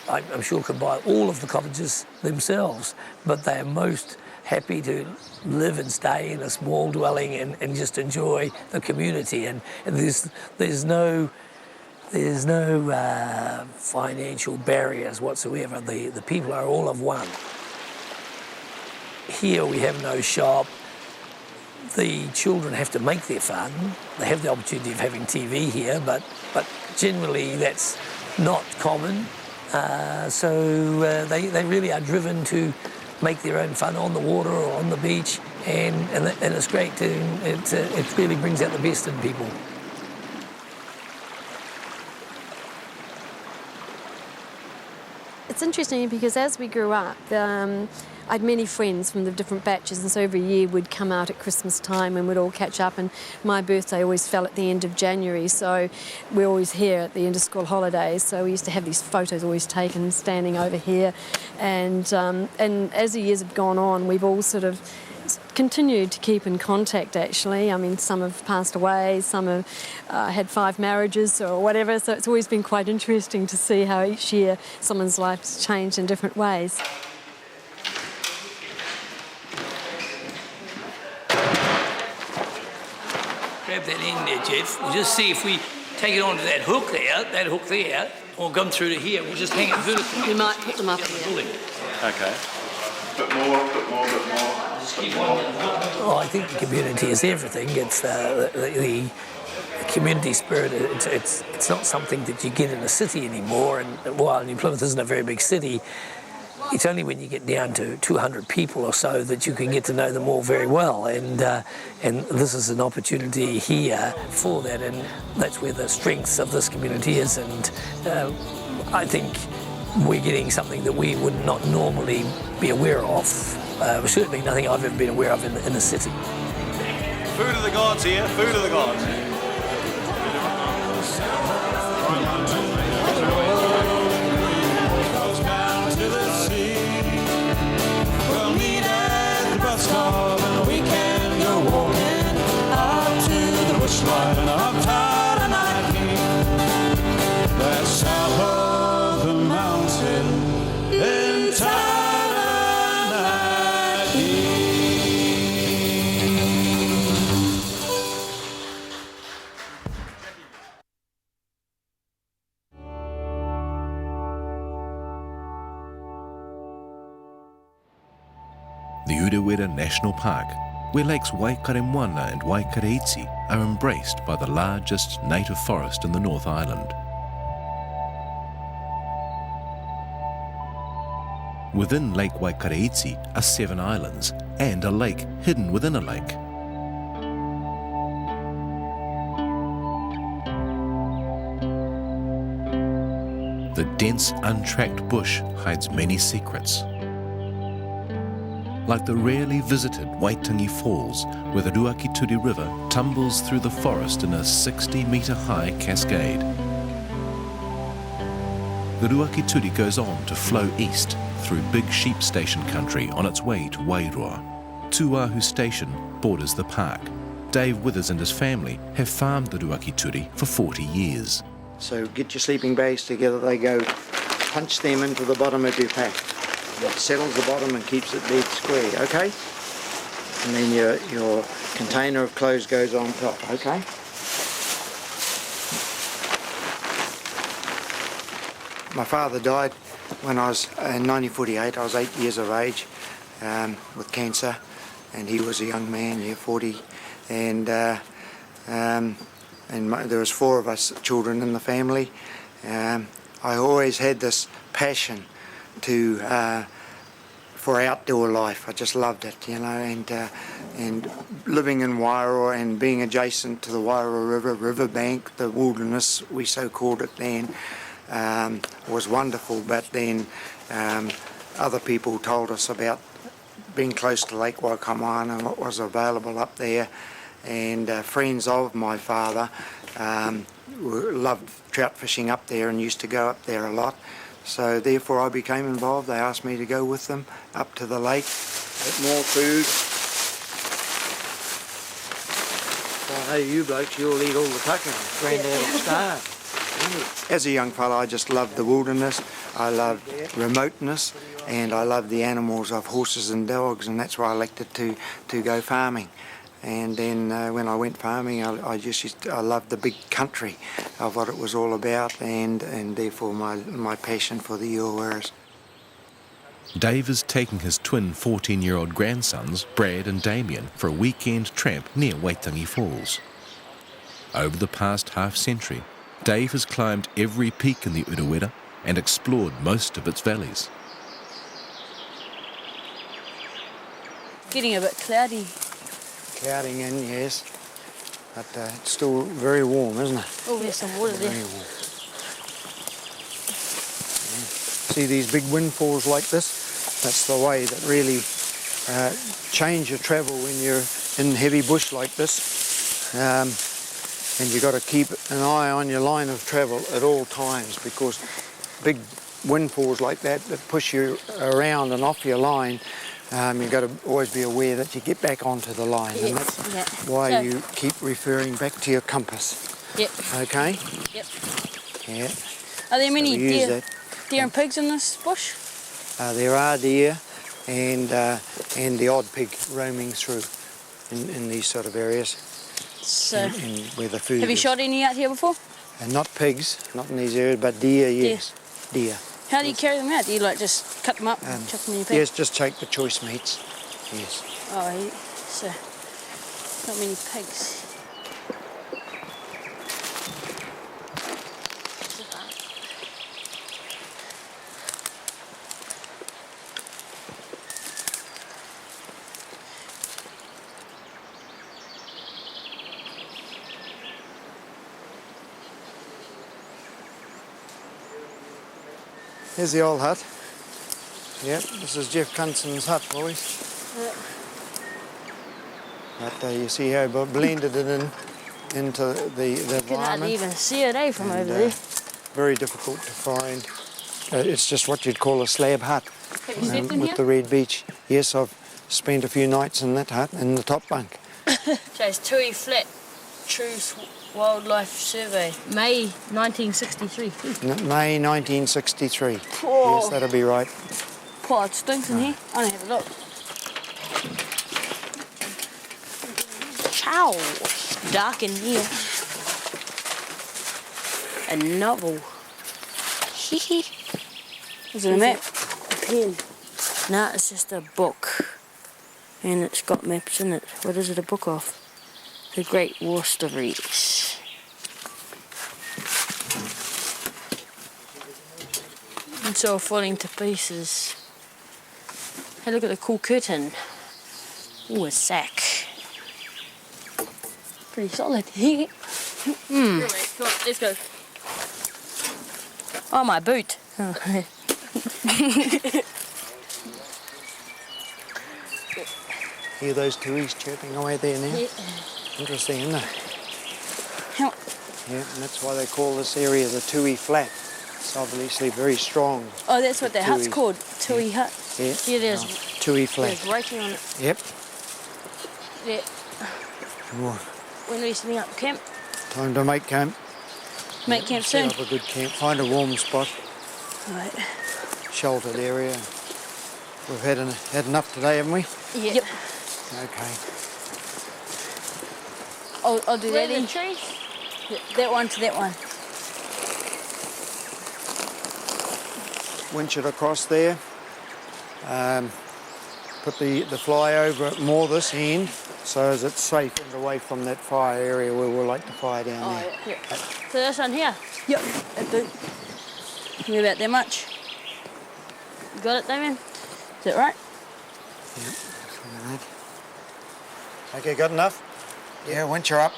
I'm sure could buy all of the cottages themselves, but they are most happy to live and stay in a small dwelling and just enjoy the community, and there's no financial barriers whatsoever. The people are all of one. Here we have no shop. The children have to make their fun. They have the opportunity of having TV here, but generally that's not common. So they really are driven to make their own fun on the water or on the beach, and it's great. It really brings out the best in people. It's interesting because as we grew up, I had many friends from the different batches, and so every year we'd come out at Christmas time and we'd all catch up, and my birthday always fell at the end of January, so we're always here at the end of school holidays, so we used to have these photos always taken standing over here, and as the years have gone on, we've all sort of continued to keep in contact, actually. I mean, some have passed away, some have had 5 marriages or whatever, so it's always been quite interesting to see how each year someone's life's changed in different ways. Grab that end there, Jeff. We'll just see if we take it onto that hook there, or come through to here. We'll just hang it vertically. We might put them up here. Okay. Bit more. Oh, I think the community is everything. It's the community spirit. It's not something that you get in a city anymore. And while New Plymouth isn't a very big city, it's only when you get down to 200 people or so that you can get to know them all very well. And this is an opportunity here for that, and that's where the strengths of this community is. And I think we're getting something that we would not normally be aware of. Certainly nothing I've ever been aware of in the city. Food of the gods here, food of the gods. Goes down to the sea. We'll meet at the bus stop and we can go walking up to the bushline of Taranaki. That's south of the mountain in Taranaki. The Urewera National Park, where lakes Waikaremwana and Waikareiti are embraced by the largest native forest in the North Island. Within Lake Waikareiti are 7 islands and a lake hidden within a lake. The dense, untracked bush hides many secrets. Like the rarely visited Waitangi Falls, where the Ruakituri River tumbles through the forest in a 60-metre-high cascade. The Ruakituri goes on to flow east through Big Sheep Station country on its way to Wairoa. Tuahu Station borders the park. Dave Withers and his family have farmed the Ruakituri for 40 years. So get your sleeping bags together, they go, punch them into the bottom of your pack. It settles the bottom and keeps it dead square, okay? And then your container of clothes goes on top, okay? My father died when I was in 1948. I was 8 years of age with cancer, and he was a young man, 40. And there was 4 of us children in the family. I always had this passion for outdoor life. I just loved it, and living in Wairoa and being adjacent to the Wairoa riverbank, the wilderness, we so called it then, was wonderful. But then other people told us about being close to Lake Waikaman and what was available up there, and friends of my father loved trout fishing up there and used to go up there a lot. So therefore I became involved. They asked me to go with them up to the lake, get more food. I know you blokes, you'll eat all the tucking. Granddad will starve. As a young fella, I just loved the wilderness. I loved remoteness, and I loved the animals of horses and dogs, and that's why I elected to go farming. And then when I went farming, I loved the big country of what it was all about, and therefore my passion for the Illawarras. Dave is taking his twin 14-year-old grandsons, Brad and Damien, for a weekend tramp near Waitangi Falls. Over the past half-century, Dave has climbed every peak in the Urewera and explored most of its valleys. Getting a bit cloudy. Clouding in, yes, but it's still very warm, isn't it? Oh, there's some water there. Very warm. See these big windfalls like this? That's the way that really change your travel when you're in heavy bush like this. And you've got to keep an eye on your line of travel at all times, because big windfalls like that push you around and off your line. You've got to always be aware that you get back onto the line, and that's why you keep referring back to your compass. Yep. Okay? Yep. Yeah. Are there many deer and pigs in this bush? There are deer and the odd pig roaming through in these sort of areas. So, and where the food have you is. shot any out here before? Not pigs, not in these areas, but deer, yes. Deer. How do you carry them out? Do you just cut them up and chuck them in your pack? Yes, just take the choice meats. Yes. Oh, so not many pigs. Here's the old hut. Yep, this is Jeff Cunson's hut, boys. Yeah. But you see how I blended it into the You can environment. hardly even see it, from over there. Very difficult to find. It's just what you'd call a slab hut. Have you slept in with here? the red beach. Yes, I've spent a few nights in that hut, in the top bunk. So it's Tui Flat Truth Wildlife Survey, May 1963. May 1963. Oh. Yes, that'll be right. Oh, it stinks in here. I'm going to have a look. Chow! Dark in here. A novel. Is it a map? A pen. No, it's just a book. And it's got maps in it. What is it a book of? The Great War Stories. It's all falling to pieces. Hey, look at the cool curtain. Ooh, a sack. Pretty solid. Here, mate, come on, let's go. Oh, my boot. Hear those tuis chirping away there now? Yeah. Interesting, isn't it? Help. Yeah, and that's why they call this area the Tui Flat. It's obviously very strong. Oh, that's what the hut's called, Tui Hut. Yeah, Yeah, there's Tui Flat. There's writing on it. Yep. Yeah. Right. When are we setting up camp? Time to make camp. Make camp soon. Set up a good camp. Find a warm spot. Right. Sheltered area. We've had enough today, haven't we? Yeah. Yep. Okay. I'll do that then. That one to that one. Winch it across there. Put the fly over it more this end so as it's safe and away from that fire area where we'll light the fire down there. Yeah. So this one here? Yep. That do. Maybe about that much. You got it, Damien? Is that right? Yep. Okay, got enough? Yeah, winch her up.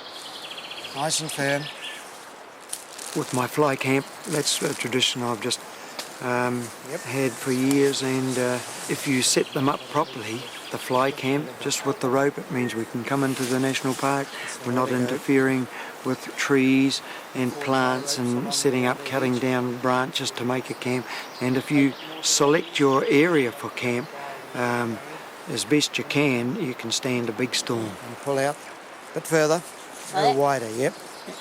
Nice and firm. With my fly camp, that's a tradition I've just had for years, and if you set them up properly, the fly camp, just with the rope, it means we can come into the national park. We're not interfering with trees and plants and setting up, cutting down branches to make a camp. And if you select your area for camp as best you can stand a big storm. And pull out a bit further, a little wider, yep.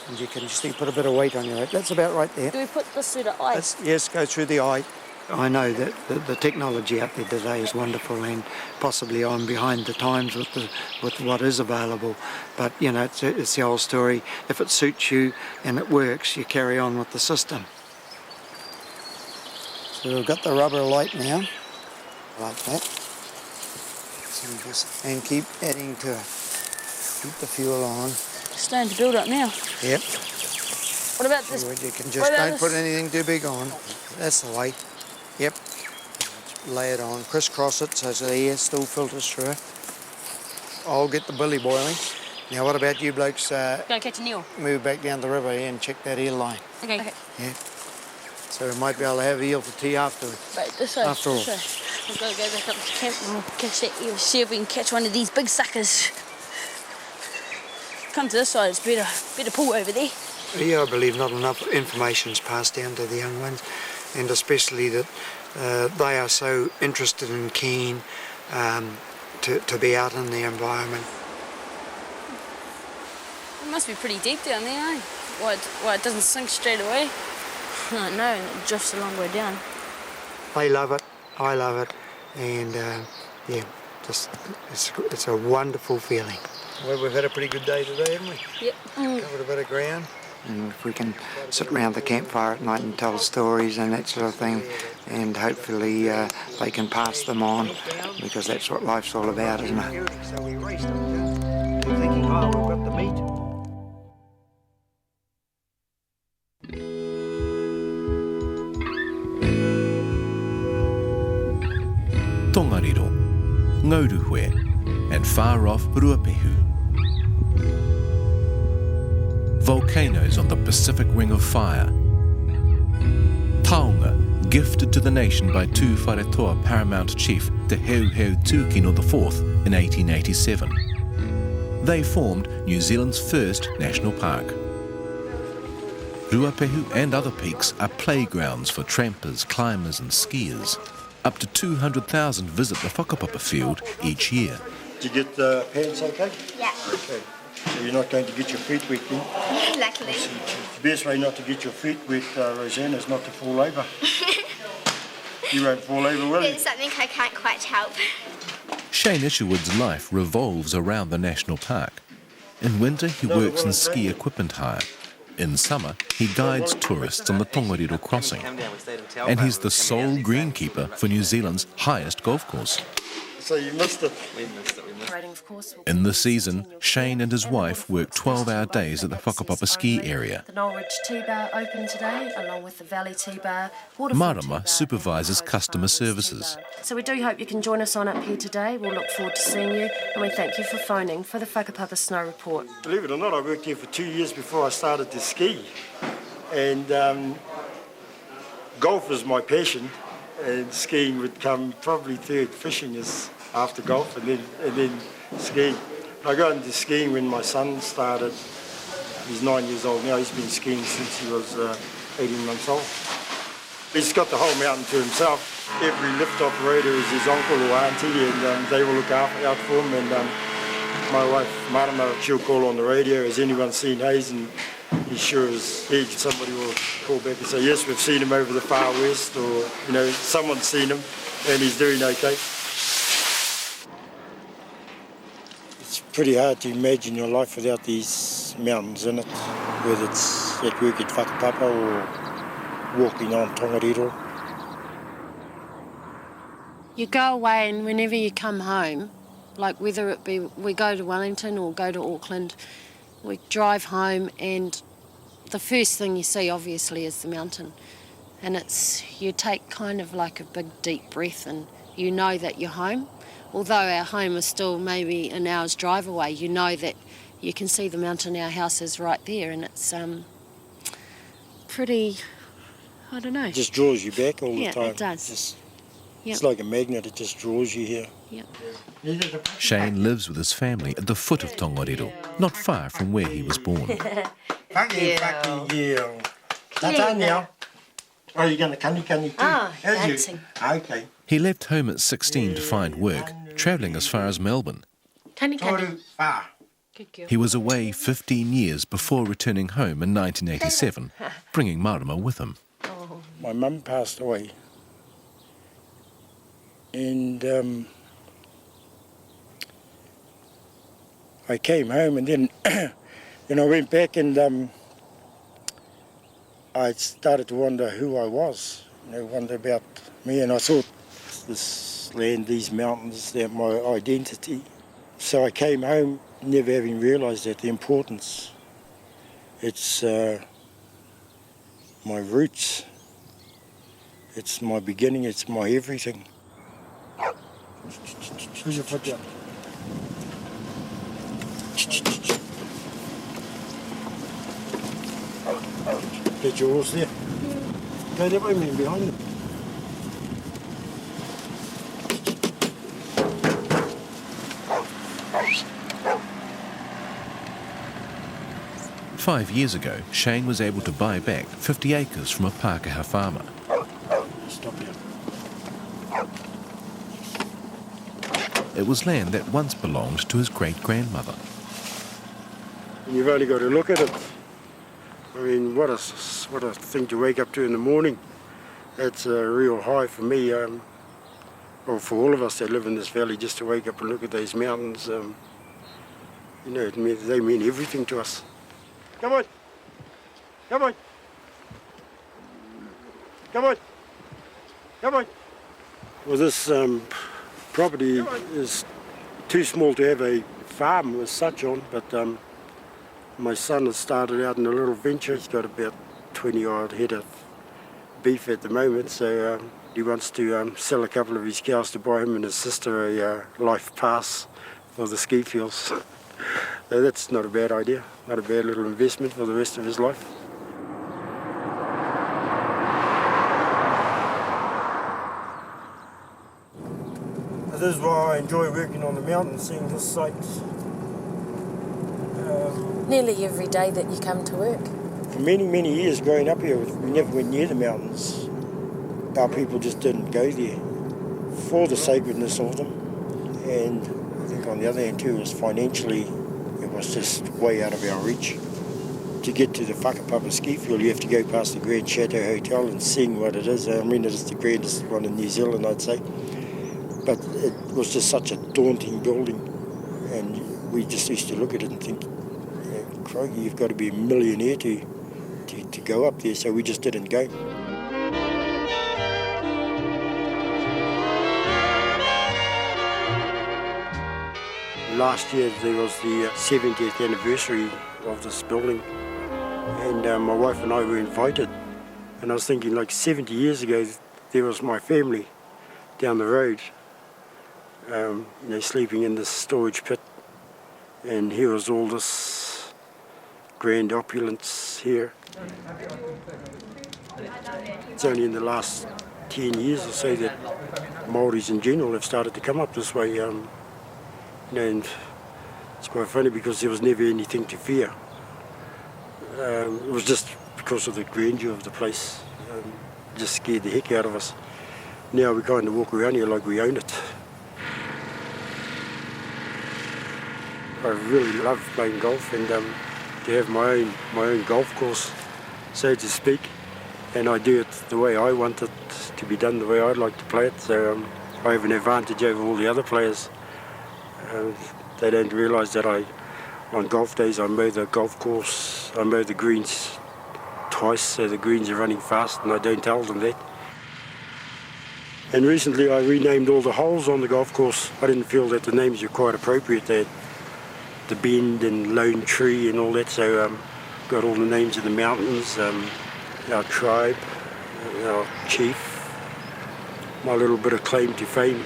And you can just put a bit of weight on your rope. That's about right there. Do we put this through the eye? Yes, go through the eye. I know that the technology out there today is wonderful, and possibly I'm behind the times with what is available. But you know, it's the old story. If it suits you and it works, you carry on with the system. So we've got the rubber light now, like that. So and keep adding to it. Keep the fuel on. It's starting to build up now. Yep. What about this? You can just don't put anything too big on. That's the way. Yep. Lay it on, crisscross it so the air still filters through. I'll get the billy boiling. Now what about you blokes? Go catch a Neil. Move back down the river and check that eel line. Okay. Yeah. So we might be able to have eel for tea afterwards. Right, this way. After all. This way. We've got to go back up to camp and we'll catch that eel. See if we can catch one of these big suckers. Come to this side, it's better pull over there. Yeah, I believe not enough information's passed down to the young ones, and especially that they are so interested and keen to be out in the environment. It must be pretty deep down there, eh? Why it doesn't sink straight away? I don't know, it drifts a long way down. They love it, I love it, and yeah, just it's a wonderful feeling. Well, we've had a pretty good day today, haven't we? Yep. Covered a bit of ground. And if we can sit around the campfire at night and tell stories and that sort of thing, and hopefully they can pass them on, because that's what life's all about, isn't it? So we raced thinking, oh, we've got the meat. Tongariro, Ngauruhue, and far-off Ruapehu. Volcanoes on the Pacific Ring of Fire. Taonga, gifted to the nation by Tu Wharetoa paramount chief Te Heuheu Tūkino IV in 1887. They formed New Zealand's first national park. Ruapehu and other peaks are playgrounds for trampers, climbers and skiers. Up to 200,000 visit the Whakapapa field each year. Did you get the pants okay? Yeah. Okay. So you're not going to get your feet wet then? Luckily. The best way not to get your feet wet, Roseanne, is not to fall over. You won't fall over, will you? It's something I can't quite help. Shane Isherwood's life revolves around the national park. In winter, he works in ski equipment hire. In summer, he guides tourists on the Tongariro crossing. And he's the sole greenkeeper for New Zealand's highest golf course. So you missed it. We missed it. In the season, Shane and his wife work 12-hour days at the Whakapapa ski area. The Norwich Tea Bar opened today, along with the Valley Tea Bar. Marama supervises customer services. So we do hope you can join us on up here today. We'll look forward to seeing you, and we thank you for phoning for the Whakapapa Snow Report. Believe it or not, I worked here for 2 years before I started to ski. And golf is my passion, and skiing would come probably third. Fishing is after golf, and then skiing. I got into skiing when my son started. He's 9 years old now. He's been skiing since he was 18 months old. He's got the whole mountain to himself. Every lift operator is his uncle or auntie, and they will look out for him. And my wife, Marama, she'll call on the radio, has anyone seen Hayes? And he sure as heck, somebody will call back and say, yes, we've seen him over the far west, or, you know, someone's seen him and he's doing okay. It's pretty hard to imagine your life without these mountains in it, whether it's at work at Whakapapa or walking on Tongariro. You go away, and whenever you come home, like whether it be we go to Wellington or go to Auckland, we drive home, and the first thing you see obviously is the mountain, and you take kind of like a big deep breath, and you know that you're home. Although our home is still maybe an hour's drive away, you know that you can see the mountain. Our house is right there, and it's pretty, I don't know. It just draws you back all the time. Yeah, it does. It's like a magnet, it just draws you here. Yep. Shane lives with his family at the foot of Tongariro, not far from where he was born. Oh, you're going to kani too? Ah, dancing. Okay. He left home at 16 to find work, travelling as far as Melbourne. Kani. He was away 15 years before returning home in 1987, bringing Marama with him. My mum passed away. And I came home, and then I went back, and I started to wonder who I was, wonder about me, and I thought this land, these mountains, they're my identity. So I came home never having realised that the importance. It's my roots, it's my beginning, it's my everything. Who's your foot down? Get your horse there. Go that way, man, behind him. Five years ago, Shane was able to buy back 50 acres from a Pākehā farmer. Stop here. It was land that once belonged to his great-grandmother. You've only got to look at it. I mean, what a thing to wake up to in the morning. That's a real high for me. Well, for all of us that live in this valley, just to wake up and look at these mountains, they mean everything to us. Come on. Come on. Come on. Come on. Well, this property is too small to have a farm as such on, but my son has started out in a little venture. He's got about 20-odd head of beef at the moment, so he wants to sell a couple of his cows to buy him and his sister a life pass for the ski fields. So that's not a bad idea, not a bad little investment for the rest of his life. This is why I enjoy working on the mountain, seeing this site. Nearly every day that you come to work. For many, many years growing up here, we never went near the mountains. Our people just didn't go there for the sacredness of them. And I think on the other hand too, financially, it was just way out of our reach. To get to the Whakapapa ski field, you have to go past the Grand Chateau Hotel and seeing what it is. I mean, it is the grandest one in New Zealand, I'd say. But it was just such a daunting building, and we just used to look at it and think, crikey, you've got to be a millionaire to go up there, so we just didn't go. last year there was the 70th anniversary of this building, and my wife and I were invited. And I was thinking, like 70 years ago, there was my family down the road, sleeping in this storage pit, and here was all this grand opulence here. It's only in the last 10 years or so that Māoris in general have started to come up this way, and it's quite funny because there was never anything to fear. It was just because of the grandeur of the place. It just scared the heck out of us. Now we kind of walk around here like we own it. I really love playing golf, and to have my own golf course, so to speak, and I do it the way I want it to be done, the way I'd like to play it. So I have an advantage over all the other players. They don't realise that on golf days I mow the golf course, I mow the greens twice, so the greens are running fast, and I don't tell them that. And recently I renamed all the holes on the golf course. I didn't feel that the names were quite appropriate. They had the Bend and Lone Tree and all that, so got all the names of the mountains, our tribe, our chief, my little bit of claim to fame.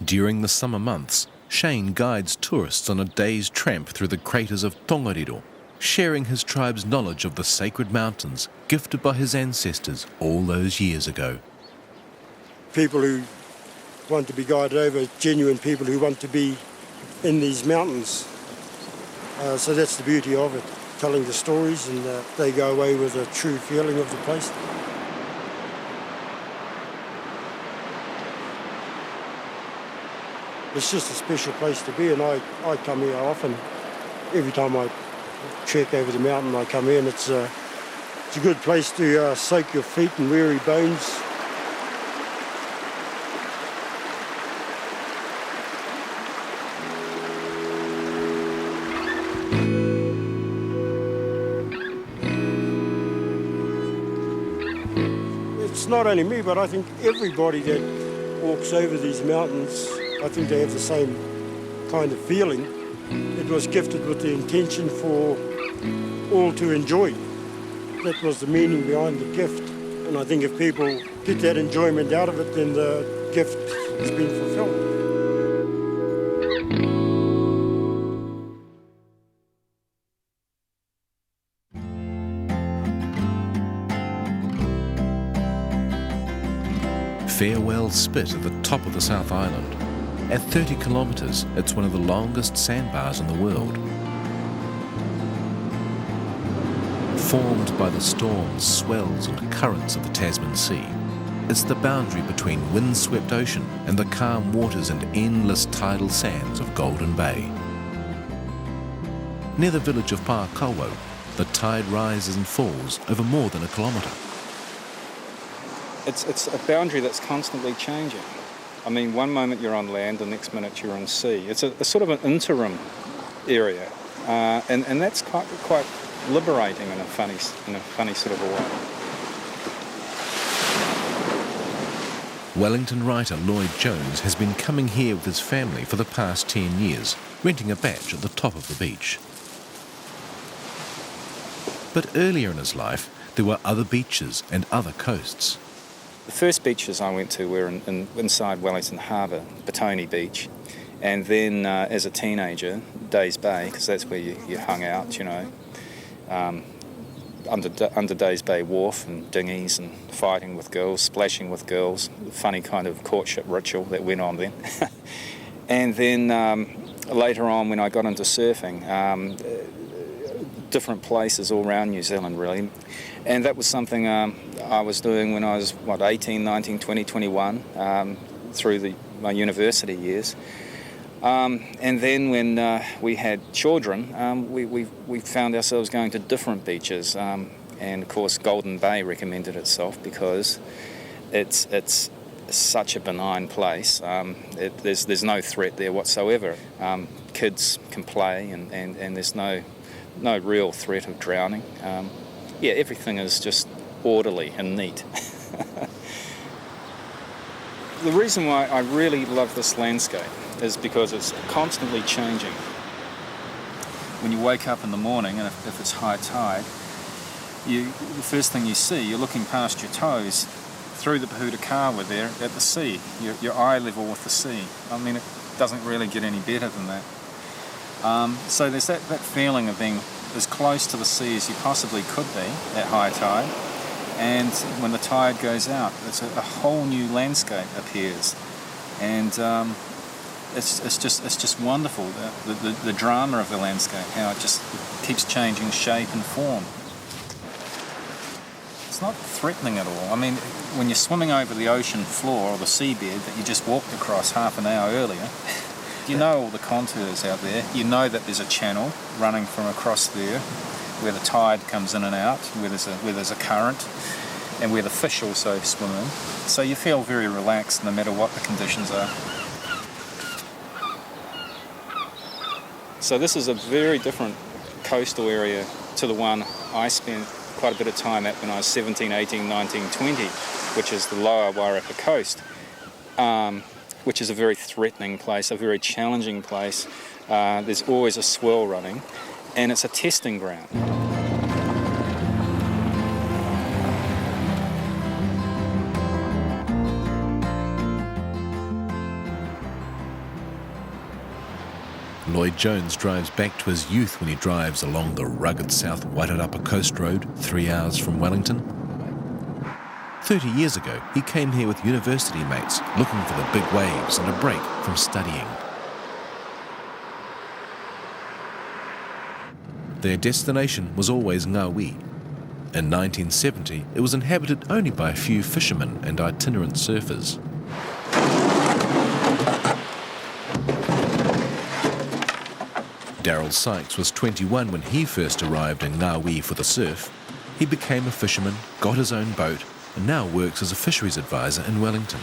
During the summer months, Shane guides tourists on a day's tramp through the craters of Tongariro, sharing his tribe's knowledge of the sacred mountains gifted by his ancestors all those years ago. People who want to be guided over, genuine people who want to be in these mountains. So that's the beauty of it, telling the stories, and they go away with a true feeling of the place. It's just a special place to be, and I come here often. Every time I trek over the mountain, I come here, and it's a good place to soak your feet and weary bones. It's not only me, but I think everybody that walks over these mountains, I think they have the same kind of feeling. It was gifted with the intention for all to enjoy. That was the meaning behind the gift. And I think if people get that enjoyment out of it, then the gift has been fulfilled. Farewell Spit at the top of the South Island. At 30 kilometres, it's one of the longest sandbars in the world. Formed by the storms, swells and currents of the Tasman Sea, it's the boundary between windswept ocean and the calm waters and endless tidal sands of Golden Bay. Near the village of Pākawo, the tide rises and falls over more than a kilometre. It's a boundary that's constantly changing. I mean, one moment you're on land, the next minute you're on sea. It's a sort of an interim area, and that's quite liberating in a funny sort of a way. Wellington writer Lloyd Jones has been coming here with his family for the past 10 years, renting a batch at the top of the beach. But earlier in his life, there were other beaches and other coasts. The first beaches I went to were inside Wellington Harbour, Batoni Beach, and then as a teenager, Days Bay, because that's where you hung out, you know, under Days Bay Wharf and dinghies and fighting with girls, splashing with girls, funny kind of courtship ritual that went on then. And then later on when I got into surfing, different places all around New Zealand really, and that was something I was doing when I was 18, 19, 20, 21 through my university years, and then when we had children, we found ourselves going to different beaches, and of course Golden Bay recommended itself because it's such a benign place. There's no threat there whatsoever. Kids can play and there's no no real threat of drowning. Yeah, everything is just orderly and neat. The reason why I really love this landscape is because it's constantly changing. When you wake up in the morning, and if it's high tide, the first thing you see, you're looking past your toes through the Pahutakawa there at the sea. Your eye level with the sea. I mean, it doesn't really get any better than that. So there's that feeling of being as close to the sea as you possibly could be at high tide. And when the tide goes out, it's a whole new landscape appears, and it's just wonderful. The drama of the landscape, how it just keeps changing shape and form. It's not threatening at all. I mean, when you're swimming over the ocean floor or the seabed that you just walked across half an hour earlier, you know all the contours out there. You know that there's a channel running from across there, where the tide comes in and out, where there's a current, and where the fish also swim in. So you feel very relaxed no matter what the conditions are. So this is a very different coastal area to the one I spent quite a bit of time at when I was 17, 18, 19, 20, which is the lower Wairarapa coast, which is a very threatening place, a very challenging place. There's always a swell running, and it's a testing ground. Lloyd Jones drives back to his youth when he drives along the rugged South Wairarapa Coast Road, 3 hours from Wellington. 30 years ago, he came here with university mates, looking for the big waves and a break from studying. Their destination was always Ngawi. In 1970, it was inhabited only by a few fishermen and itinerant surfers. Daryl Sykes was 21 when he first arrived in Ngawi for the surf. He became a fisherman, got his own boat, and now works as a fisheries advisor in Wellington.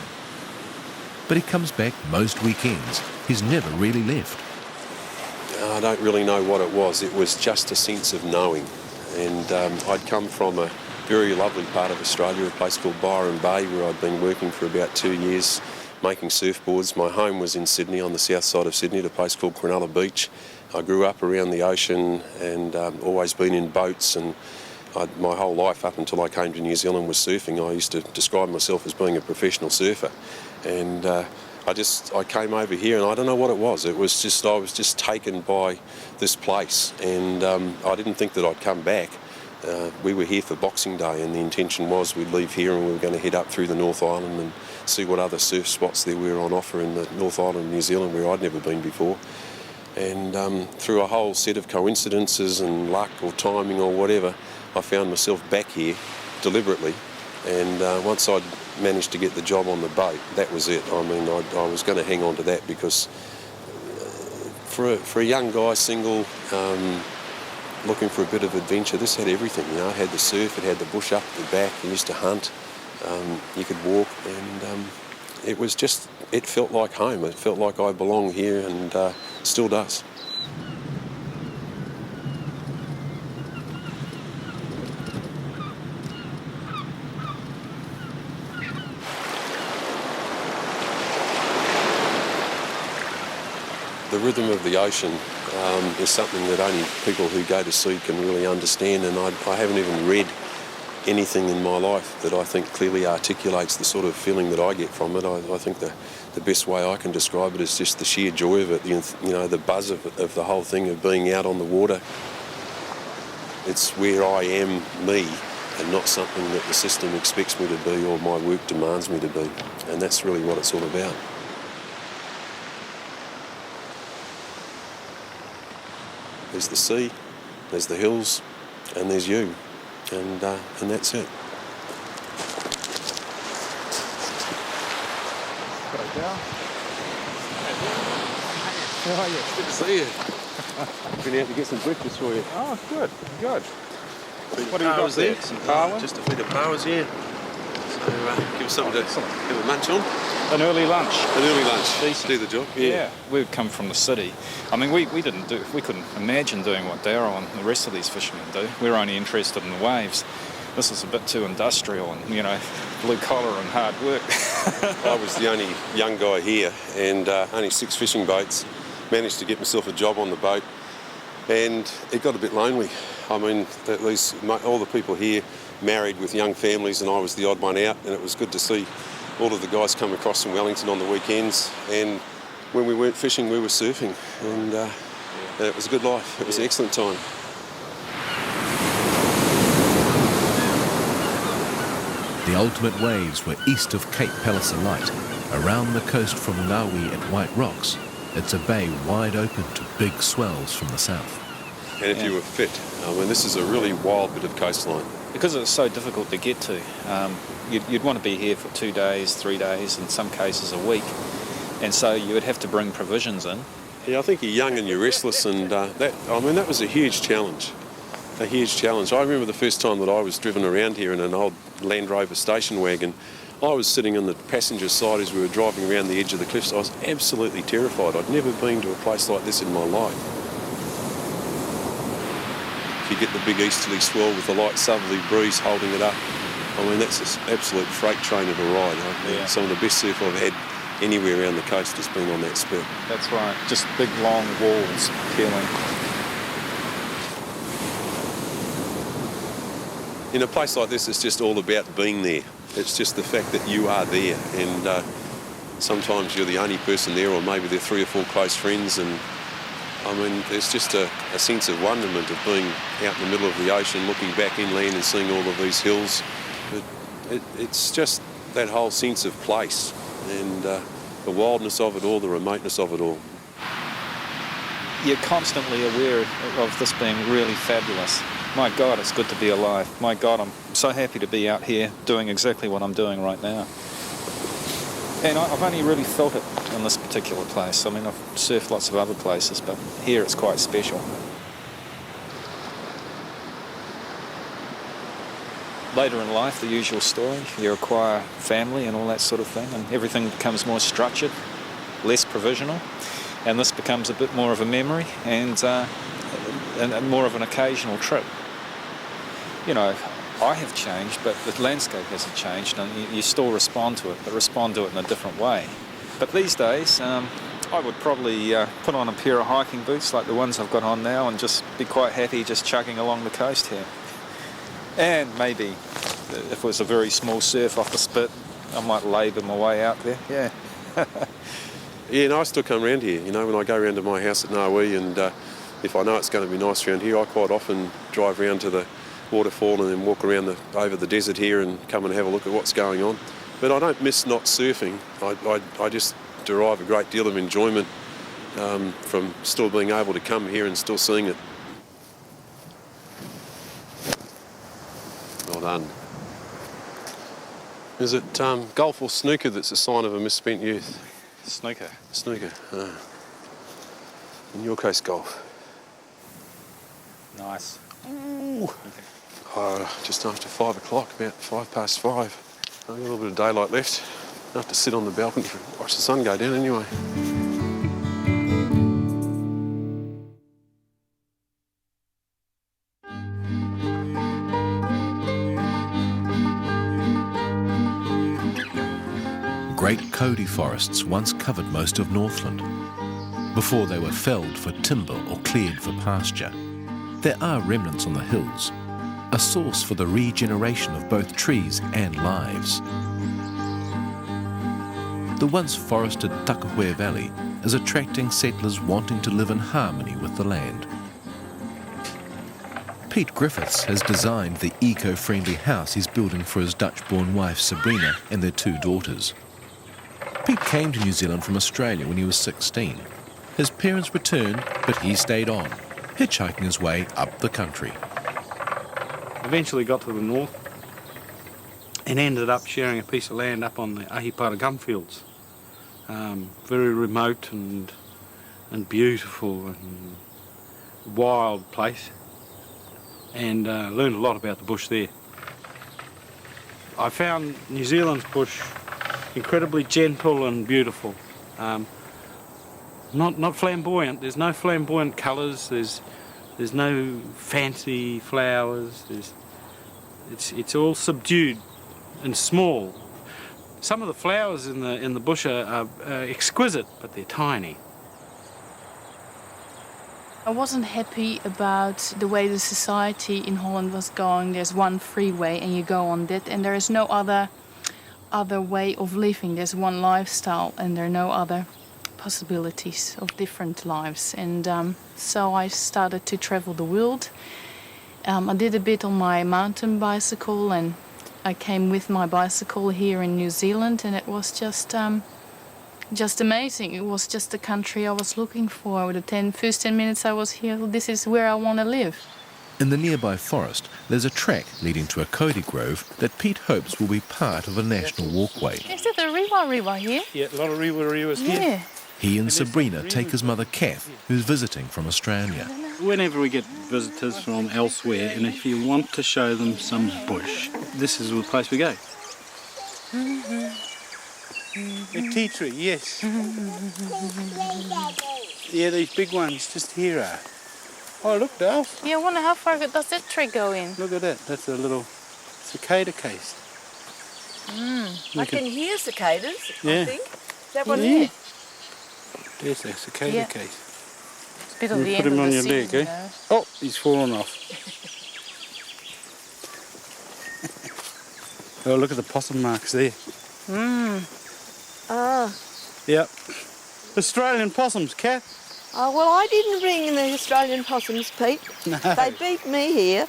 But he comes back most weekends. He's never really left. I don't really know what it was. It was just a sense of knowing. And I'd come from a very lovely part of Australia, a place called Byron Bay, where I'd been working for about 2 years making surfboards. My home was in Sydney, on the south side of Sydney, at a place called Cronulla Beach. I grew up around the ocean and always been in boats, and my whole life up until I came to New Zealand was surfing. I used to describe myself as being a professional surfer, and I came over here and I don't know what it was. It was just, I was just taken by this place, and I didn't think that I'd come back. We were here for Boxing Day, and the intention was we'd leave here and we were going to head up through the North Island and see what other surf spots there were on offer in the North Island of New Zealand, where I'd never been before. And through a whole set of coincidences and luck or timing or whatever, I found myself back here deliberately. And once I'd managed to get the job on the boat, that was it. I mean, I was going to hang on to that, because for a young guy, single, looking for a bit of adventure, this had everything. You know, it had the surf, it had the bush up the back. You used to hunt, you could walk, and it was just, it felt like home. It felt like I belonged here, and still does. The rhythm of the ocean is something that only people who go to sea can really understand, and I haven't even read anything in my life that I think clearly articulates the sort of feeling that I get from it. I think the best way I can describe it is just the sheer joy of it, the buzz of the whole thing, of being out on the water. It's where I am me, and not something that the system expects me to be or my work demands me to be, and that's really what it's all about. There's the sea, there's the hills, and there's you, and that's it. How are you? Good to see you. Been out to get some breakfast for you. Oh, good, good. What have you got there? Some parwa? Just a feed of parwas, yeah. So give us something to have a munch on. An early lunch. An early lunch. Decent. Do the job. Yeah. We'd come from the city. I mean, we couldn't imagine doing what Darryl and the rest of these fishermen do. We were only interested in the waves. This is a bit too industrial and, blue collar and hard work. I was the only young guy here and only 6 fishing boats. Managed to get myself a job on the boat and it got a bit lonely. I mean, all the people here married with young families and I was the odd one out, and it was good to see all of the guys come across from Wellington on the weekends, and when we weren't fishing we were surfing, and it was a good life. It was an excellent time. The ultimate waves were east of Cape Palliser Light. Around the coast from Ngawi at White Rocks, it's a bay wide open to big swells from the south. And if you were fit, I mean, this is a really wild bit of coastline. Because it's so difficult to get to, you'd want to be here for 2 days, 3 days, in some cases a week, and so you would have to bring provisions in. Yeah, I think you're young and you're restless, and that was a huge challenge. A huge challenge. I remember the first time that I was driven around here in an old Land Rover station wagon. I was sitting on the passenger side as we were driving around the edge of the cliffs. I was absolutely terrified. I'd never been to a place like this in my life. You get the big easterly swell with the light southerly breeze holding it up. I mean, that's an absolute freight train of a ride. Some of the best surf I've had anywhere around the coast has been on that spur. That's right, just big long walls peeling. In a place like this, it's just all about being there. It's just the fact that you are there, and sometimes you're the only person there, or maybe they're 3 or 4 close friends, and I mean, there's just a sense of wonderment of being out in the middle of the ocean, looking back inland and seeing all of these hills. It's just that whole sense of place and the wildness of it all, the remoteness of it all. You're constantly aware of this being really fabulous. My God, it's good to be alive. My God, I'm so happy to be out here doing exactly what I'm doing right now. And I've only really felt it in this particular place. I mean, I've surfed lots of other places, but here it's quite special. Later in life, the usual story. You acquire family and all that sort of thing, and everything becomes more structured, less provisional, and this becomes a bit more of a memory and more of an occasional trip. I have changed, but the landscape hasn't changed, and you still respond to it, but respond to it in a different way. But these days, I would probably put on a pair of hiking boots like the ones I've got on now and just be quite happy just chugging along the coast here. And maybe, if it was a very small surf off the spit, I might labour my way out there, yeah. I still come around here, when I go around to my house at Ngawi, and if I know it's going to be nice around here, I quite often drive around to the waterfall and then walk around over the desert here and come and have a look at what's going on. But I don't miss not surfing. I just derive a great deal of enjoyment from still being able to come here and still seeing it. Well done. Is it golf or snooker that's a sign of a misspent youth? Snooker. Snooker. In your case, golf. Nice. Ooh. Just after 5 o'clock, about 5:05. I've got a little bit of daylight left. I have to sit on the balcony and watch the sun go down anyway. Great Cody forests once covered most of Northland, before they were felled for timber or cleared for pasture. There are remnants on the hills, a source for the regeneration of both trees and lives. The once forested Takahue Valley is attracting settlers wanting to live in harmony with the land. Pete Griffiths has designed the eco-friendly house he's building for his Dutch-born wife Sabrina and their 2 daughters. Pete came to New Zealand from Australia when he was 16. His parents returned, but he stayed on, hitchhiking his way up the country. Eventually got to the north and ended up sharing a piece of land up on the Ahipara gum fields. Very remote and beautiful and wild place, and learned a lot about the bush there. I found New Zealand's bush incredibly gentle and beautiful. Not flamboyant. There's no flamboyant colours. There's no fancy flowers. It's all subdued and small. Some of the flowers in the bush are exquisite, but they're tiny. I wasn't happy about the way the society in Holland was going. There's one freeway and you go on that, and there is no other way of living. There's one lifestyle and there are no other possibilities of different lives. And so I started to travel the world. I did a bit on my mountain bicycle, and I came with my bicycle here in New Zealand, and it was just amazing. It was just the country I was looking for. With the first 10 minutes I was here, this is where I want to live. In the nearby forest, there's a track leading to a Cody Grove that Pete hopes will be part of a national walkway. Is that a riwa here? Yeah, a lot of riwas here. Yeah. He and Sabrina take his mother Kath, who's visiting from Australia. Whenever we get visitors from elsewhere, and if you want to show them some bush, this is the place we go. A tea tree, yes. Yeah, these big ones just here are. Oh, look, Dale. Yeah, I wonder how far does that tree go in? Look at that. That's a little cicada case. I can hear cicadas, Yeah. I think. Is that one Yeah. there? There's a cicada Yeah. case. It's a bit on the You end put him of on the your leg, season, eh? Oh, he's fallen off. Oh, look at the possum marks there. Ah. Yep. Australian possums, Kat. Oh, well, I didn't bring in the Australian possums, Pete. No. They beat me here.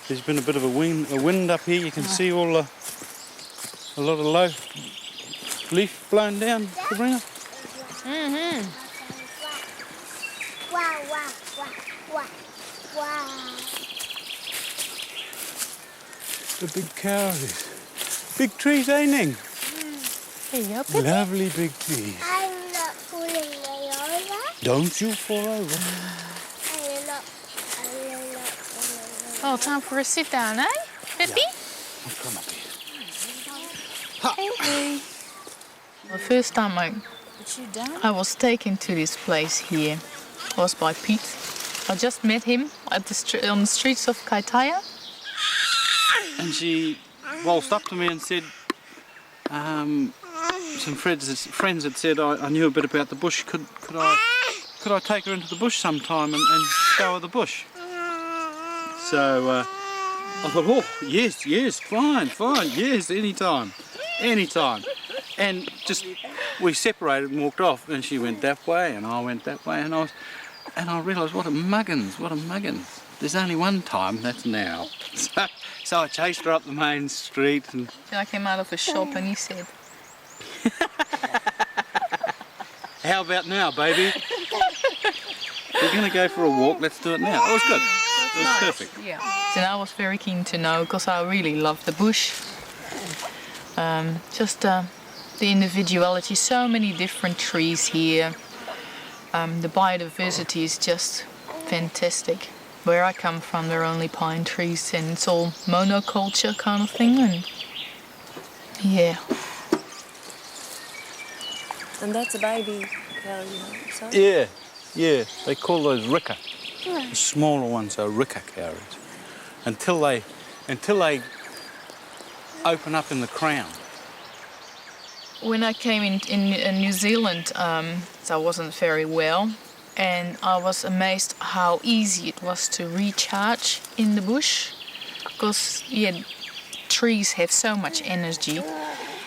There's been a bit of a wind up here. You can see a lot of low leaf blown down, Sabrina. Mm-hmm. The big cows. Big trees, eh, Ning? There you go, Pete. Lovely big trees. I'm not falling over. Don't you fall over. I'm not Oh, time for a sit down, eh, Pippi? Oh, come up here. Hey. The first time I was taken to this place here was by Pete. I just met him at on the streets of Kaitaia. And she waltzed up to me and said, some friends had said I knew a bit about the bush. Could I take her into the bush sometime and show her the bush? So I thought, oh, yes, fine, yes, anytime. And just we separated and walked off, and she went that way and I went that way, and I realised what a muggins. There's only one time, that's now. So I chased her up the main street and I came out of a shop and he said, how about now, baby? We're going to go for a walk, let's do it now. It was good. It was perfect. Yeah. And I was very keen to know, because I really love the bush. The individuality, so many different trees here. The biodiversity is just fantastic. Where I come from, there are only pine trees, and it's all monoculture kind of thing. And yeah. And that's a baby cow, so? Yeah. They call those rika. The smaller ones are rika cows. Until they open up in the crown. When I came in New Zealand, so I wasn't very well, and I was amazed how easy it was to recharge in the bush, because trees have so much energy,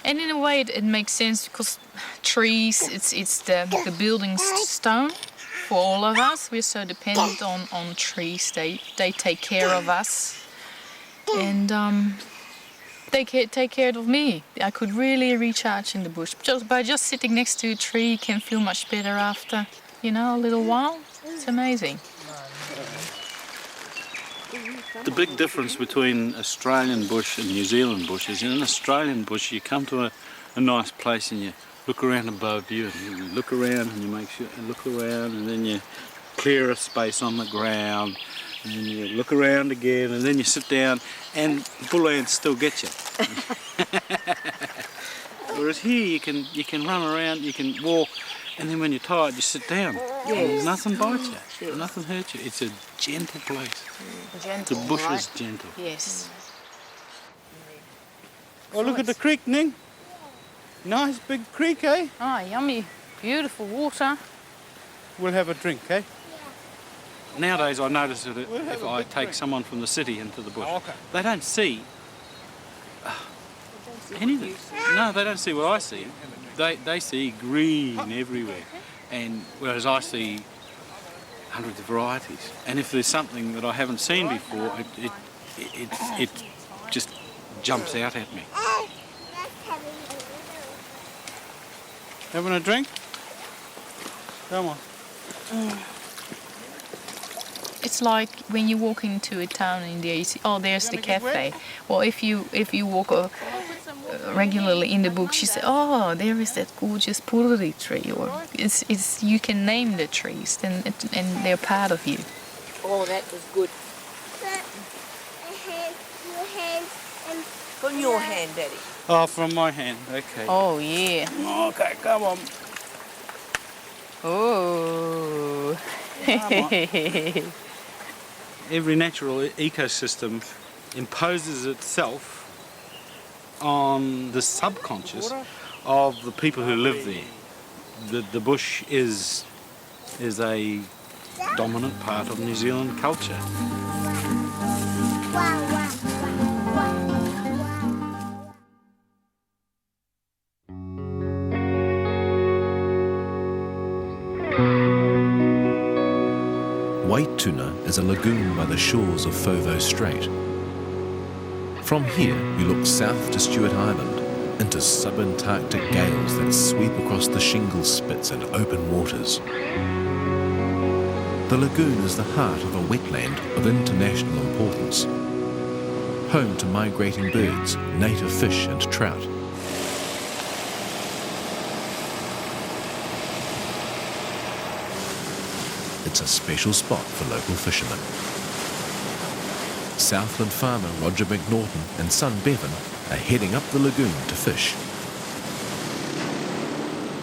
and in a way it makes sense, because trees, it's the building stone for all of us. We're so dependent on trees. They take care of us, and they take care of me. I could really recharge in the bush. Just by sitting next to a tree, you can feel much better after, a little while. It's amazing. The big difference between Australian bush and New Zealand bush is in Australian bush you come to a nice place and you look around above you and you look around and you make sure you look around and then you clear a space on the ground And then you look around again, and then you sit down, and the bull ants still get you. Whereas here you can run around, you can walk, and then when you're tired you sit down. Yes. And nothing bites you, Yes. nothing hurts you. It's a gentle place. Gentle, The bush right? is gentle. Yes. Oh, look at the creek, Ning. Nice big creek, eh? Oh, yummy. Beautiful water. We'll have a drink, eh? Nowadays I notice that if I take someone from the city into the bush, they don't see anything. No, they don't see what I see. They see green everywhere, and whereas I see hundreds of varieties. And if there's something that I haven't seen before, it just jumps out at me. Having a drink? Come on. It's like when you walk into a town in India, you see, oh, there's the cafe. Well, if you walk regularly in the books, you say, oh, there is that gorgeous pururi tree, or it's you can name the trees, and they're part of you. Oh, that was good. From your hand, Daddy. Oh, from my hand, okay. Oh, yeah. Okay, come on. Oh. Every natural ecosystem imposes itself on the subconscious of the people who live there. The bush is a dominant part of New Zealand culture. Waituna is a lagoon by the shores of Fovo Strait. From here, you look south to Stewart Island, into subantarctic gales that sweep across the shingle spits and open waters. The lagoon is the heart of a wetland of international importance, home to migrating birds, native fish and trout. It's a special spot for local fishermen. Southland farmer Roger McNaughton and son Bevan are heading up the lagoon to fish.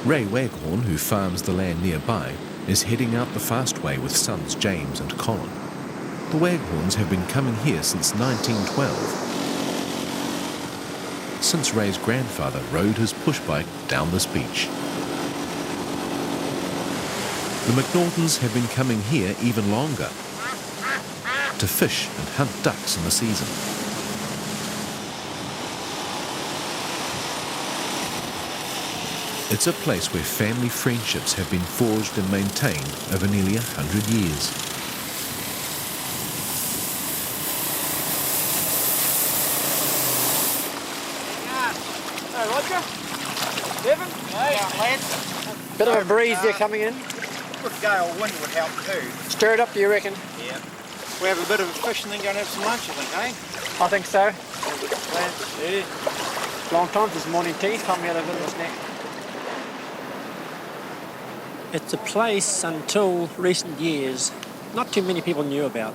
Ray Waghorn, who farms the land nearby, is heading out the fast way with sons James and Colin. The Waghorns have been coming here since 1912, since Ray's grandfather rode his pushbike down this beach. The McNaughtons have been coming here even longer, to fish and hunt ducks in the season. It's a place where family friendships have been forged and maintained over nearly 100 years. Hey, Roger. Bevan. Hey, lads. Bit of a breeze there coming in. Good gale wind would help too. Stir it up, do you reckon? Yeah. We have a bit of a fish and then go and have some lunch, I think, eh? I think so. Yeah. Long time since morning tea. Time we had a bit of a snack. It's a place until recent years not too many people knew about.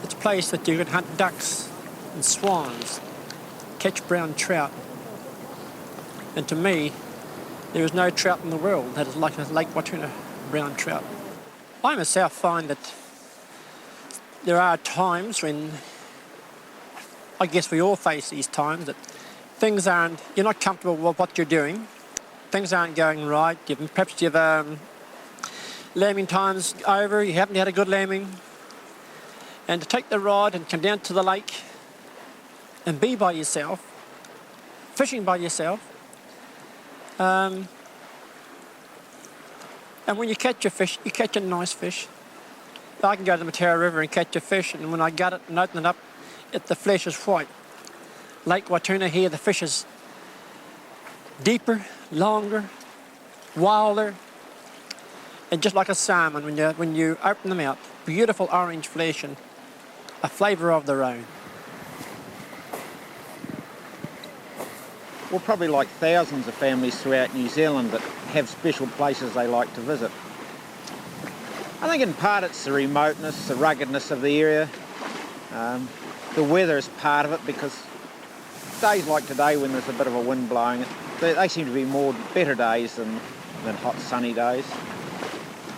It's a place that you could hunt ducks and swans, catch brown trout. And to me, there is no trout in the world that is like a Lake Waituna brown trout. I myself find that there are times when, I guess we all face these times, that things aren't, you're not comfortable with what you're doing, things aren't going right, perhaps you've lambing time's over, you haven't had a good lambing, and to take the rod and come down to the lake and be by yourself, fishing by yourself, and when you catch a fish, you catch a nice fish. I can go to the Matera River and catch a fish, and when I gut it and open it up, the flesh is white. Lake Waituna here, the fish is deeper, longer, wilder, and just like a salmon when you open them out, beautiful orange flesh and a flavour of their own. We're probably like thousands of families throughout New Zealand that have special places they like to visit. I think in part it's the remoteness, the ruggedness of the area. The weather is part of it, because days like today when there's a bit of a wind blowing, they seem to be better days than hot sunny days.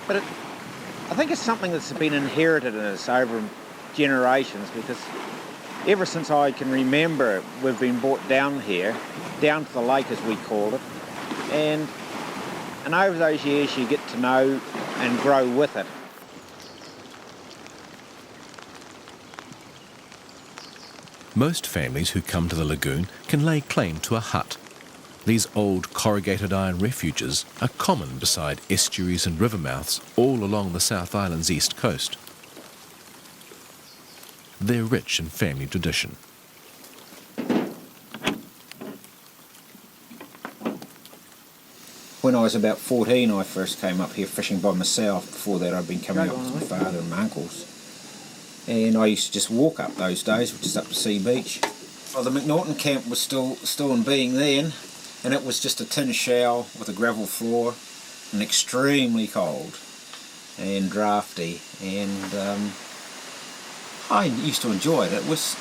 But I think it's something that's been inherited in us over generations, because ever since I can remember, we've been brought down here, down to the lake as we call it, and over those years you get to know and grow with it. Most families who come to the lagoon can lay claim to a hut. These old corrugated iron refuges are common beside estuaries and river mouths all along the South Island's east coast. They're rich in family tradition. When I was about 14, I first came up here fishing by myself. Before that, I'd been coming up with my father and my uncles. And I used to just walk up those days, just up to Sea Beach. Well, the McNaughton camp was still in being then, and it was just a tin shell with a gravel floor, and extremely cold and drafty. And I used to enjoy it. It was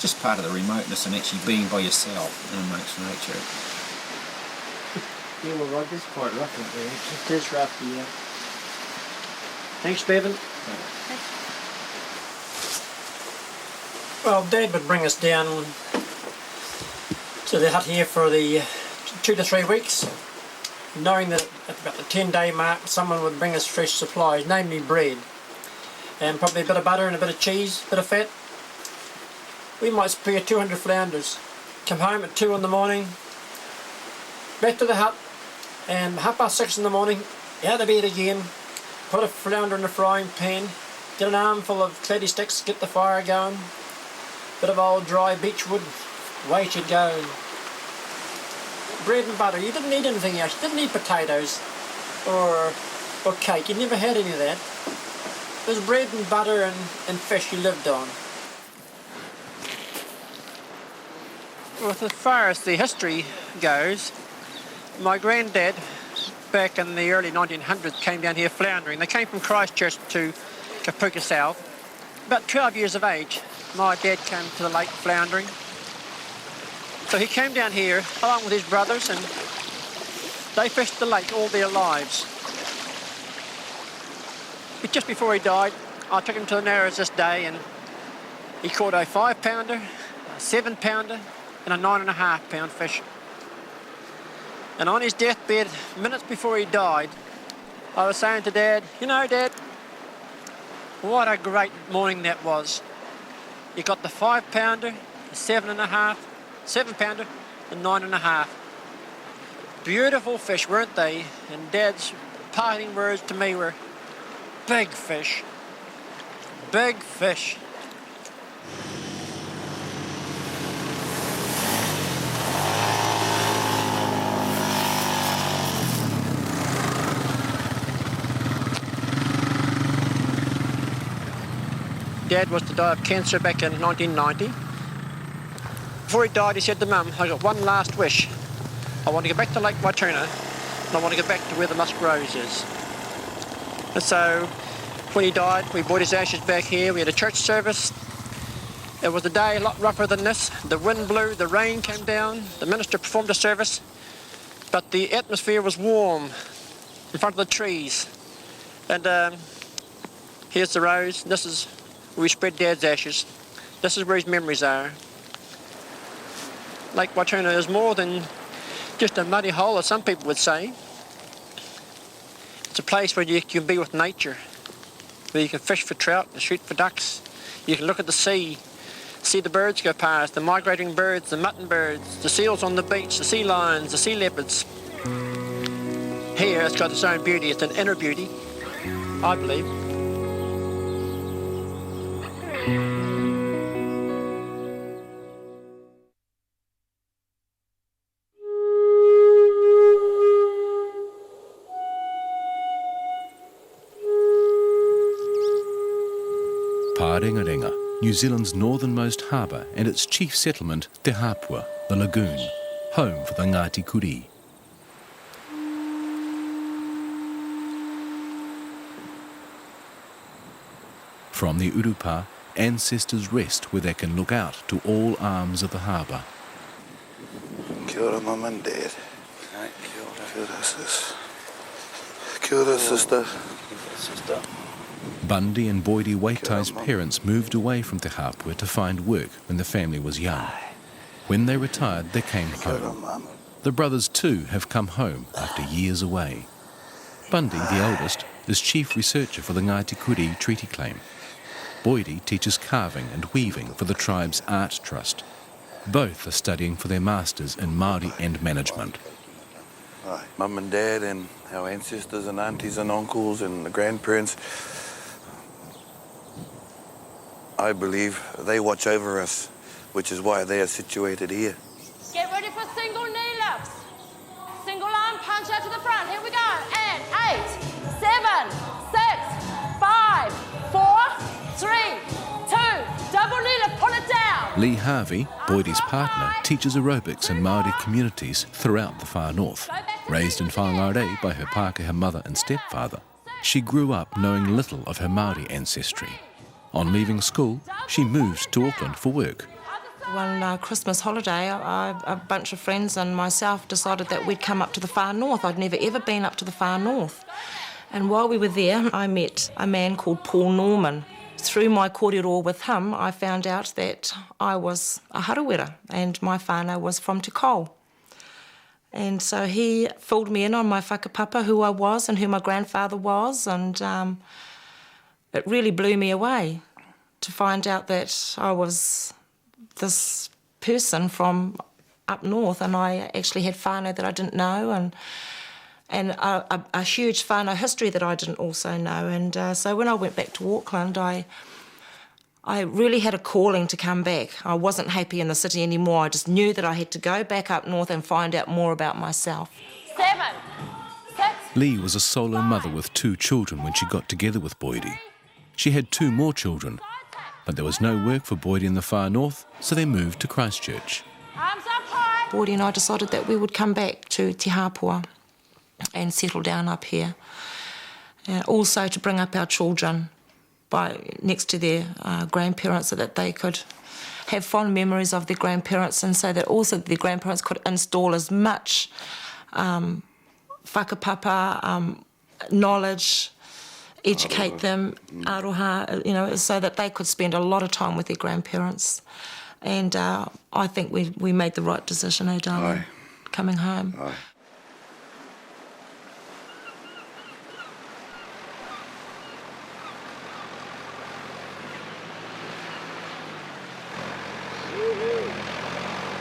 just part of the remoteness and actually being by yourself and amongst nature. Yeah, well, Rod, it's quite rough up there. It is rough, yeah. Thanks, Bevan. Well, Dad would bring us down to the hut here for the 2 to 3 weeks, knowing that at about the 10-day mark someone would bring us fresh supplies, namely bread, and probably a bit of butter and a bit of cheese, a bit of fat. We might spare 200 flounders, come home at 2 in the morning, back to the hut, and 6:30 in the morning, out of bed again, put a flounder in the frying pan, get an armful of claddy sticks, get the fire going, bit of old dry beechwood, away she'd go. Bread and butter, you didn't need anything else, you didn't need potatoes or cake, you never had any of that. It was bread and butter and fish you lived on. Well, as far as the history goes, my granddad back in the early 1900s came down here floundering. They came from Christchurch to Kapuka South. About 12 years of age, my dad came to the lake floundering. So he came down here along with his brothers, and they fished the lake all their lives. But just before he died, I took him to the Narrows this day, and he caught a 5-pounder, a 7-pounder, and a 9.5-pound fish. And on his deathbed, minutes before he died, I was saying to Dad, you know, Dad, what a great morning that was. You got the 5-pounder, the 7.5, 7-pounder, and 9.5. Beautiful fish, weren't they? And Dad's parting words to me were, big fish, big fish. Dad was to die of cancer back in 1990. Before he died, he said to Mum, I got one last wish. I want to get back to Lake Waituna, and I want to get back to where the musk rose is. And so, when he died, we brought his ashes back here. We had a church service. It was a day a lot rougher than this. The wind blew, the rain came down, the minister performed a service, but the atmosphere was warm in front of the trees. And here's the rose. This is where we spread Dad's ashes. This is where his memories are. Lake Waituna is more than just a muddy hole, as some people would say. It's a place where you can be with nature, where you can fish for trout and shoot for ducks. You can look at the sea, see the birds go past, the migrating birds, the mutton birds, the seals on the beach, the sea lions, the sea leopards. Here it's got its own beauty. It's an inner beauty, I believe. Parengarenga, New Zealand's northernmost harbour, and its chief settlement, Te Hapua, the lagoon, home for the Ngāti Kuri. From the urupa, ancestors rest where they can look out to all arms of the harbour. Kia ora, Mum and Dad. Kia ora. Kia ora, sis. Kia ora, sister. Bundy and Boydie Waitai's parents moved away from Te Hapua to find work when the family was young. When they retired, they came home. The brothers too have come home after years away. Bundy, the eldest, is chief researcher for the Ngāti Kuri treaty claim. Boydie teaches carving and weaving for the tribe's art trust. Both are studying for their masters in Māori and management. Mum and Dad and our ancestors and aunties and uncles and the grandparents, I believe they watch over us, which is why they are situated here. Get ready for single knee lifts. Single arm punch out to the front. Here we go. And 8, 7, 6, 5, 4, 3, 2, double knee lift, pull it down. Lee Harvey, Boydie's partner, teaches aerobics in Māori communities throughout the far north. Raised in Whangarei by her Pākehā mother and stepfather, she grew up knowing little of her Māori ancestry. On leaving school, she moved to Auckland for work. One Christmas holiday, a bunch of friends and myself decided that we'd come up to the far north. I'd never ever been up to the far north. And while we were there, I met a man called Paul Norman. Through my kōrero with him, I found out that I was a harawira and my whānau was from Te Kau. And so he filled me in on my whakapapa, who I was and who my grandfather was, and it really blew me away to find out that I was this person from up north, and I actually had whānau that I didn't know, and a huge whānau history that I didn't also know. And so when I went back to Auckland, I really had a calling to come back. I wasn't happy in the city anymore. I just knew that I had to go back up north and find out more about myself. 7, 6. Lee was a solo mother with 2 children when she got together with Boydie. She had 2 more children, but there was no work for Boydie in the far north, so they moved to Christchurch. Arms up high. Boydie and I decided that we would come back to Te Hapua and settle down up here. And also to bring up our children next to their grandparents, so that they could have fond memories of their grandparents, and so that also their grandparents could install as much whakapapa, knowledge, educate them, aroha, so that they could spend a lot of time with their grandparents. And I think we made the right decision, darling, coming home. Aye.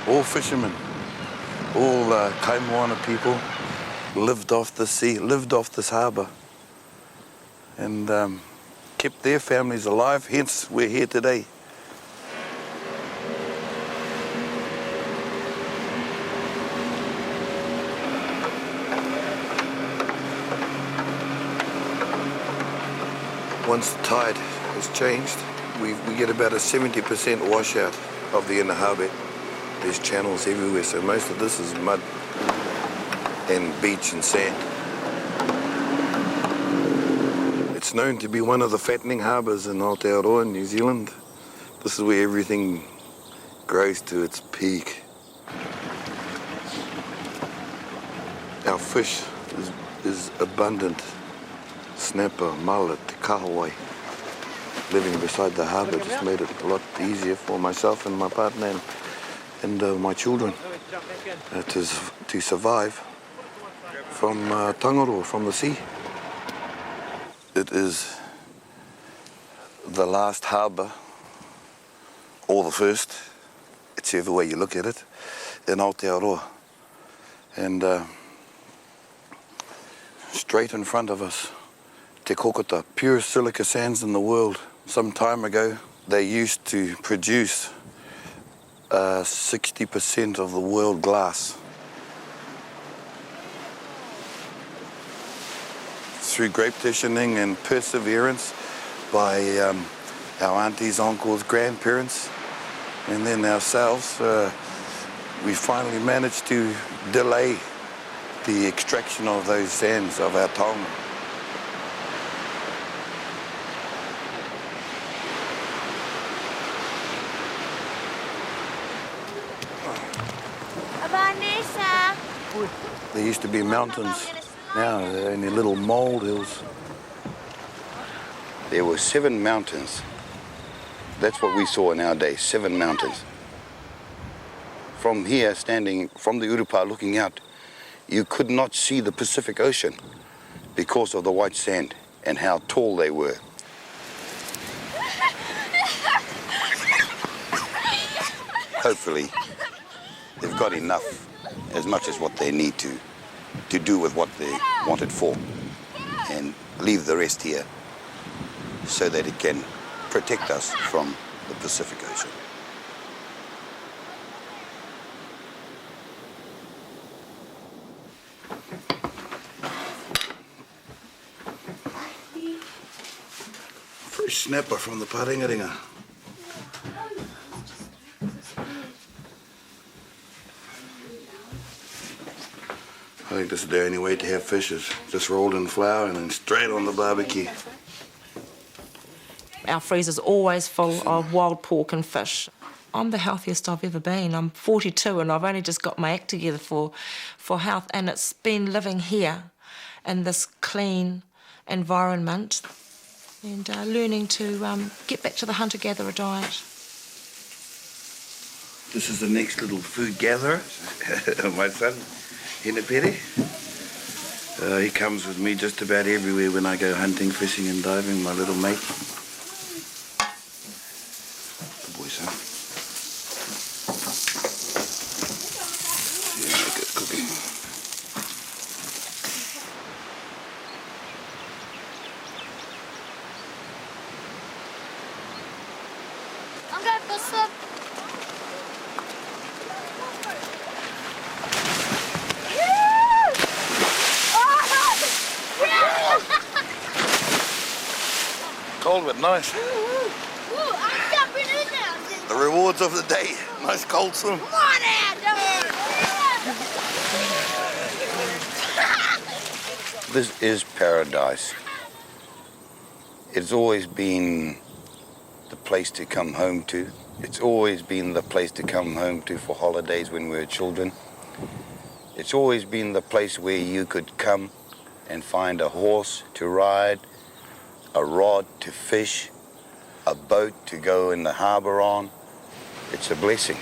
All fishermen, all Kaimoana people lived off the sea, lived off this harbour, and kept their families alive, hence we're here today. Once the tide has changed, we get about a 70% washout of the inner harbour. There's channels everywhere, so most of this is mud and beach and sand. It's known to be one of the fattening harbours in Aotearoa, New Zealand. This is where everything grows to its peak. Our fish is abundant. Snapper, mullet, kahawai. Living beside the harbour just made it a lot easier for myself and my partner and my children to survive from tangaro, from the sea. It is the last harbour, or the first, whichever way you look at it, in Aotearoa. And straight in front of us, Te Kokota, purest silica sands in the world. Some time ago, they used to produce 60% of the world glass. Through grape petitioning and perseverance by our aunties, uncles, grandparents, and then ourselves, we finally managed to delay the extraction of those sands of our taonga. There used to be mountains. Now they're only little molehills. There were 7 mountains. That's what we saw in our day, 7 mountains. From here, standing from the Urupa looking out, you could not see the Pacific Ocean because of the white sand and how tall they were. Hopefully, they've got enough, as much as what they need to do with what they want it for, and leave the rest here so that it can protect us from the Pacific Ocean. Fresh snapper from the Paringaringa. I think this is the only way to have fish is just rolled in flour and then straight on the barbecue. Our freezer's always full of wild pork and fish. I'm the healthiest I've ever been. I'm 42 and I've only just got my act together for health, and it's been living here in this clean environment and learning to get back to the hunter-gatherer diet. This is the next little food gatherer, my son, Hinapere. He comes with me just about everywhere when I go hunting, fishing and diving, my little mate. Good boy, son. Yeah, good cooking. I'm going for a swim. Cold but nice. I'm jumping in now. The rewards of the day. Nice cold swim. Come on out, This is paradise. It's always been the place to come home to. It's always been the place to come home to for holidays when we were children. It's always been the place where you could come and find a horse to ride, a rod to fish, a boat to go in the harbour on. It's a blessing.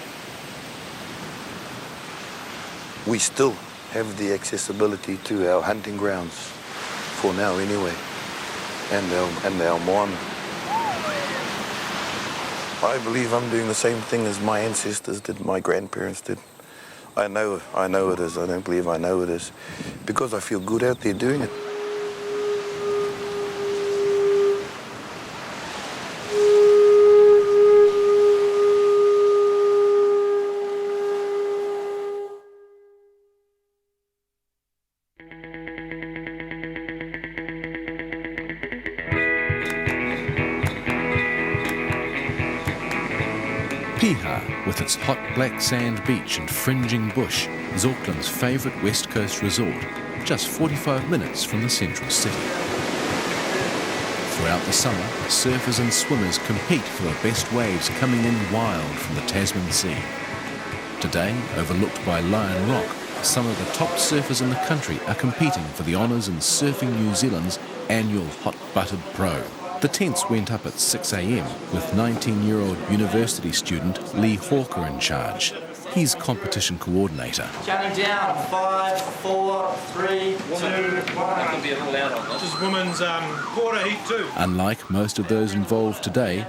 We still have the accessibility to our hunting grounds, for now anyway, and our moana. I believe I'm doing the same thing as my ancestors did, my grandparents did. I know it is. I don't believe I know it is, because I feel good out there doing it. Piha, with its hot black sand beach and fringing bush, is Auckland's favourite West Coast resort, just 45 minutes from the central city. Throughout the summer, surfers and swimmers compete for the best waves coming in wild from the Tasman Sea. Today, overlooked by Lion Rock, some of the top surfers in the country are competing for the honours in Surfing New Zealand's annual Hot Buttered Pro. The tents went up at 6 a.m. with 19-year-old university student Lee Hawker in charge. He's competition coordinator. Counting down, 5, 4, 3, 2, 1. That can be a little loud on this. This is women's quarter heat too. Unlike most of those involved today,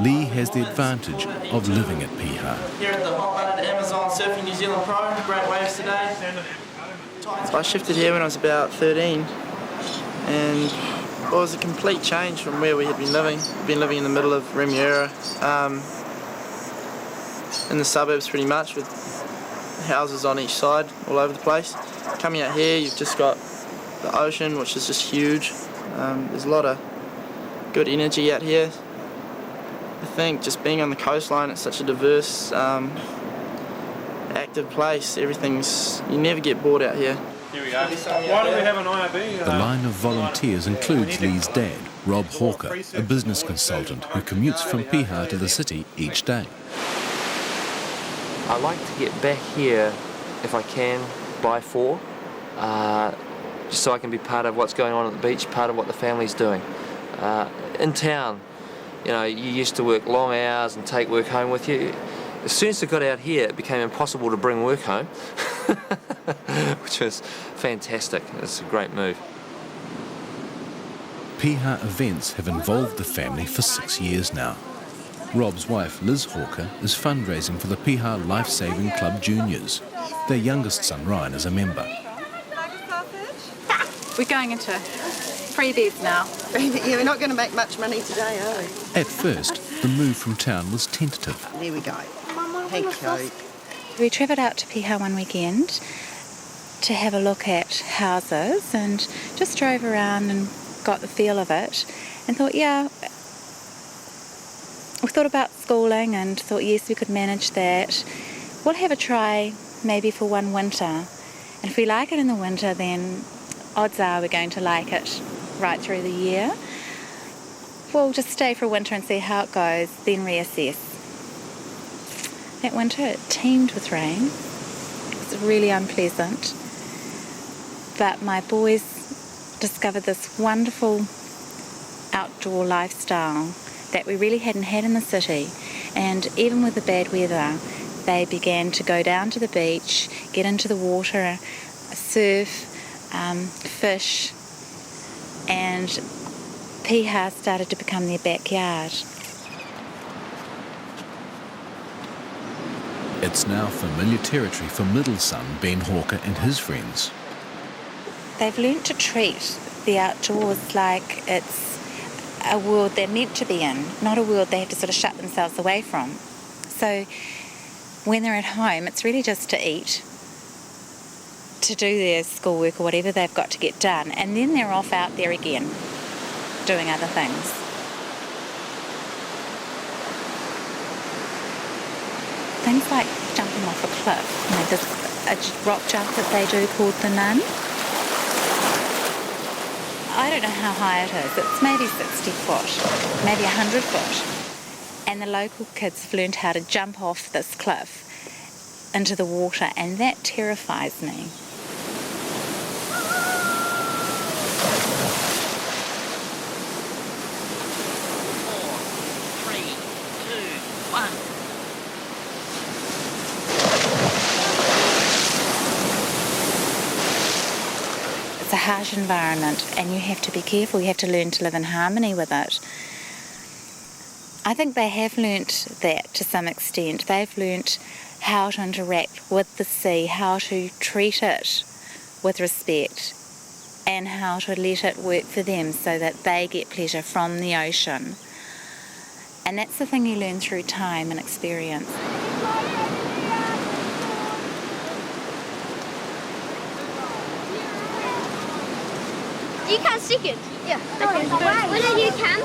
Lee has the advantage of living at Piha. Here at the Hot Buttered Amazon Surfing New Zealand Pro, great waves today. I shifted here when I was about 13, and it was a complete change from where we had been living. We've been living in the middle of Remuera, in the suburbs pretty much, with houses on each side all over the place. Coming out here, you've just got the ocean, which is just huge. There's a lot of good energy out here. I think just being on the coastline, it's such a diverse, active place. You never get bored out here. Here we go. Why do we have an IRB? The line of volunteers includes Lee's dad, Rob Hawker, a business consultant who commutes from Piha to the city each day. I like to get back here, if I can, by for, just so I can be part of what's going on at the beach, part of what the family's doing. In town, you know, you used to work long hours and take work home with you. As soon as I got out here, it became impossible to bring work home, which was fantastic. It's a great move. Piha events have involved the family for 6 years now. Rob's wife, Liz Hawker, is fundraising for the Piha Life-Saving Club Juniors. Their youngest son, Ryan, is a member. We're going into freebies now. Yeah, we're not going to make much money today, are we? At first, the move from town was tentative. There we go. Thank you. We travelled out to Piha one weekend to have a look at houses and just drove around and got the feel of it and thought, yeah, we thought about schooling and thought, yes, we could manage that. We'll have a try maybe for one winter. And if we like it in the winter, then odds are we're going to like it right through the year. We'll just stay for a winter and see how it goes, then reassess. That winter it teemed with rain. It was really unpleasant. But my boys discovered this wonderful outdoor lifestyle that we really hadn't had in the city. And even with the bad weather, they began to go down to the beach, get into the water, surf, fish, and Piha started to become their backyard. It's now familiar territory for middle son Ben Hawker and his friends. They've learnt to treat the outdoors like it's a world they're meant to be in, not a world they have to sort of shut themselves away from. So when they're at home, it's really just to eat, to do their schoolwork or whatever they've got to get done, and then they're off out there again, doing other things. Things like jumping off a cliff. You know, there's a rock jump that they do called the Nun. I don't know how high it is. It's maybe 60 foot, maybe 100 foot. And the local kids have learned how to jump off this cliff into the water, and that terrifies me. It's a harsh environment and you have to be careful. You have to learn to live in harmony with it. I think they have learnt that to some extent. They've learnt how to interact with the sea, how to treat it with respect, and how to let it work for them so that they get pleasure from the ocean. And that's the thing you learn through time and experience. You can't stick it. Yeah. Okay. Whether you can.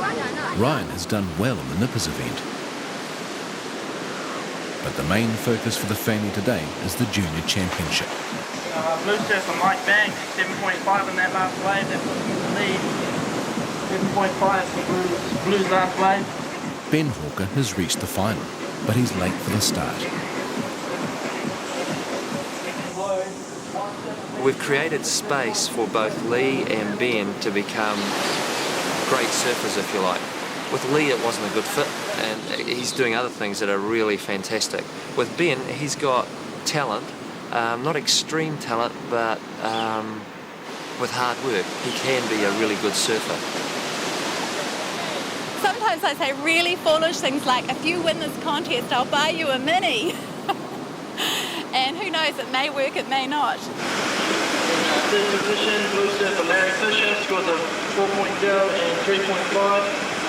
Ryan has done well in the Nippers event. But the main focus for the family today is the Junior Championship. Blue surf and Mike Bank, 7.5 in that last wave, that puts him in the lead. 7.5 for Blue's last wave. Ben Hawker has reached the final, but he's late for the start. We've created space for both Lee and Ben to become great surfers, if you like. With Lee, it wasn't a good fit, and he's doing other things that are really fantastic. With Ben, he's got talent, not extreme talent, but with hard work, he can be a really good surfer. Sometimes I say really foolish things like, if you win this contest, I'll buy you a Mini. And who knows, it may work, it may not. Third position, Blue surfer Larry Fisher scores a 4.0 and 3.5.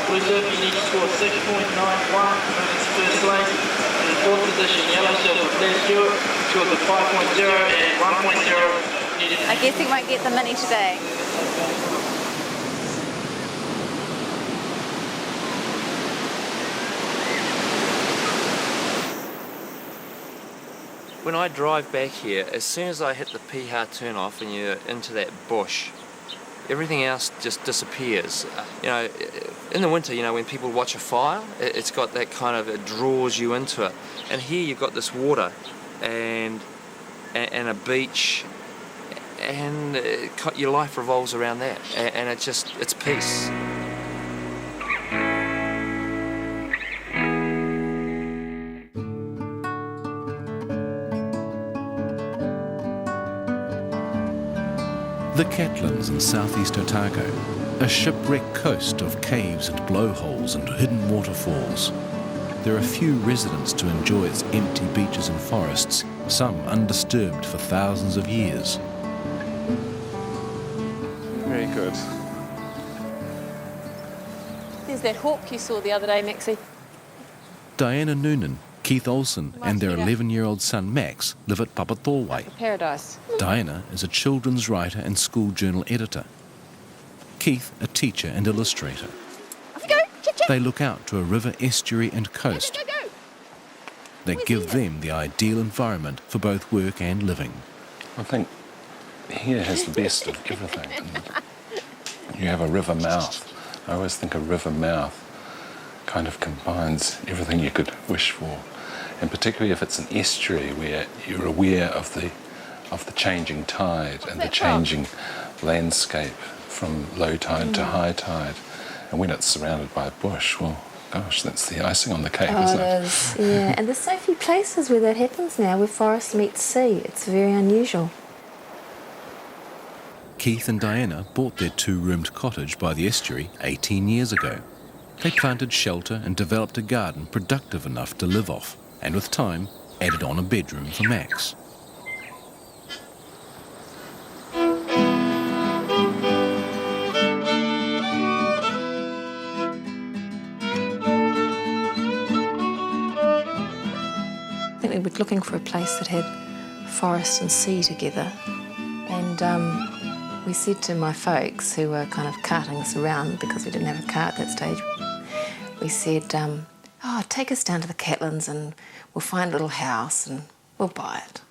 Blue surfer, you need to score 6.91, that's first place. In fourth position, Yellow surfer Blair Stewart scores a 5.0 and 1.0. I guess he won't get the Mini today. When I drive back here, as soon as I hit the Piha turn-off and you're into that bush, everything else just disappears. You know, in the winter, you know, when people watch a fire, it's got that kind of, it draws you into it. And here you've got this water and a beach and your life revolves around that, and it's peace. The Catlins in southeast Otago, a shipwrecked coast of caves and blowholes and hidden waterfalls. There are few residents to enjoy its empty beaches and forests, some undisturbed for thousands of years. Very good. There's that hawk you saw the other day, Maxie. Diana Noonan, Keith Olsen and their 11-year-old son Max live at Papatōwai. Paradise. Diana is a children's writer and school journal editor. Keith, a teacher and illustrator. Off you go. Chip, chip. They look out to a river estuary and coast Go. that give them the ideal environment for both work and living. I think here has the best of everything. You have a river mouth. I always think a river mouth kind of combines everything you could wish for, and particularly if it's an estuary where you're aware of the changing tide and the changing landscape from low tide to high tide, and when it's surrounded by bush, well, gosh, that's the icing on the cake, isn't it? It is, yeah. And there's so few places where that happens now, where forest meets sea. It's very unusual. Keith and Diana bought their 2-roomed cottage by the estuary 18 years ago. They planted shelter and developed a garden productive enough to live off, and with time, added on a bedroom for Max. I think we were looking for a place that had forest and sea together, and we said to my folks, who were kind of carting us around because we didn't have a car at that stage, we said, take us down to the Catlins and we'll find a little house and we'll buy it.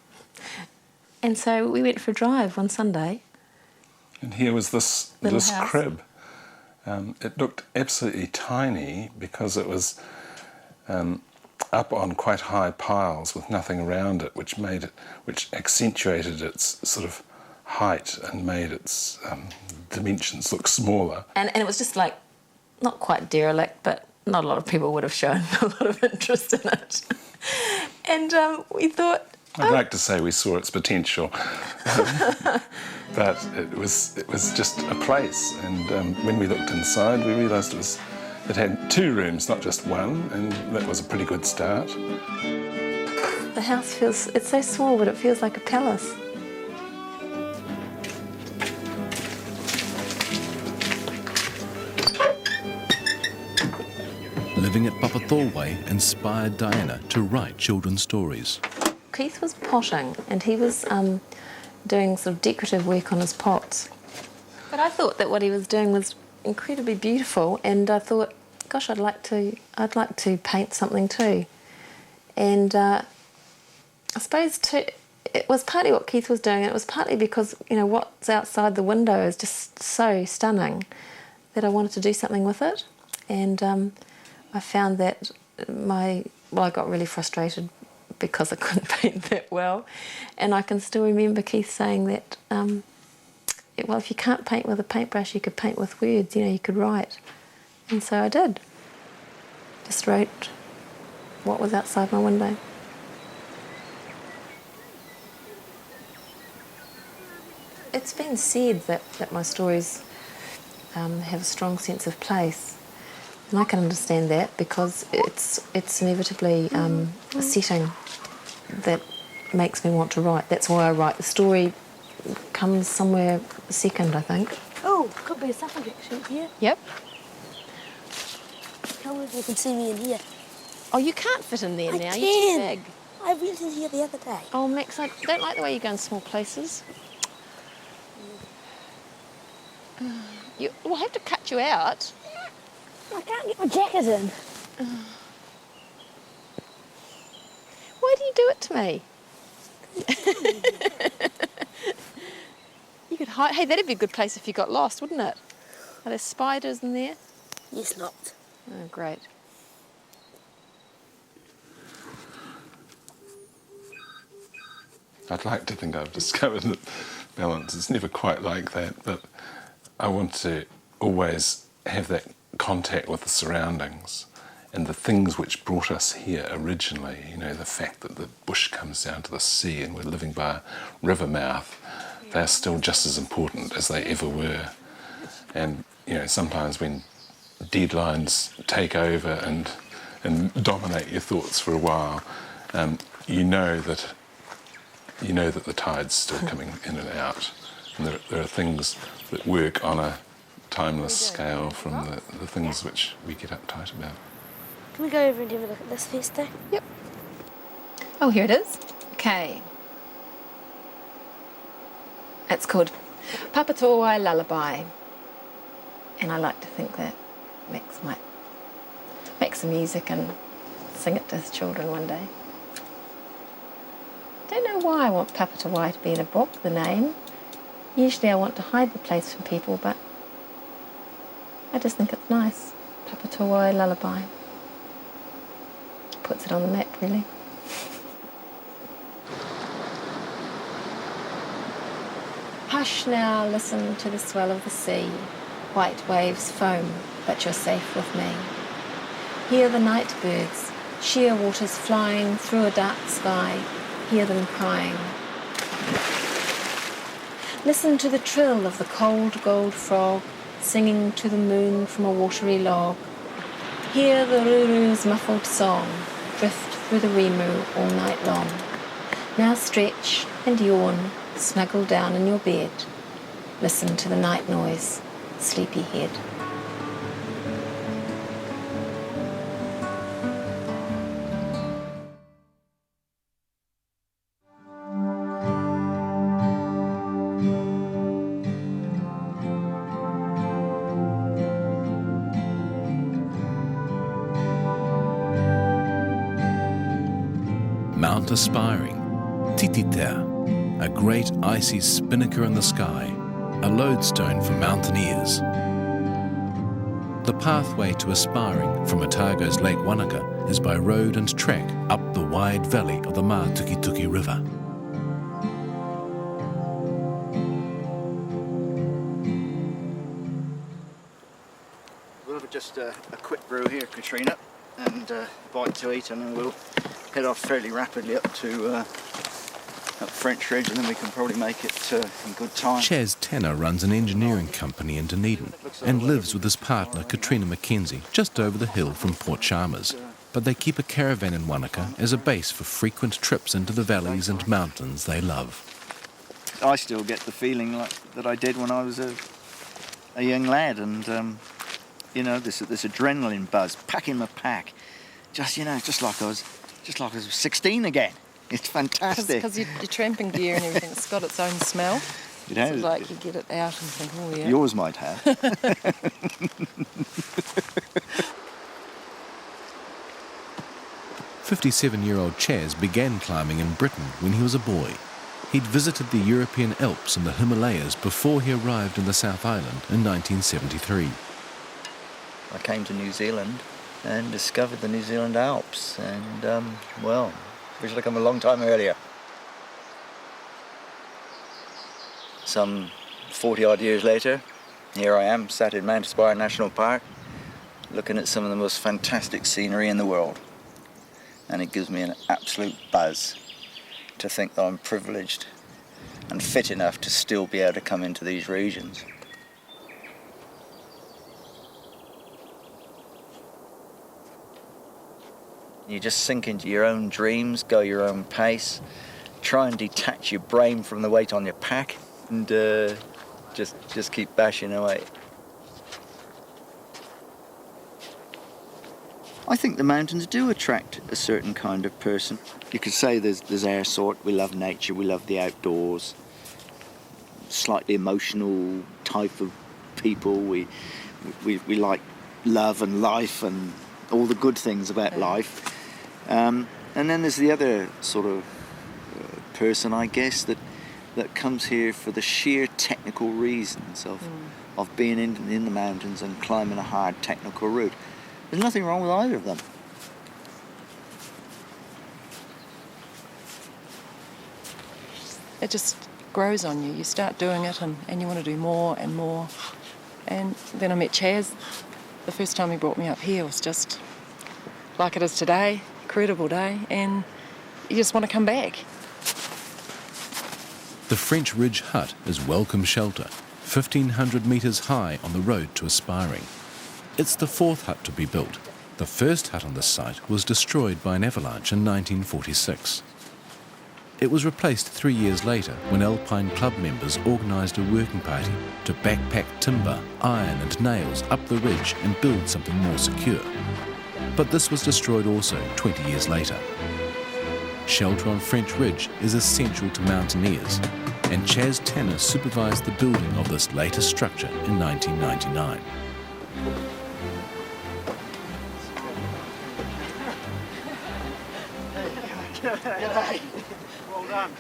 And so we went for a drive one Sunday. And here was this crib. It looked absolutely tiny because it was up on quite high piles with nothing around it, which accentuated its sort of height and made its dimensions look smaller. And it was just like, not quite derelict, but not a lot of people would have shown a lot of interest in it. And we thought... I'd like to say we saw its potential, but it was just a place. And when we looked inside, we realised it had 2 rooms, not just one, and that was a pretty good start. The house it's so small, but it feels like a palace. Living at Papatōwai inspired Diana to write children's stories. Keith was potting, and he was doing sort of decorative work on his pots. But I thought that what he was doing was incredibly beautiful, and I thought, gosh, I'd like to paint something too. And I suppose too, it was partly what Keith was doing, and it was partly because, what's outside the window is just so stunning that I wanted to do something with it. And I found that I got really frustrated because I couldn't paint that well. And I can still remember Keith saying that, if you can't paint with a paintbrush, you could paint with words, you could write. And so I did. Just wrote what was outside my window. It's been said that my stories have a strong sense of place. And I can understand that because it's inevitably a setting that makes me want to write. That's why I write. The story comes somewhere second, I think. Oh, could be a suffragette here. Yep. Tell me if you can see me in here. Oh, you can't fit in there now. I You're too can. big. I went in here the other day. Oh, Max, I don't like the way you go in small places. We'll have to cut you out. I can't get my jacket in. Why do you do it to me? You could hide. Hey, that'd be a good place if you got lost, wouldn't it? Are there spiders in there? Yes, not. Oh, great. I'd like to think I've discovered that balance. It's never quite like that, but I want to always have that contact with the surroundings and the things which brought us here originally. You know, the fact that the bush comes down to the sea and we're living by a river mouth, they're still just as important as they ever were. And, you know, sometimes when deadlines take over and dominate your thoughts for a while, you know that the tide's still coming in and out. And there are things that work on a timeless scale from the things which we get uptight about. Can we go over and have a look at this first, though? Yep. Oh, here it is. Okay. It's called Papatowai Lullaby. And I like to think that Max might make some music and sing it to his children one day. Don't know why I want Papatowai to be in a book, the name. Usually I want to hide the place from people, but I just think it's nice. Papatowai Lullaby. Puts it on the map, really. Hush now, listen to the swell of the sea. White waves foam, but you're safe with me. Hear the night birds, sheer waters flying through a dark sky. Hear them crying. Listen to the trill of the cold gold frog singing to the moon from a watery log. Hear the ruru's muffled song drift through the rimu all night long. Now stretch and yawn, snuggle down in your bed. Listen to the night noise, sleepy head. Mount Aspiring, Tititea, a great icy spinnaker in the sky, a lodestone for mountaineers. The pathway to Aspiring from Otago's Lake Wanaka is by road and track up the wide valley of the Mātukituki River. We'll have just a quick brew here, Katrina, and a bite to eat, and then we'll head off fairly rapidly up to up French Ridge, and then we can probably make it in good time. Chaz Tanner runs an engineering company in Dunedin and lives with his partner Katrina McKenzie just over the hill from Port Chalmers. But they keep a caravan in Wanaka as a base for frequent trips into the valleys and mountains they love. I still get the feeling that I did when I was a young lad, and you know, this adrenaline buzz, packing my pack, just like I was 16 again. It's fantastic. Because your tramping gear and everything's got its own smell. It has. It's like you get it out and think, oh yeah. Yours might have. 57-year-old Chaz began climbing in Britain when he was a boy. He'd visited the European Alps and the Himalayas before he arrived in the South Island in 1973. I came to New Zealand and discovered the New Zealand Alps, and well, we should have come a long time earlier. Some 40 odd years later, here I am, sat in Mount Aspiring National Park, looking at some of the most fantastic scenery in the world. And it gives me an absolute buzz to think that I'm privileged and fit enough to still be able to come into these regions. You just sink into your own dreams, go your own pace, try and detach your brain from the weight on your pack, and just keep bashing away. I think the mountains do attract a certain kind of person. You could say there's our sort. We love nature, we love the outdoors. Slightly emotional type of people. We like love and life and all the good things about life. And then there's the other sort of person, I guess, that comes here for the sheer technical reasons of being in the mountains and climbing a hard technical route. There's nothing wrong with either of them. It just grows on you. You start doing it and you want to do more and more. And then I met Chaz. The first time he brought me up here was just like it is today, incredible day, and you just want to come back. The French Ridge hut is welcome shelter, 1,500 metres high on the road to Aspiring. It's the fourth hut to be built. The first hut on this site was destroyed by an avalanche in 1946. It was replaced 3 years later when Alpine Club members organised a working party to backpack timber, iron and nails up the ridge and build something more secure. But this was destroyed also 20 years later. Shelter on French Ridge is essential to mountaineers, and Chaz Tanner supervised the building of this latest structure in 1999.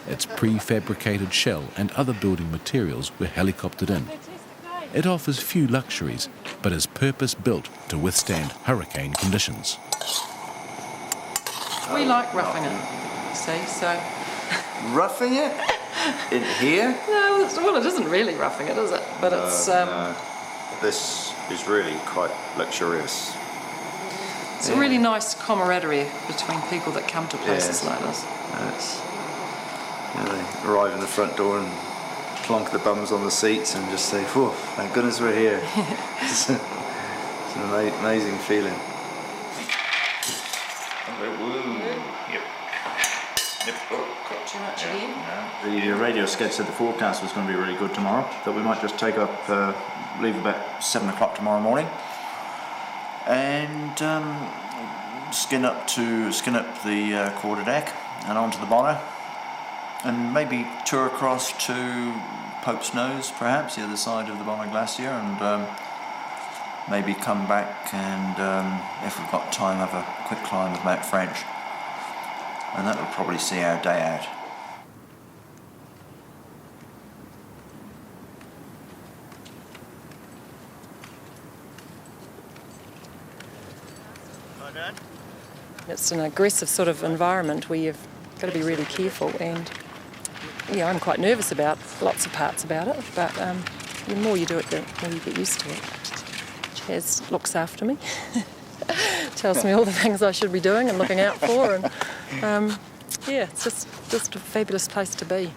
Its prefabricated shell and other building materials were helicoptered in. It offers few luxuries, but is purpose-built to withstand hurricane conditions. We like roughing it, see, so... Roughing it? In here? No, well, it isn't really roughing it, is it? But it's... No. This is really quite luxurious. It's a really nice camaraderie between people that come to places like this. They arrive in the front door and plonk the bums on the seats and just say, "Whew, thank goodness we're here." It's an amazing feeling. Got too much again? The radio sketch said the forecast was going to be really good tomorrow, that we might just take up, leave about 7 o'clock tomorrow morning, and skin up the quarter deck and onto the bonnet, and maybe tour across to Pope's Nose, perhaps the other side of the Bonnet Glacier, and maybe come back and, if we've got time, have a quick climb of Mount French, and that will probably see our day out. It's an aggressive sort of environment where you've got to be really careful, and yeah, I'm quite nervous about lots of parts about it, but the more you do it, the more you get used to it. Chaz looks after me, tells me all the things I should be doing and looking out for, and yeah, it's just a fabulous place to be.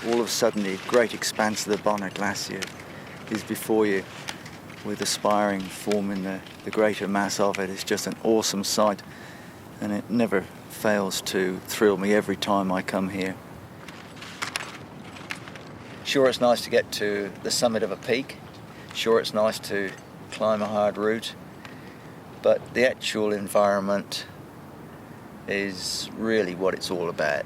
All of a sudden, the great expanse of the Bonnet Glacier is before you, with Aspiring forming the greater mass of it. It's just an awesome sight, and it never fails to thrill me every time I come here. Sure, it's nice to get to the summit of a peak. Sure, it's nice to climb a hard route, but the actual environment is really what it's all about.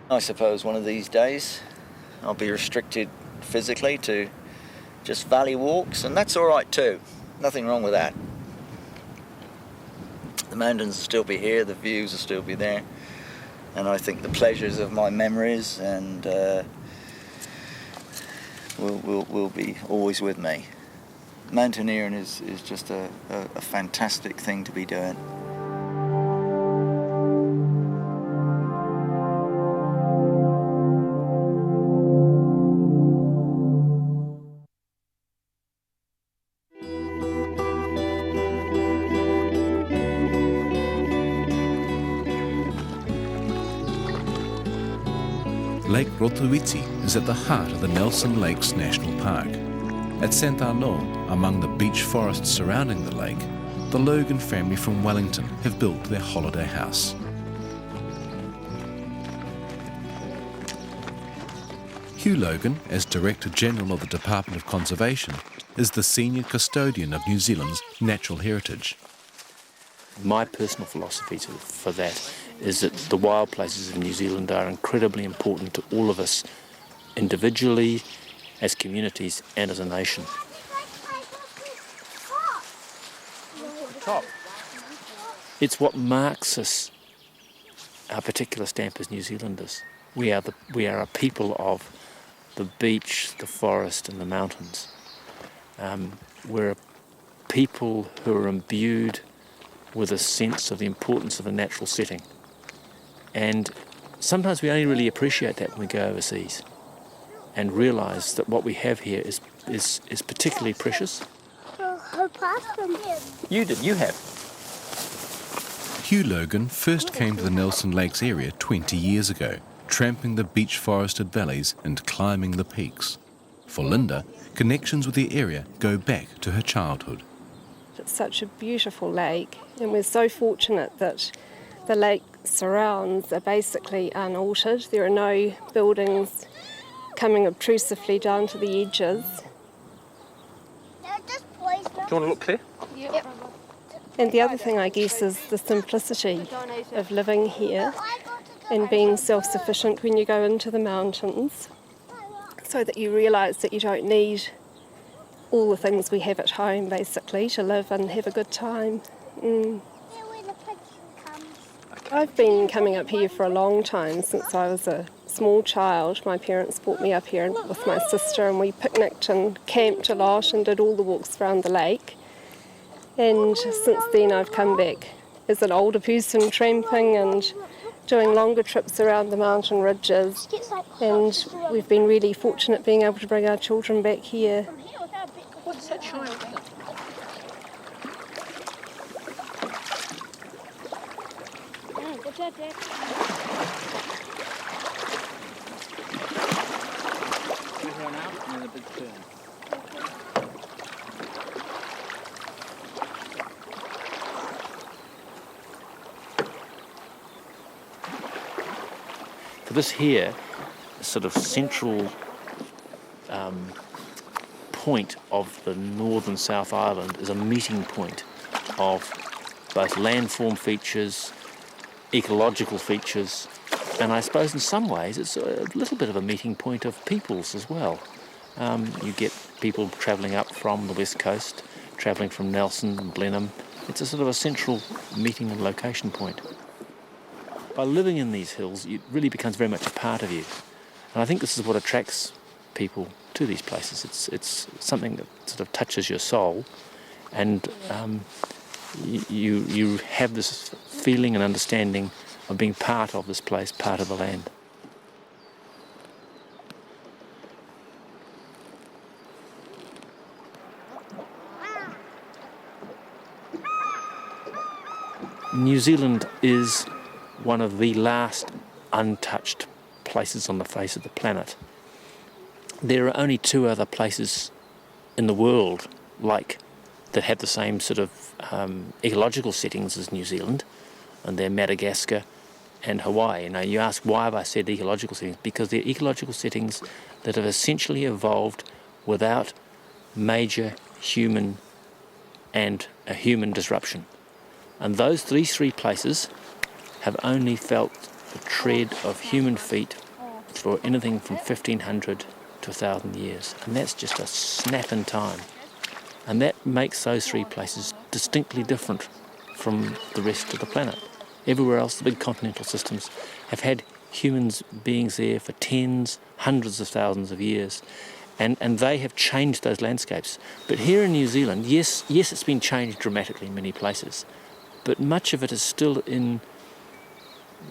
I suppose one of these days I'll be restricted physically to just valley walks, and that's all right too. Nothing wrong with that. The mountains will still be here, the views will still be there, and I think the pleasures of my memories and will be always with me. Mountaineering is just a fantastic thing to be doing. Lake Rotoiti is at the heart of the Nelson Lakes National Park. At Saint-Arnaud, among the beech forests surrounding the lake, the Logan family from Wellington have built their holiday house. Hugh Logan, as Director General of the Department of Conservation, is the senior custodian of New Zealand's natural heritage. My personal philosophy for that is that the wild places of New Zealand are incredibly important to all of us, individually, as communities and as a nation. It's what marks us, our particular stamp as New Zealanders. We are a people of the beach, the forest and the mountains. We're a people who are imbued with a sense of the importance of a natural setting. And sometimes we only really appreciate that when we go overseas and realise that what we have here is particularly precious. You have. Hugh Logan first came to the Nelson Lakes area 20 years ago, tramping the beech-forested valleys and climbing the peaks. For Linda, connections with the area go back to her childhood. It's such a beautiful lake, and we're so fortunate that the lake surrounds are basically unaltered. There are no buildings coming obtrusively down to the edges. Do you want to look, Claire? Yep. And the other thing, I guess, is the simplicity of living here and being self-sufficient when you go into the mountains, so that you realise that you don't need all the things we have at home, basically, to live and have a good time. I've been coming up here for a long time, since I was a small child. My parents brought me up here with my sister, and we picnicked and camped a lot and did all the walks around the lake. And since then I've come back as an older person, tramping and doing longer trips around the mountain ridges, and we've been really fortunate being able to bring our children back here. What's that shine? Good job, Dad. We run out and then a big turn. This here, sort of central point of the northern South Island, is a meeting point of both landform features, ecological features, and I suppose in some ways it's a little bit of a meeting point of peoples as well. You get people travelling up from the west coast, travelling from Nelson and Blenheim. It's a sort of a central meeting and location point. By living in these hills, it really becomes very much a part of you. And I think this is what attracts people to these places. It's something that sort of touches your soul, and you have this feeling and understanding of being part of this place, part of the land. New Zealand is one of the last untouched places on the face of the planet. There are only two other places in the world that have the same sort of ecological settings as New Zealand, and they're Madagascar and Hawaii. Now you ask, why have I said ecological settings? Because they're ecological settings that have essentially evolved without major human disruption. And these three places have only felt the tread of human feet for anything from 1,500 to 1,000 years. And that's just a snap in time. And that makes those three places distinctly different from the rest of the planet. Everywhere else, the big continental systems have had humans beings there for tens, hundreds of thousands of years. And they have changed those landscapes. But here in New Zealand, yes, it's been changed dramatically in many places, but much of it is still in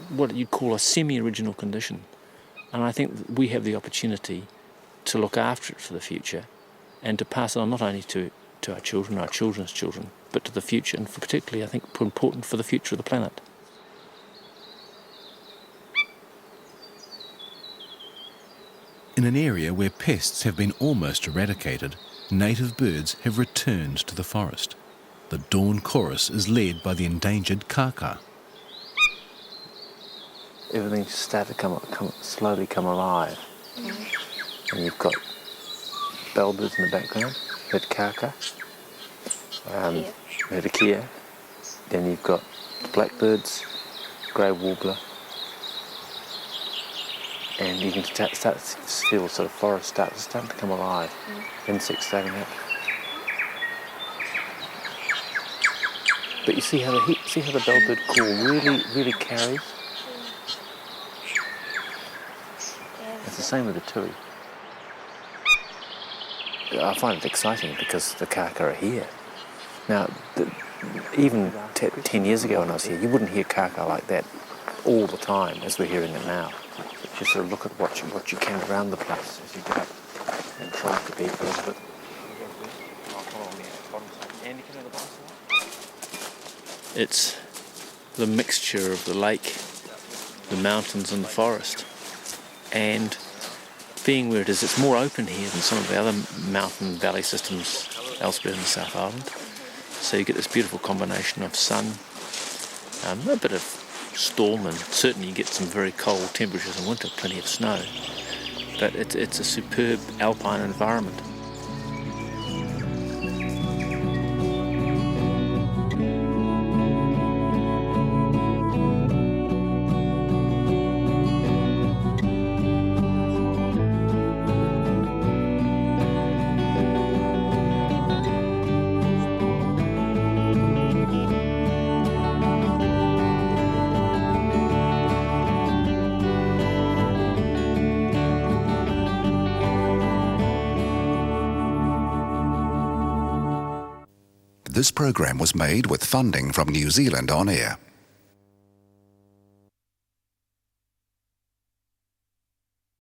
what you'd call a semi-original condition. And I think we have the opportunity to look after it for the future and to pass it on not only to our children, our children's children, but to the future, and particularly, I think, important for the future of the planet. In an area where pests have been almost eradicated, native birds have returned to the forest. The dawn chorus is led by the endangered kaka. Everything's started to slowly come alive. And you've got bellbirds in the background, you heard kaka, you heard a kia, then you've got blackbirds, grey warbler, and you can start to feel sort of forest starting to come alive, insects starting up. But you see how the bellbird call really carries? It's the same with the tui. I find it exciting because the kaka are here. Now, even 10 years ago when I was here, you wouldn't hear kaka like that all the time as we're hearing it now. You sort of look at what you can around the place as you get up and try to be a little bit. It's the mixture of the lake, the mountains and the forest. And being where it is, it's more open here than some of the other mountain valley systems elsewhere in the South Island. So you get this beautiful combination of sun, a bit of storm, and certainly you get some very cold temperatures in winter, plenty of snow. But it's a superb alpine environment. This program was made with funding from New Zealand On Air.